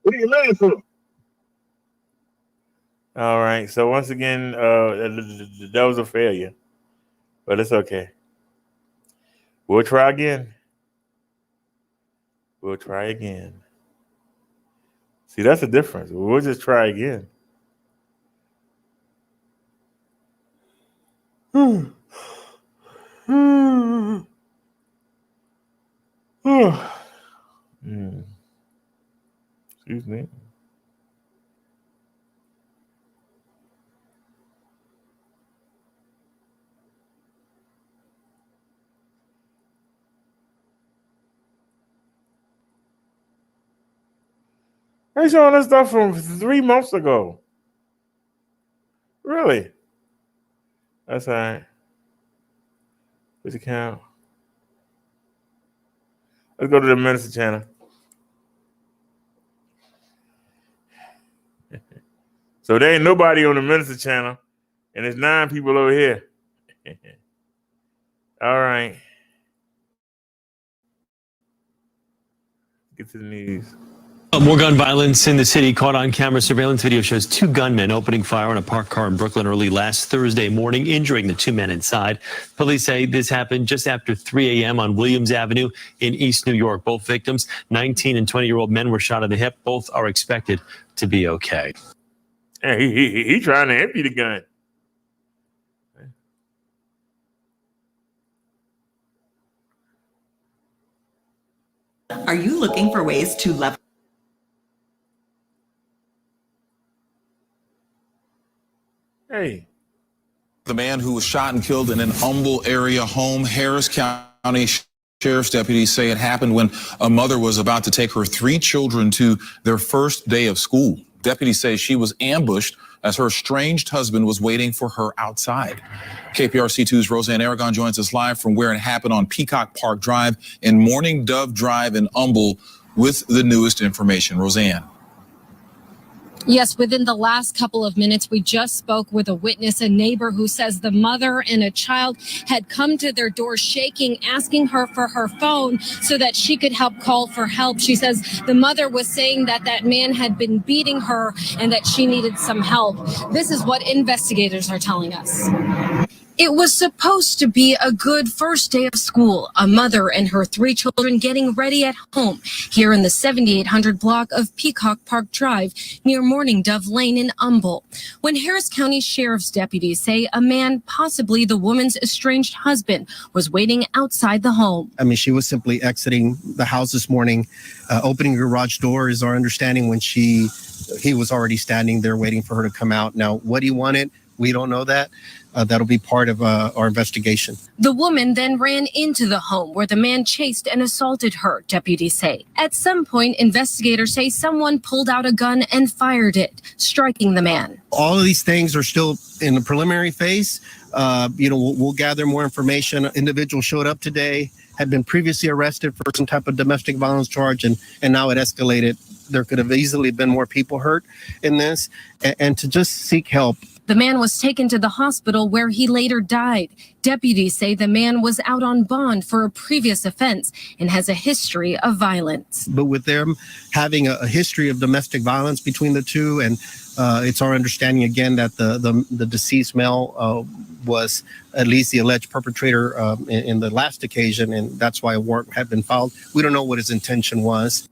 What are you mad for? All right. So once again, that was a failure, but it's okay. We'll try again. We'll try again. See, that's the difference. We'll just try again. Excuse me. They showing us stuff from 3 months ago. Really? That's all right. Where's the count? Let's go to the Minister channel. So there ain't nobody on the Minister channel, and there's 9 people over here. All right. Get to the news. More gun violence in the city. Caught on camera surveillance video shows 2 gunmen opening fire on a parked car in Brooklyn early last Thursday morning, injuring the 2 men inside. Police say this happened just after 3 a.m. on Williams Avenue in East New York. Both victims, 19 and 20-year-old men, were shot in the hip. Both are expected to be okay. Hey, he trying to empty the gun. Are you looking for ways to level? Hey. The man who was shot and killed in an Humble area home, Harris County Sheriff's deputies say it happened when a mother was about to take her 3 children to their first day of school. Deputies say she was ambushed as her estranged husband was waiting for her outside. KPRC2's Roseanne Aragon joins us live from where it happened on Peacock Park Drive and Morning Dove Drive in Humble with the newest information. Roseanne. Yes, within the last couple of minutes, we just spoke with a witness, a neighbor who says the mother and a child had come to their door shaking, asking her for her phone so that she could help call for help. She says the mother was saying that that man had been beating her and that she needed some help. This is what investigators are telling us. It was supposed to be a good first day of school, a mother and her 3 children getting ready at home here in the 7800 block of Peacock Park Drive near Morning Dove Lane in Humble, when Harris County Sheriff's deputies say a man, possibly the woman's estranged husband, was waiting outside the home. I mean, she was simply exiting the house this morning, opening the garage door is our understanding when he was already standing there waiting for her to come out. Now, what he wanted, we don't know that. That'll be part of our investigation. The woman then ran into the home where the man chased and assaulted her, deputies say. At some point, investigators say someone pulled out a gun and fired it, striking the man. All of these things are still in the preliminary phase. We'll gather more information. An individual showed up today, had been previously arrested for some type of domestic violence charge, and now it escalated. There could have easily been more people hurt in this, and to just seek help. The man was taken to the hospital where he later died. Deputies say the man was out on bond for a previous offense and has a history of violence. But with them having a history of domestic violence between the two, and it's our understanding again that the deceased male was at least the alleged perpetrator in the last occasion, and that's why a warrant had been filed. We don't know what his intention was.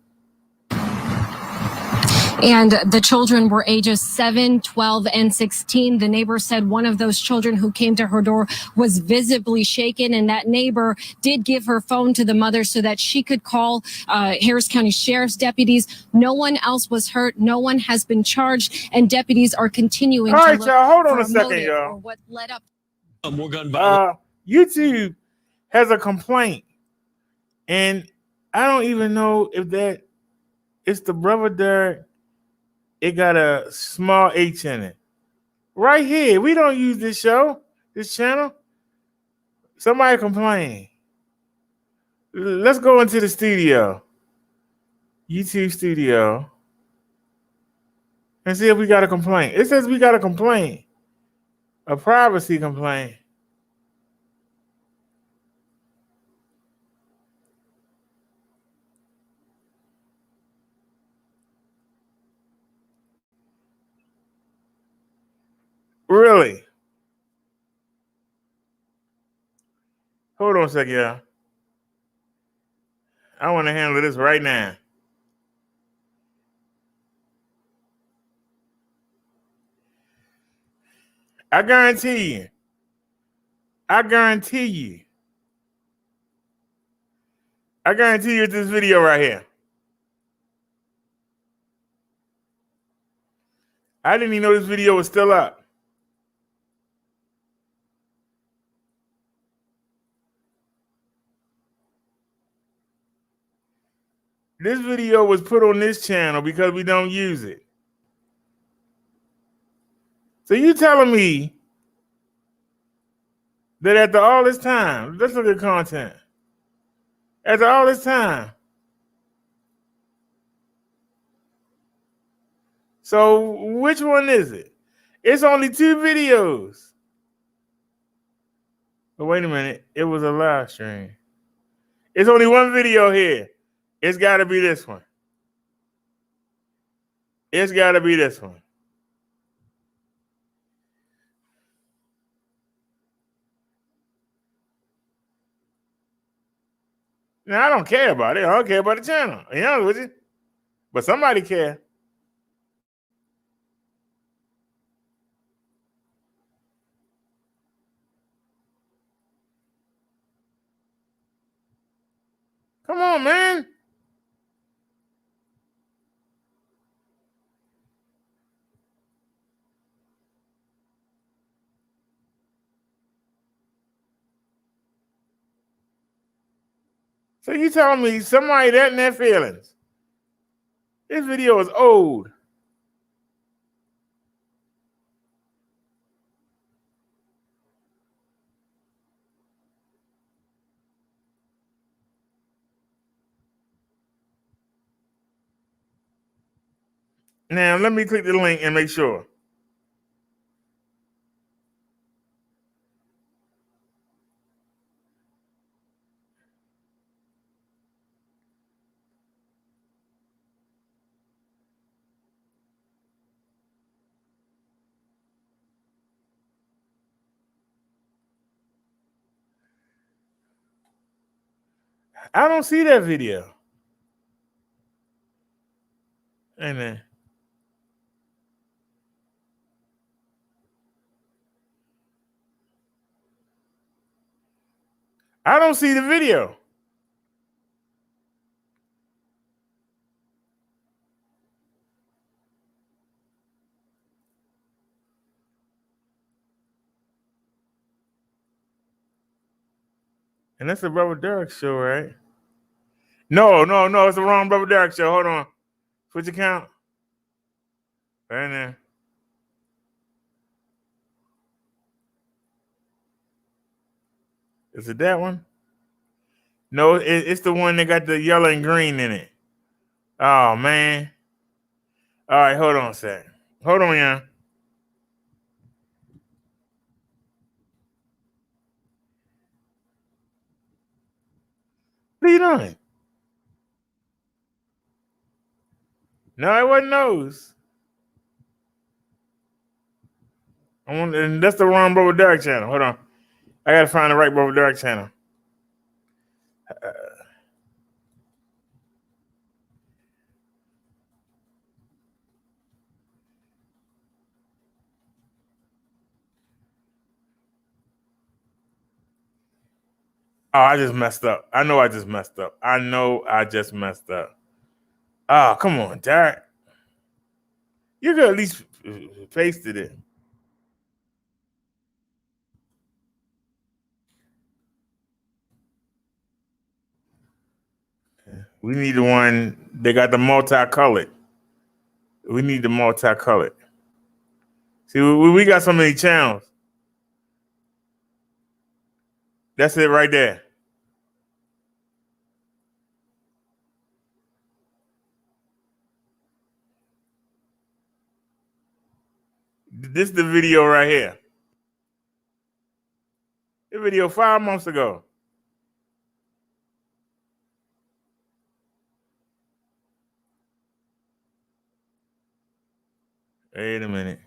And the children were ages 7, 12, and 16. The neighbor said one of those children who came to her door was visibly shaken, and that neighbor did give her phone to the mother so that she could call Harris County Sheriff's deputies. No one else was hurt. No one has been charged, and deputies are continuing to look y'all, hold on a second, y'all. What led up. More gun violence. YouTube has a complaint, and I don't even know if that It's the Brother Derek. It got a small H in it. Right here. We don't use this channel. Somebody complain. Let's go into the studio. YouTube studio. And see if we got a complaint. It says we got a complaint. A privacy complaint. Really? Hold on a second, y'all. I want to handle this right now. I guarantee you. I guarantee you it's this video right here. I didn't even know this video was still up. This video was put on this channel because we don't use it. So you telling me that after all this time, let's look at content. After all this time, so which one is it? It's only 2 videos. But wait a minute, it was a live stream. It's only 1 video here. It's got to be this one. It's got to be this one. Now, I don't care about it. I don't care about the channel. You know, with you. But somebody care. Come on, man. So you telling me somebody that in their feelings? This video is old. Now, let me click the link and make sure. I don't see that video. Amen. I don't see the video. And that's the Brother Derek show, right? No, it's the wrong Brother Derek show. Hold on. Switch account. Right there. Is it that one? No, it's the one that got the yellow and green in it. Oh, man. All right, hold on a sec. Hold on, y'all. What are you doing? No, it wasn't those. And that's the wrong Brother Derek channel. Hold on. I got to find the right Brother Derek channel. Oh, I just messed up. I know I just messed up. Oh, come on, Derek. You could at least paste it in. We need the one they got the multicolored. We need the multicolored. See, we got so many channels. That's it right there. This is the video right here. The video 5 months ago. Wait a minute.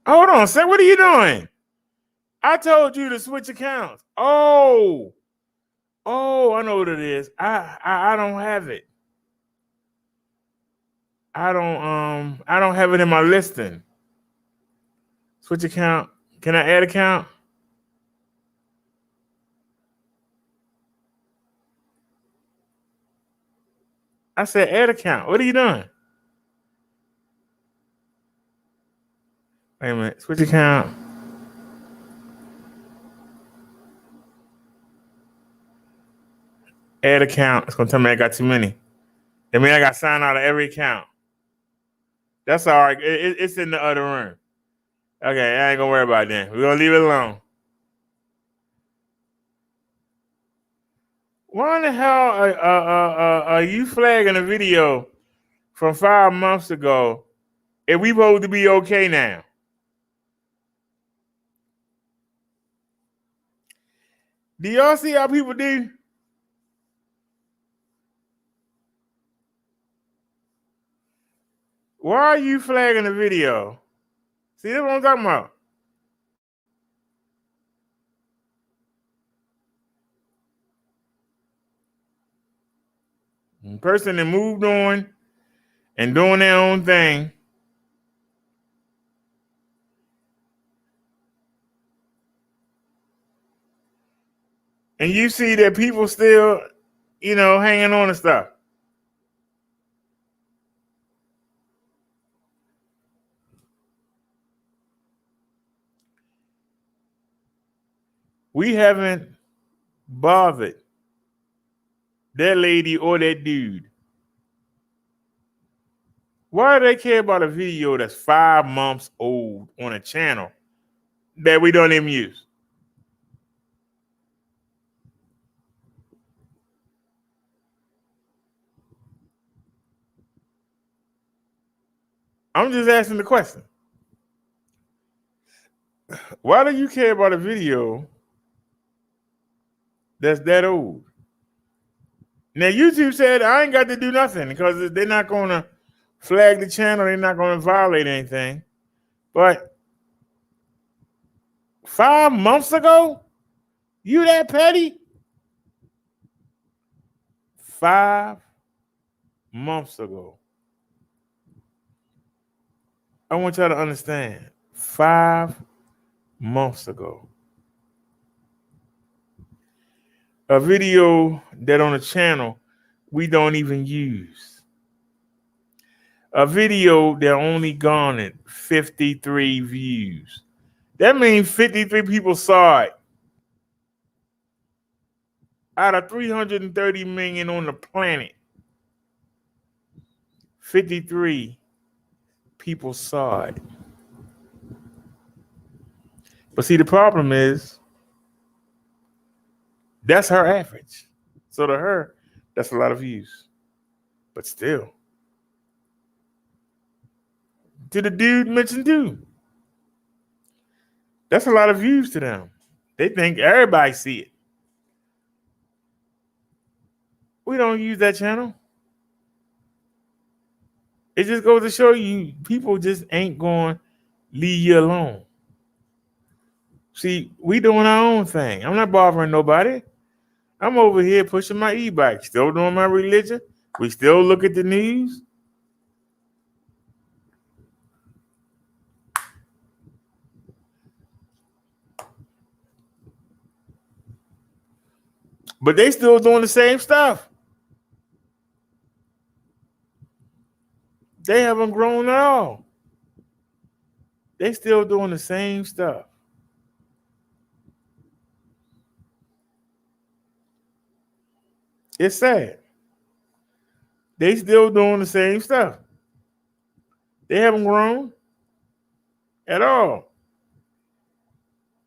Hold on, say, what are you doing? I told you to switch accounts. Oh, I know what it is. I don't have it. I don't have it in my listing. Switch account. Can I add account? I said add account. What are you doing? Wait a minute. Switch account. Add account. It's gonna tell me I got too many. I mean, I got signed out of every account. That's all right. It's in the other room. Okay, I ain't gonna worry about that. We're gonna leave it alone. Why in the hell are you flagging a video from 5 months ago if we supposed to be okay now? Do y'all see how people do? Why are you flagging the video? See, that's what I'm talking about. The person that moved on and doing their own thing. And you see that people still, hanging on to stuff. We haven't bothered that lady or that dude. Why do they care about a video that's 5 months old on a channel that we don't even use? I'm just asking the question. Why do you care about a video that's that old? Now, YouTube said I ain't got to do nothing because they're not going to flag the channel. They're not going to violate anything. But 5 months ago, you that petty? 5 months ago. I want y'all to understand. 5 months ago. A video that on a channel we don't even use. A video that only garnered 53 views. That means 53 people saw it. Out of 330 million on the planet, 53 people saw it. But see, the problem is that's her average. So to her, that's a lot of views. But still, to the dude mentioned too, that's a lot of views to them. They think everybody see it. We don't use that channel. It just goes to show you people just ain't going to leave you alone. See, we doing our own thing. I'm not bothering nobody. I'm over here pushing my e-bike, still doing my religion. We still look at the news. But they still doing the same stuff. They haven't grown at all. They still doing the same stuff. It's sad. They still doing the same stuff. They haven't grown at all.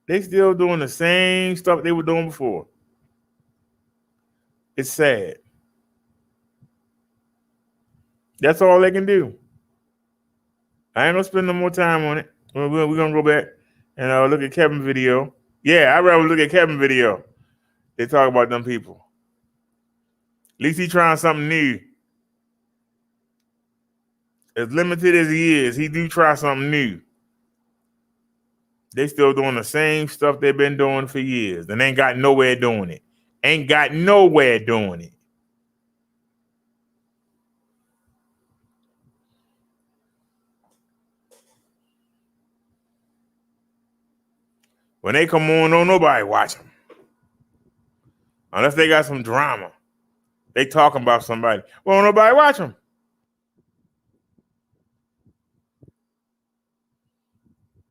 They still doing the same stuff they were doing before. It's sad. That's all they can do. I ain't gonna spend no more time on it. We're gonna go back and look at Kevin's video. Yeah, I'd rather look at Kevin's video. They talk about them people. At least he's trying something new. As limited as he is, he do try something new. They still doing the same stuff they've been doing for years and ain't got nowhere doing it. Ain't got nowhere doing it. When they come on, don't nobody watch them. Unless they got some drama. They talking about somebody. Well, nobody watch them.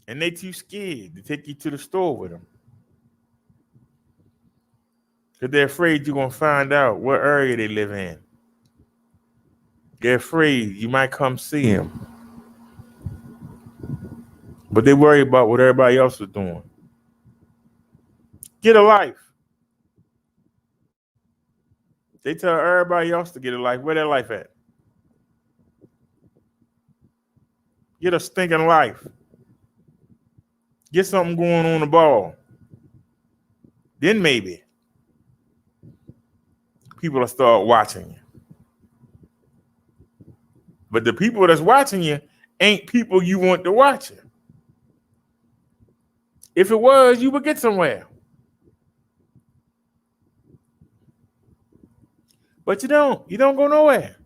And they too scared to take you to the store with them. Because they're afraid you're going to find out what area they live in. They're afraid you might come see them. But they worry about what everybody else is doing. Get a life. They tell everybody else to get a life. Where their life at? Get a stinking life. Get something going on the ball. Then maybe people will start watching you. But the people that's watching you ain't people you want to watch you. If it was, you would get somewhere. But you don't. You don't go nowhere.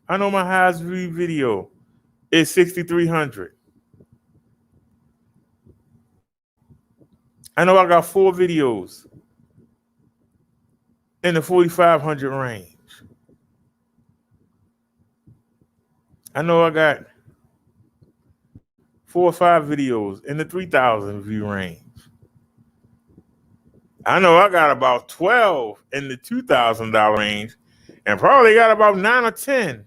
I know my highest viewed video is 6,300. I know I got 4 videos in the 4,500 range. I know I got 4 or 5 videos in the 3,000 view range. I know I got about 12 in the $2,000 range, and probably got about 9 or 10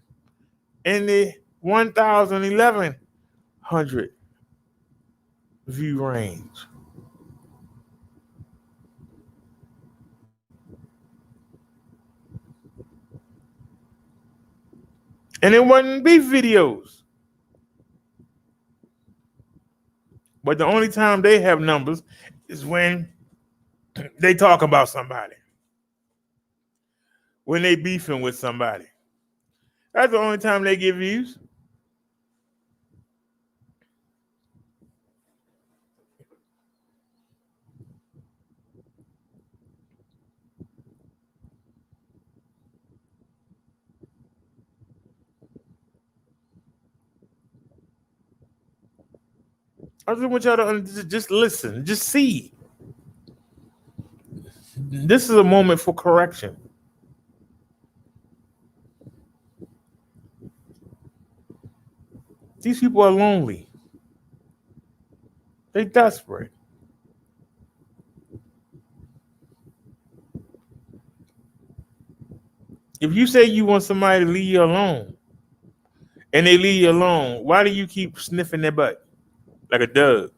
in the 1,000, 1,100 view range. And it wasn't beef videos. But the only time they have numbers is when they talk about somebody. When they beefing with somebody. That's the only time they get views. I just want y'all to just listen, just see. This is a moment for correction. These people are lonely. They're desperate. If you say you want somebody to leave you alone, and they leave you alone, why do you keep sniffing their butt like a dog?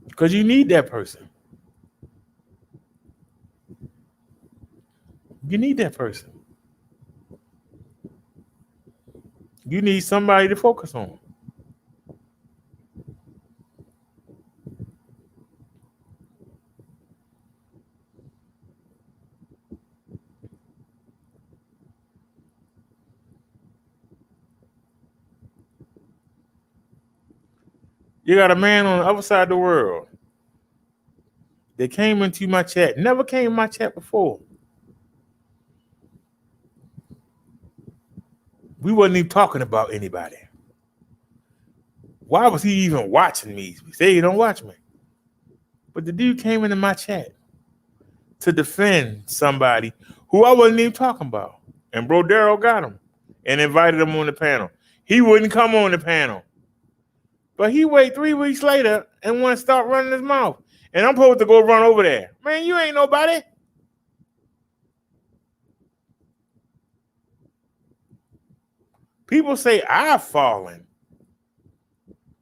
Because you need that person. You need that person. You need somebody to focus on. You got a man on the other side of the world that came into my chat, never came in my chat before. We wasn't even talking about anybody. Why was he even watching me? He said he don't watch me. But the dude came into my chat to defend somebody who I wasn't even talking about. And Bro Darryl got him and invited him on the panel. He wouldn't come on the panel. But he wait 3 weeks later and want to start running his mouth. And I'm supposed to go run over there. Man, you ain't nobody. People say I've fallen.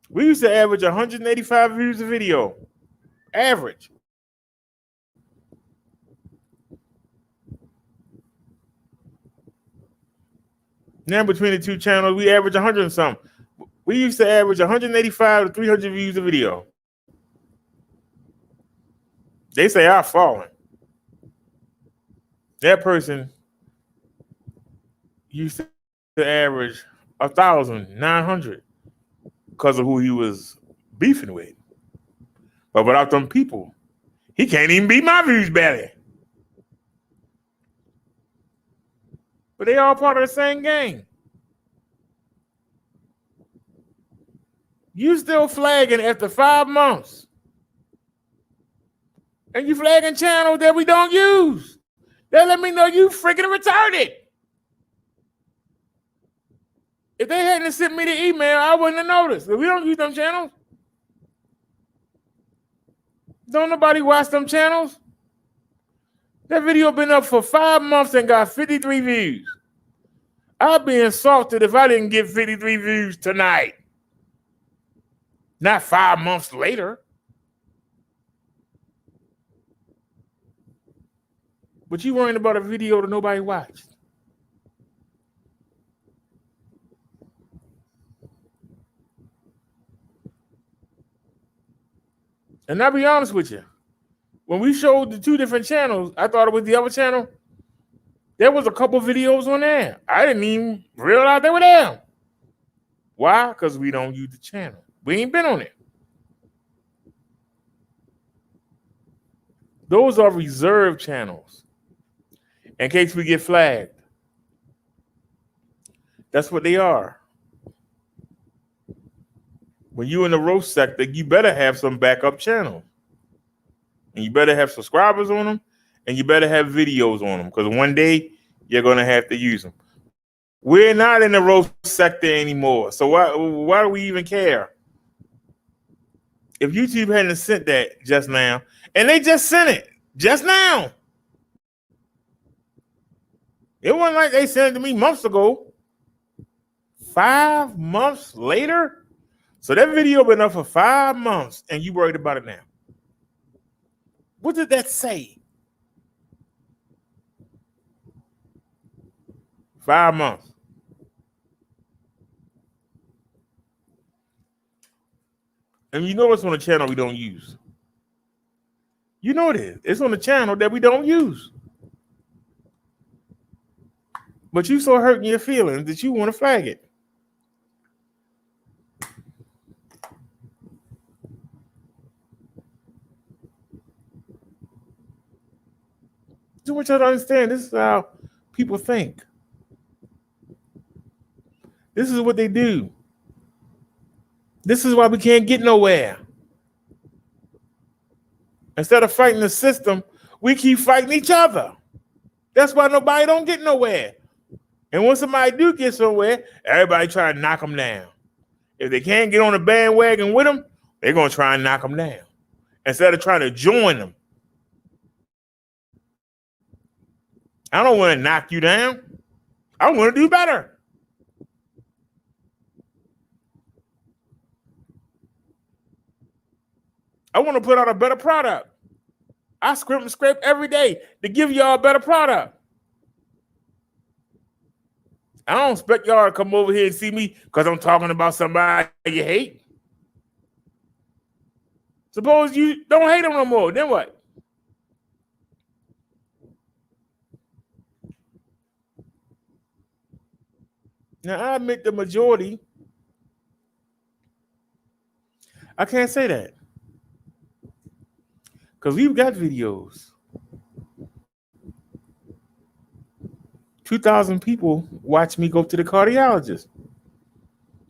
We used to average 185 views a video. Average. Now between the two channels, we average 100 and something. We used to average 185 to 300 views a video. They say I've fallen. That person used to average 1,900 because of who he was beefing with. But without them people, he can't even beat my views better. But they all part of the same gang. You still flagging after 5 months. And you flagging channels that we don't use. They let me know you freaking retarded. If they hadn't sent me the email, I wouldn't have noticed. We don't use them channels. Don't nobody watch them channels. That video been up for 5 months and got 53 views. I'd be insulted if I didn't get 53 views tonight. Not 5 months later. But you worrying about a video that nobody watched. And I'll be honest with you. When we showed the 2 different channels, I thought it was the other channel. There was a couple videos on there. I didn't even realize they were there. Why? Because we don't use the channel. We ain't been on it. Those are reserved channels in case we get flagged. That's what they are. When you're in the roast sector, you better have some backup channel. And you better have subscribers on them, and you better have videos on them, because one day you're going to have to use them. We're not in the roast sector anymore, so why do we even care? If YouTube hadn't sent that just now, and they just sent it just now. It wasn't like they sent it to me months ago. 5 months later? So that video been up for 5 months, and you worried about it now. What did that say? 5 months. And you know it's on a channel we don't use. You know it is. It's on a channel that we don't use. But you so hurting your feelings that you want to flag it. Just want y'all to understand, this is how people think. This is what they do. This is why we can't get nowhere. Instead of fighting the system, we keep fighting each other. That's why nobody don't get nowhere. And when somebody do get somewhere, everybody try to knock them down. If they can't get on the bandwagon with them, they're going to try and knock them down. Instead of trying to join them. I don't want to knock you down. I want to do better. I want to put out a better product. I script and scrape every day to give y'all a better product. I don't expect y'all to come over here and see me because I'm talking about somebody you hate. Suppose you don't hate them no more. Then what? Now, I admit the majority. I can't say that. Because we've got videos 2,000 people watch me go to the cardiologist.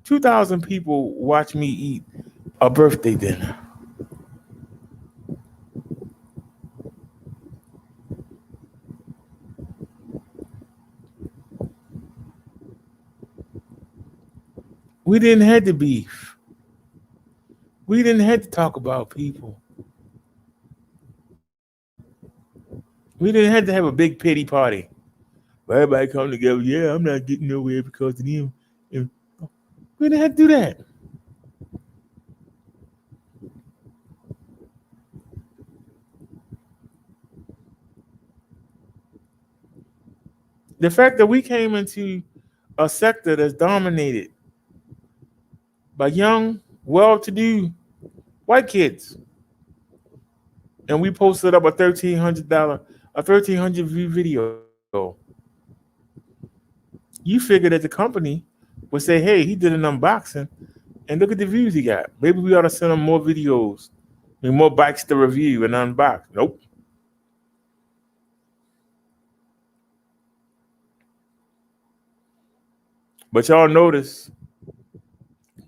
2,000 people watch me eat a birthday dinner. We didn't have the beef. We didn't have to talk about people. We didn't have to have a big pity party. Everybody come together. Yeah, I'm not getting nowhere because of them. And we didn't have to do that. The fact that we came into a sector that's dominated by young, well-to-do white kids, and we posted up a $1,300 view video. You figure that the company would say, "Hey, he did an unboxing, and look at the views he got. Maybe we ought to send him more videos, more bikes to review and unbox." Nope. But y'all notice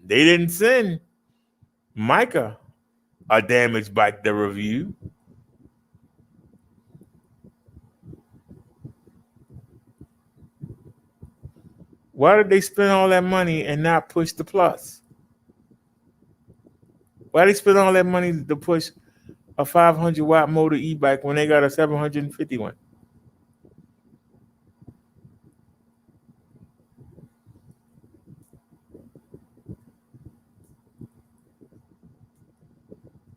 they didn't send Micah a damaged bike to review. Why did they spend all that money and not push the Plus? Why did they spend all that money to push a 500-watt motor e-bike when they got a 750 one?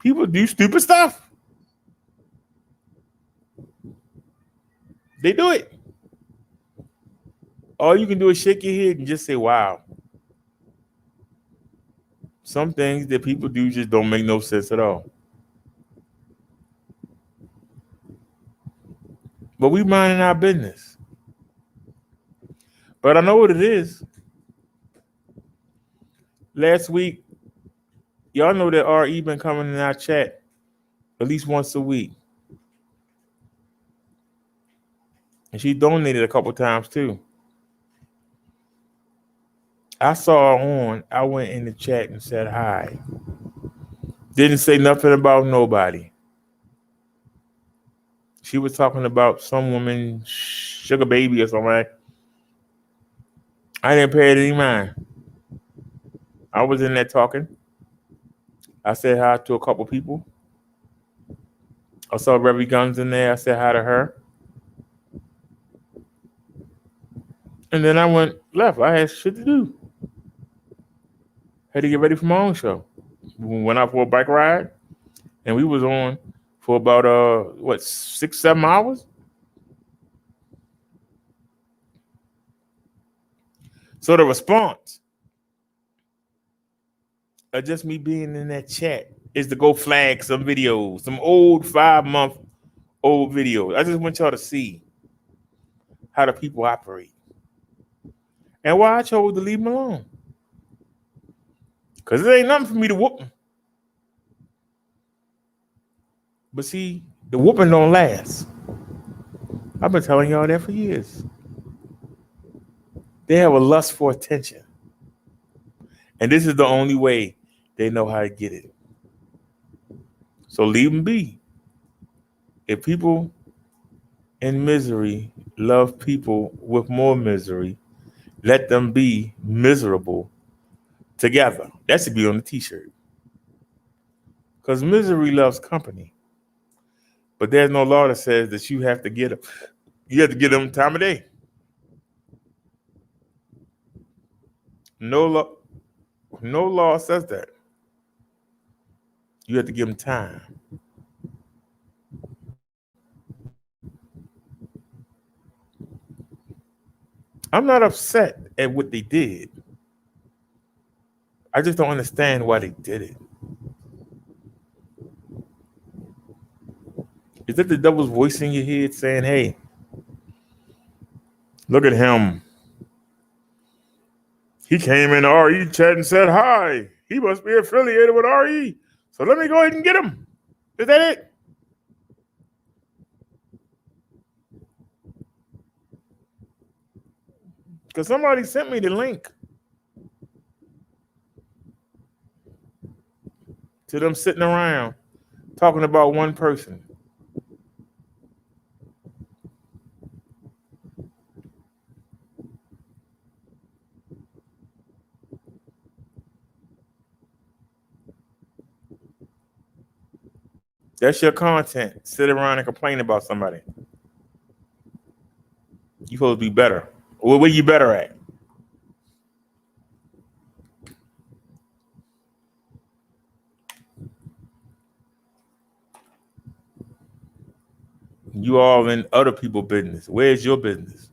People do stupid stuff. They do it. All you can do is shake your head and just say, wow. Some things that people do just don't make no sense at all. But we minding our business. But I know what it is. Last week, y'all know that RE been coming in our chat at least once a week. And she donated a couple times too. I saw her on. I went in the chat and said hi. Didn't say nothing about nobody. She was talking about some woman, Sugar Baby or something, right? I didn't pay it any mind. I was in there talking. I said hi to a couple people. I saw Reverend Guns in there. I said hi to her. And then I went left. I had shit to do. Had to get ready for my own show. We went out for a bike ride, and we was on for about 6-7 hours. So the response of just me being in that chat is to go flag some videos, some old 5-month-old videos. I just want y'all to see how the people operate and why I chose to leave them alone. Because it ain't nothing for me to whoop them. But see, the whooping don't last. I've been telling y'all that for years. They have a lust for attention. And this is the only way they know how to get it. So leave them be. If people in misery love people with more misery, let them be miserable together. That should be on the t-shirt. Because misery loves company. But there's no law that says that you have to get them. You have to give them time of day. No law says that. You have to give them time. I'm not upset at what they did. I just don't understand why they did it. Is that the devil's voice in your head saying, hey, look at him. He came in RE chat and said hi. He must be affiliated with RE. So let me go ahead and get him. Is that it? Because somebody sent me the link to them sitting around talking about one person. That's your content. Sit around and complain about somebody. You supposed to be better. What are you better at? You all in other people's business. Where's your business?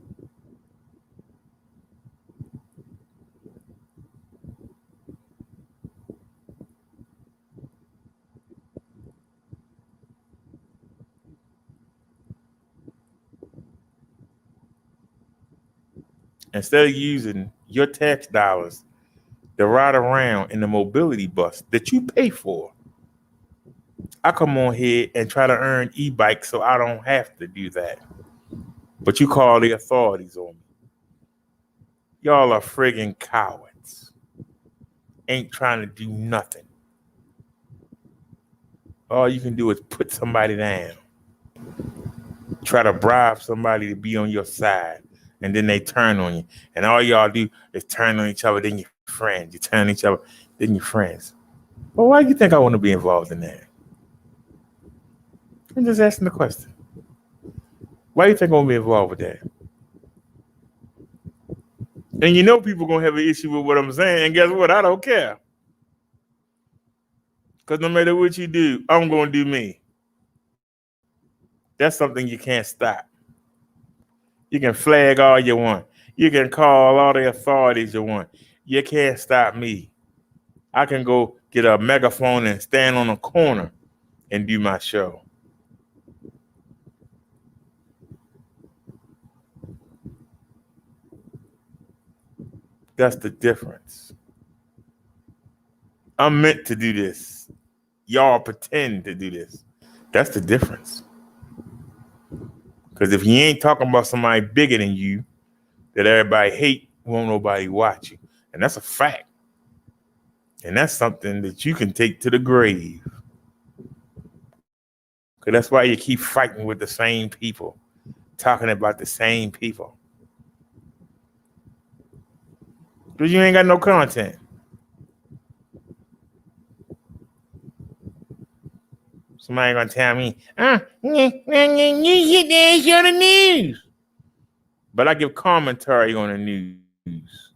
Instead of using your tax dollars to ride around in the mobility bus that you pay for, I come on here and try to earn e-bikes so I don't have to do that. But you call the authorities on me. Y'all are friggin' cowards. Ain't trying to do nothing. All you can do is put somebody down. Try to bribe somebody to be on your side. And then they turn on you. And all y'all do is turn on each other, then your friends. You turn on each other, then your friends. Well, why do you think I want to be involved in that? I'm just asking the question. Why do you think I'm going to be involved with that? And you know people going to have an issue with what I'm saying. And guess what? I don't care. Because no matter what you do, I'm going to do me. That's something you can't stop. You can flag all you want. You can call all the authorities you want. You can't stop me. I can go get a megaphone and stand on a corner and do my show. That's the difference. I'm meant to do this. Y'all pretend to do this. That's the difference. Because if you ain't talking about somebody bigger than you that everybody hate, won't nobody watch you. And that's a fact. And that's something that you can take to the grave. Because that's why you keep fighting with the same people, talking about the same people. Because you ain't got no content. Somebody gonna tell me, you did on the news. But I give commentary on the news.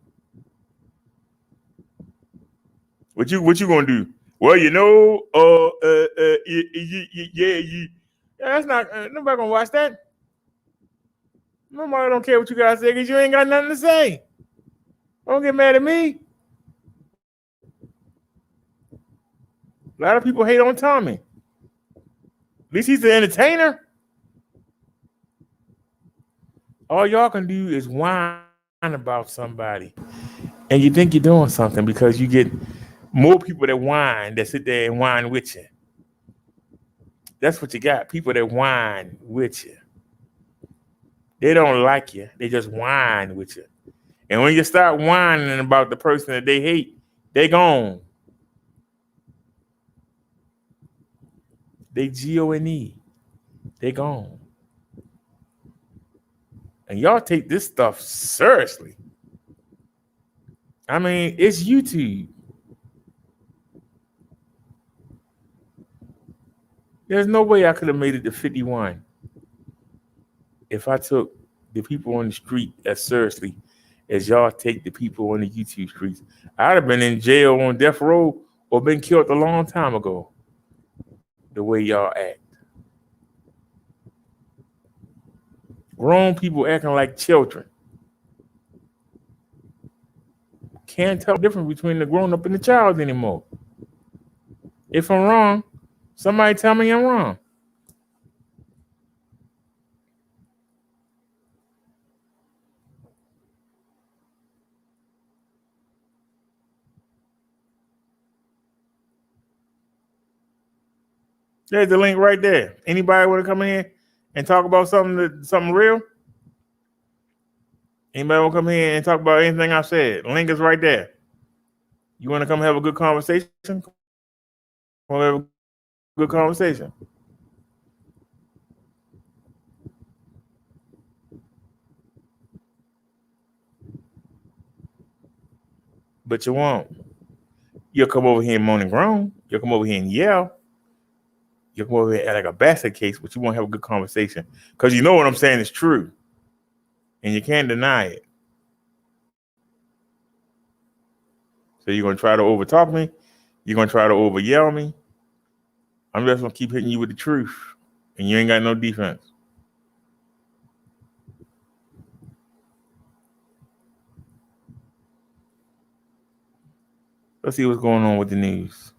What you gonna do? Well, you know, that's not nobody gonna watch that. Nobody don't care what you guys say because you ain't got nothing to say. Don't get mad at me. A lot of people hate on Tommy. At least he's the entertainer. All y'all can do is whine about somebody. And you think you're doing something because you get more people that whine, that sit there and whine with you. That's what you got. People that whine with you. They don't like you. They just whine with you. And when you start whining about the person that they hate, they gone. They Gone. They gone. And y'all take this stuff seriously. I mean, it's YouTube. There's no way I could have made it to 51 if I took the people on the street as seriously as y'all take the people on the YouTube streets. I'd have been in jail on death row or been killed a long time ago. The way y'all act. Grown people acting like children. Can't tell the difference between the grown up and the child anymore. If I'm wrong, somebody tell me I'm wrong. There's the link right there. Anybody want to come in here and talk about something real? Anybody want to come here and talk about anything I said? The link is right there. You want to come have a good conversation? Come have a good conversation. But you won't. You'll come over here and moan and groan. You'll come over here and yell. You'll come over here and act like a basket case, but you won't have a good conversation. Because you know what I'm saying is true. And you can't deny it. So you're going to try to overtalk me. You're going to try to over yell me. I'm just going to keep hitting you with the truth. And you ain't got no defense. Let's see what's going on with the news.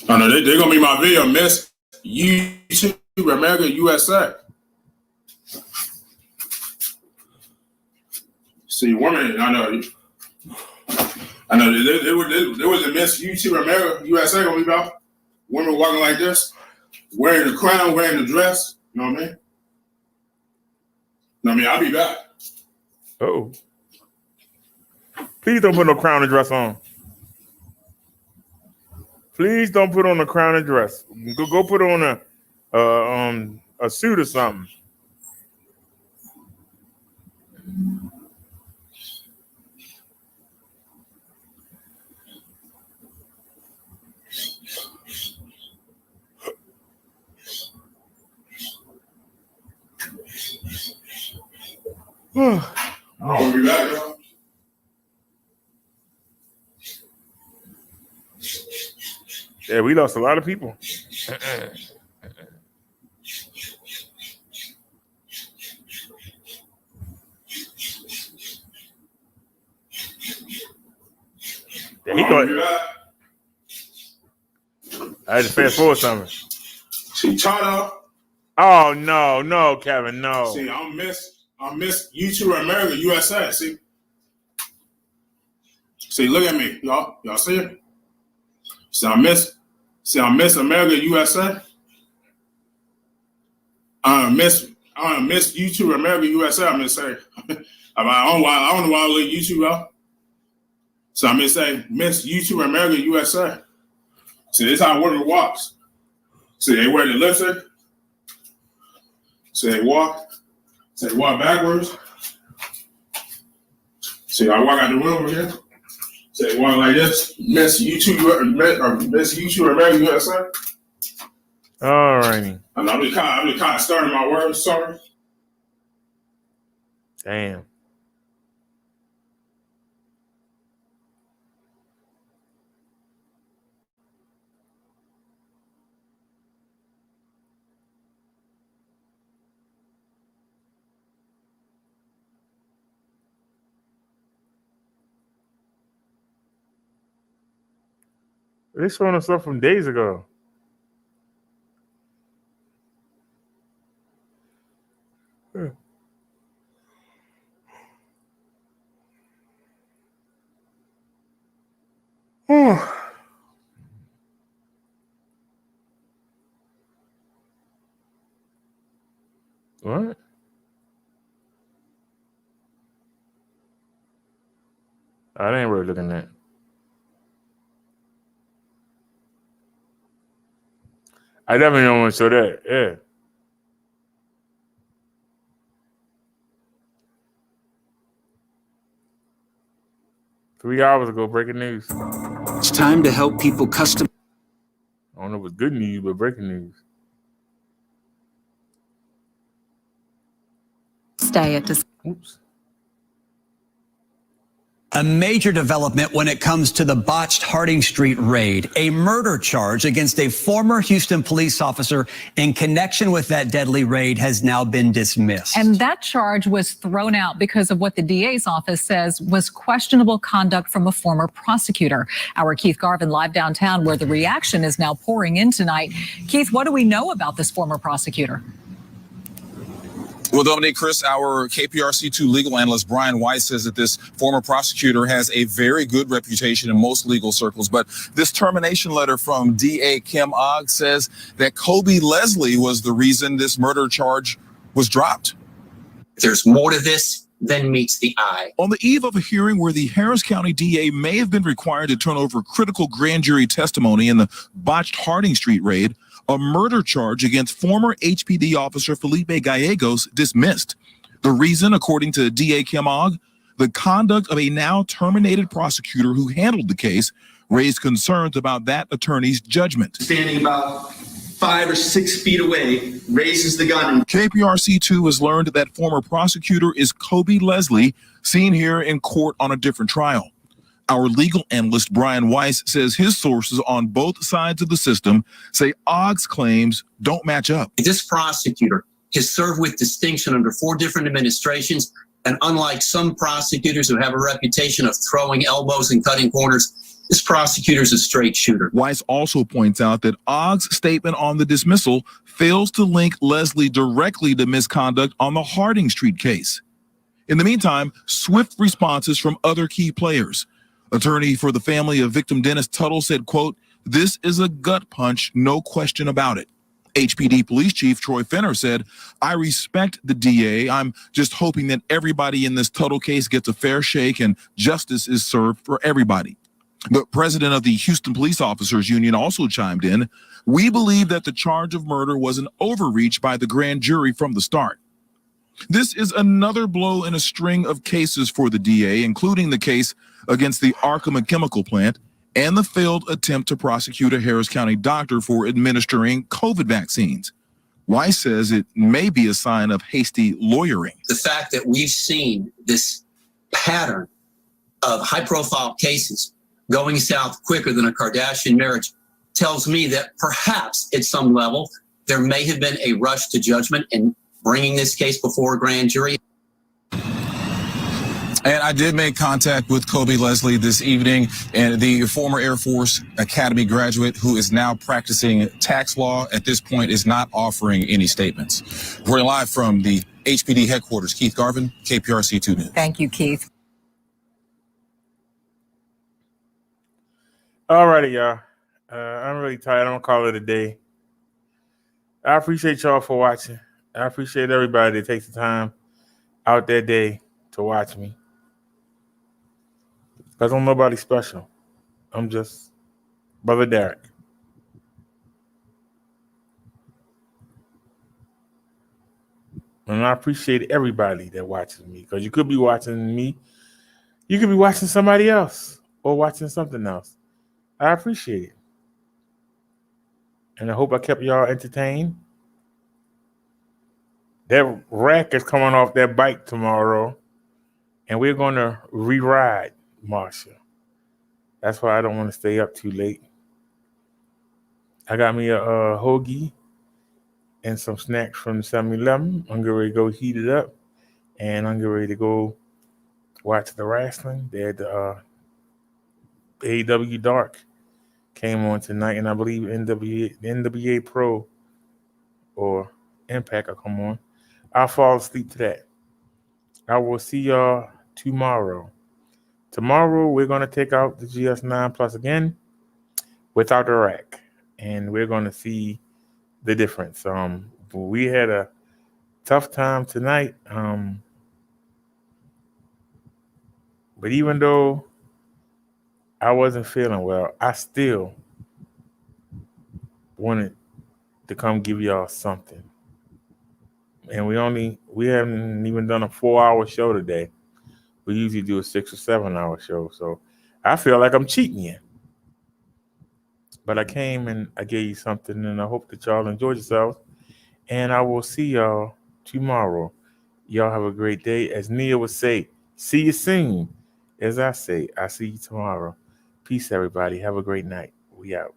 I know they're going to be my video, Miss YouTube America USA. See, women, I know there was a Miss YouTube America USA going to be about women walking like this, wearing the crown, wearing the dress. You know what I mean? I'll be back. Oh. Please don't put no crown and dress on. Please don't put on a crown and dress. Go put on a suit or something. I'll be back, y'all. Yeah, we lost a lot of people. Yeah, he thought I had to fast forward something. See, China. Oh no, Kevin, no. See, I'm Miss YouTube America USA. See, look at me, y'all. Y'all see it? See, I'm Miss America USA. I'm Miss YouTube America USA. I'm gonna say, I don't know why I look YouTube out. So I'm gonna say Miss YouTube America USA. See, this is how women walks. See, they wear the lipstick. So they walk backwards. See, I walk out the room over here. So they walk like this. Miss YouTube America USA. All righty. And I'm just kind of starting my words. Sorry. Damn. They're showing us stuff from days ago. What? I ain't really looking at. I definitely don't want to show that. Yeah. Three hours ago, breaking news. It's time to help people custom. I don't know if it's good news, but breaking news. Stay at this. Oops. A major development when it comes to the botched Harding Street raid. A murder charge against a former Houston police officer in connection with that deadly raid has now been dismissed. And that charge was thrown out because of what the DA's office says was questionable conduct from a former prosecutor. Our Keith Garvin live downtown where the reaction is now pouring in tonight. Keith, what do we know about this former prosecutor? Well, Dominique, Chris, our KPRC2 legal analyst Brian Weiss says that this former prosecutor has a very good reputation in most legal circles. But this termination letter from DA Kim Ogg says that Kobe Leslie was the reason this murder charge was dropped. There's more to this than meets the eye. On the eve of a hearing where the Harris County DA may have been required to turn over critical grand jury testimony in the botched Harding Street raid, a murder charge against former HPD officer Felipe Gallegos dismissed. The reason, according to DA Kim Ogg, the conduct of a now terminated prosecutor who handled the case raised concerns about that attorney's judgment. Standing about 5 or 6 feet away, raises the gun. KPRC2 has learned that former prosecutor is Kobe Leslie, seen here in court on a different trial. Our legal analyst, Brian Weiss, says his sources on both sides of the system say Ogg's claims don't match up. This prosecutor has served with distinction under 4 different administrations, and unlike some prosecutors who have a reputation of throwing elbows and cutting corners, this prosecutor's a straight shooter. Weiss also points out that Ogg's statement on the dismissal fails to link Leslie directly to misconduct on the Harding Street case. In the meantime, swift responses from other key players. Attorney for the family of victim Dennis Tuttle said, quote, "This is a gut punch, no question about it." HPD Police Chief Troy Fenner said, "I respect the DA. I'm just hoping that everybody in this Tuttle case gets a fair shake and justice is served for everybody." The president of the Houston Police Officers Union also chimed in, "We believe that the charge of murder was an overreach by the grand jury from the start." This is another blow in a string of cases for the DA, including the case against the Arkema chemical plant and the failed attempt to prosecute a Harris County doctor for administering COVID vaccines. Weiss says it may be a sign of hasty lawyering. The fact that we've seen this pattern of high-profile cases going south quicker than a Kardashian marriage tells me that perhaps at some level there may have been a rush to judgment in bringing this case before a grand jury. And I did make contact with Kobe Leslie this evening, and the former Air Force Academy graduate who is now practicing tax law at this point is not offering any statements. Reporting live from the HPD headquarters, Keith Garvin, KPRC2 News. Thank you, Keith. All righty, y'all. I'm really tired. I'm going to call it a day. I appreciate y'all for watching. I appreciate everybody that takes the time out that day to watch me. Because I'm nobody special. I'm just Brother Derek. And I appreciate everybody that watches me. Because you could be watching me. You could be watching somebody else. Or watching something else. I appreciate it. And I hope I kept y'all entertained. That wreck is coming off that bike tomorrow. And we're going to re-ride Marsha. That's why I don't want to stay up too late. I got me a hoagie and some snacks from 7-Eleven. I'm getting ready to go heat it up. And I'm getting ready to go watch the wrestling. They had the AEW Dark came on tonight. And I believe NWA Pro or Impact will come on. I'll fall asleep to that. I will see y'all tomorrow. Tomorrow, we're going to take out the GS9 Plus again without the rack. And we're going to see the difference. We had a tough time tonight. But even though I wasn't feeling well, I still wanted to come give y'all something. And we haven't even done a 4-hour show today. We usually do a 6 or 7 hour show. So I feel like I'm cheating you. But I came and I gave you something, and I hope that y'all enjoyed yourselves. And I will see y'all tomorrow. Y'all have a great day. As Nia would say, see you soon. As I say, I see you tomorrow. Peace, everybody. Have a great night. We out.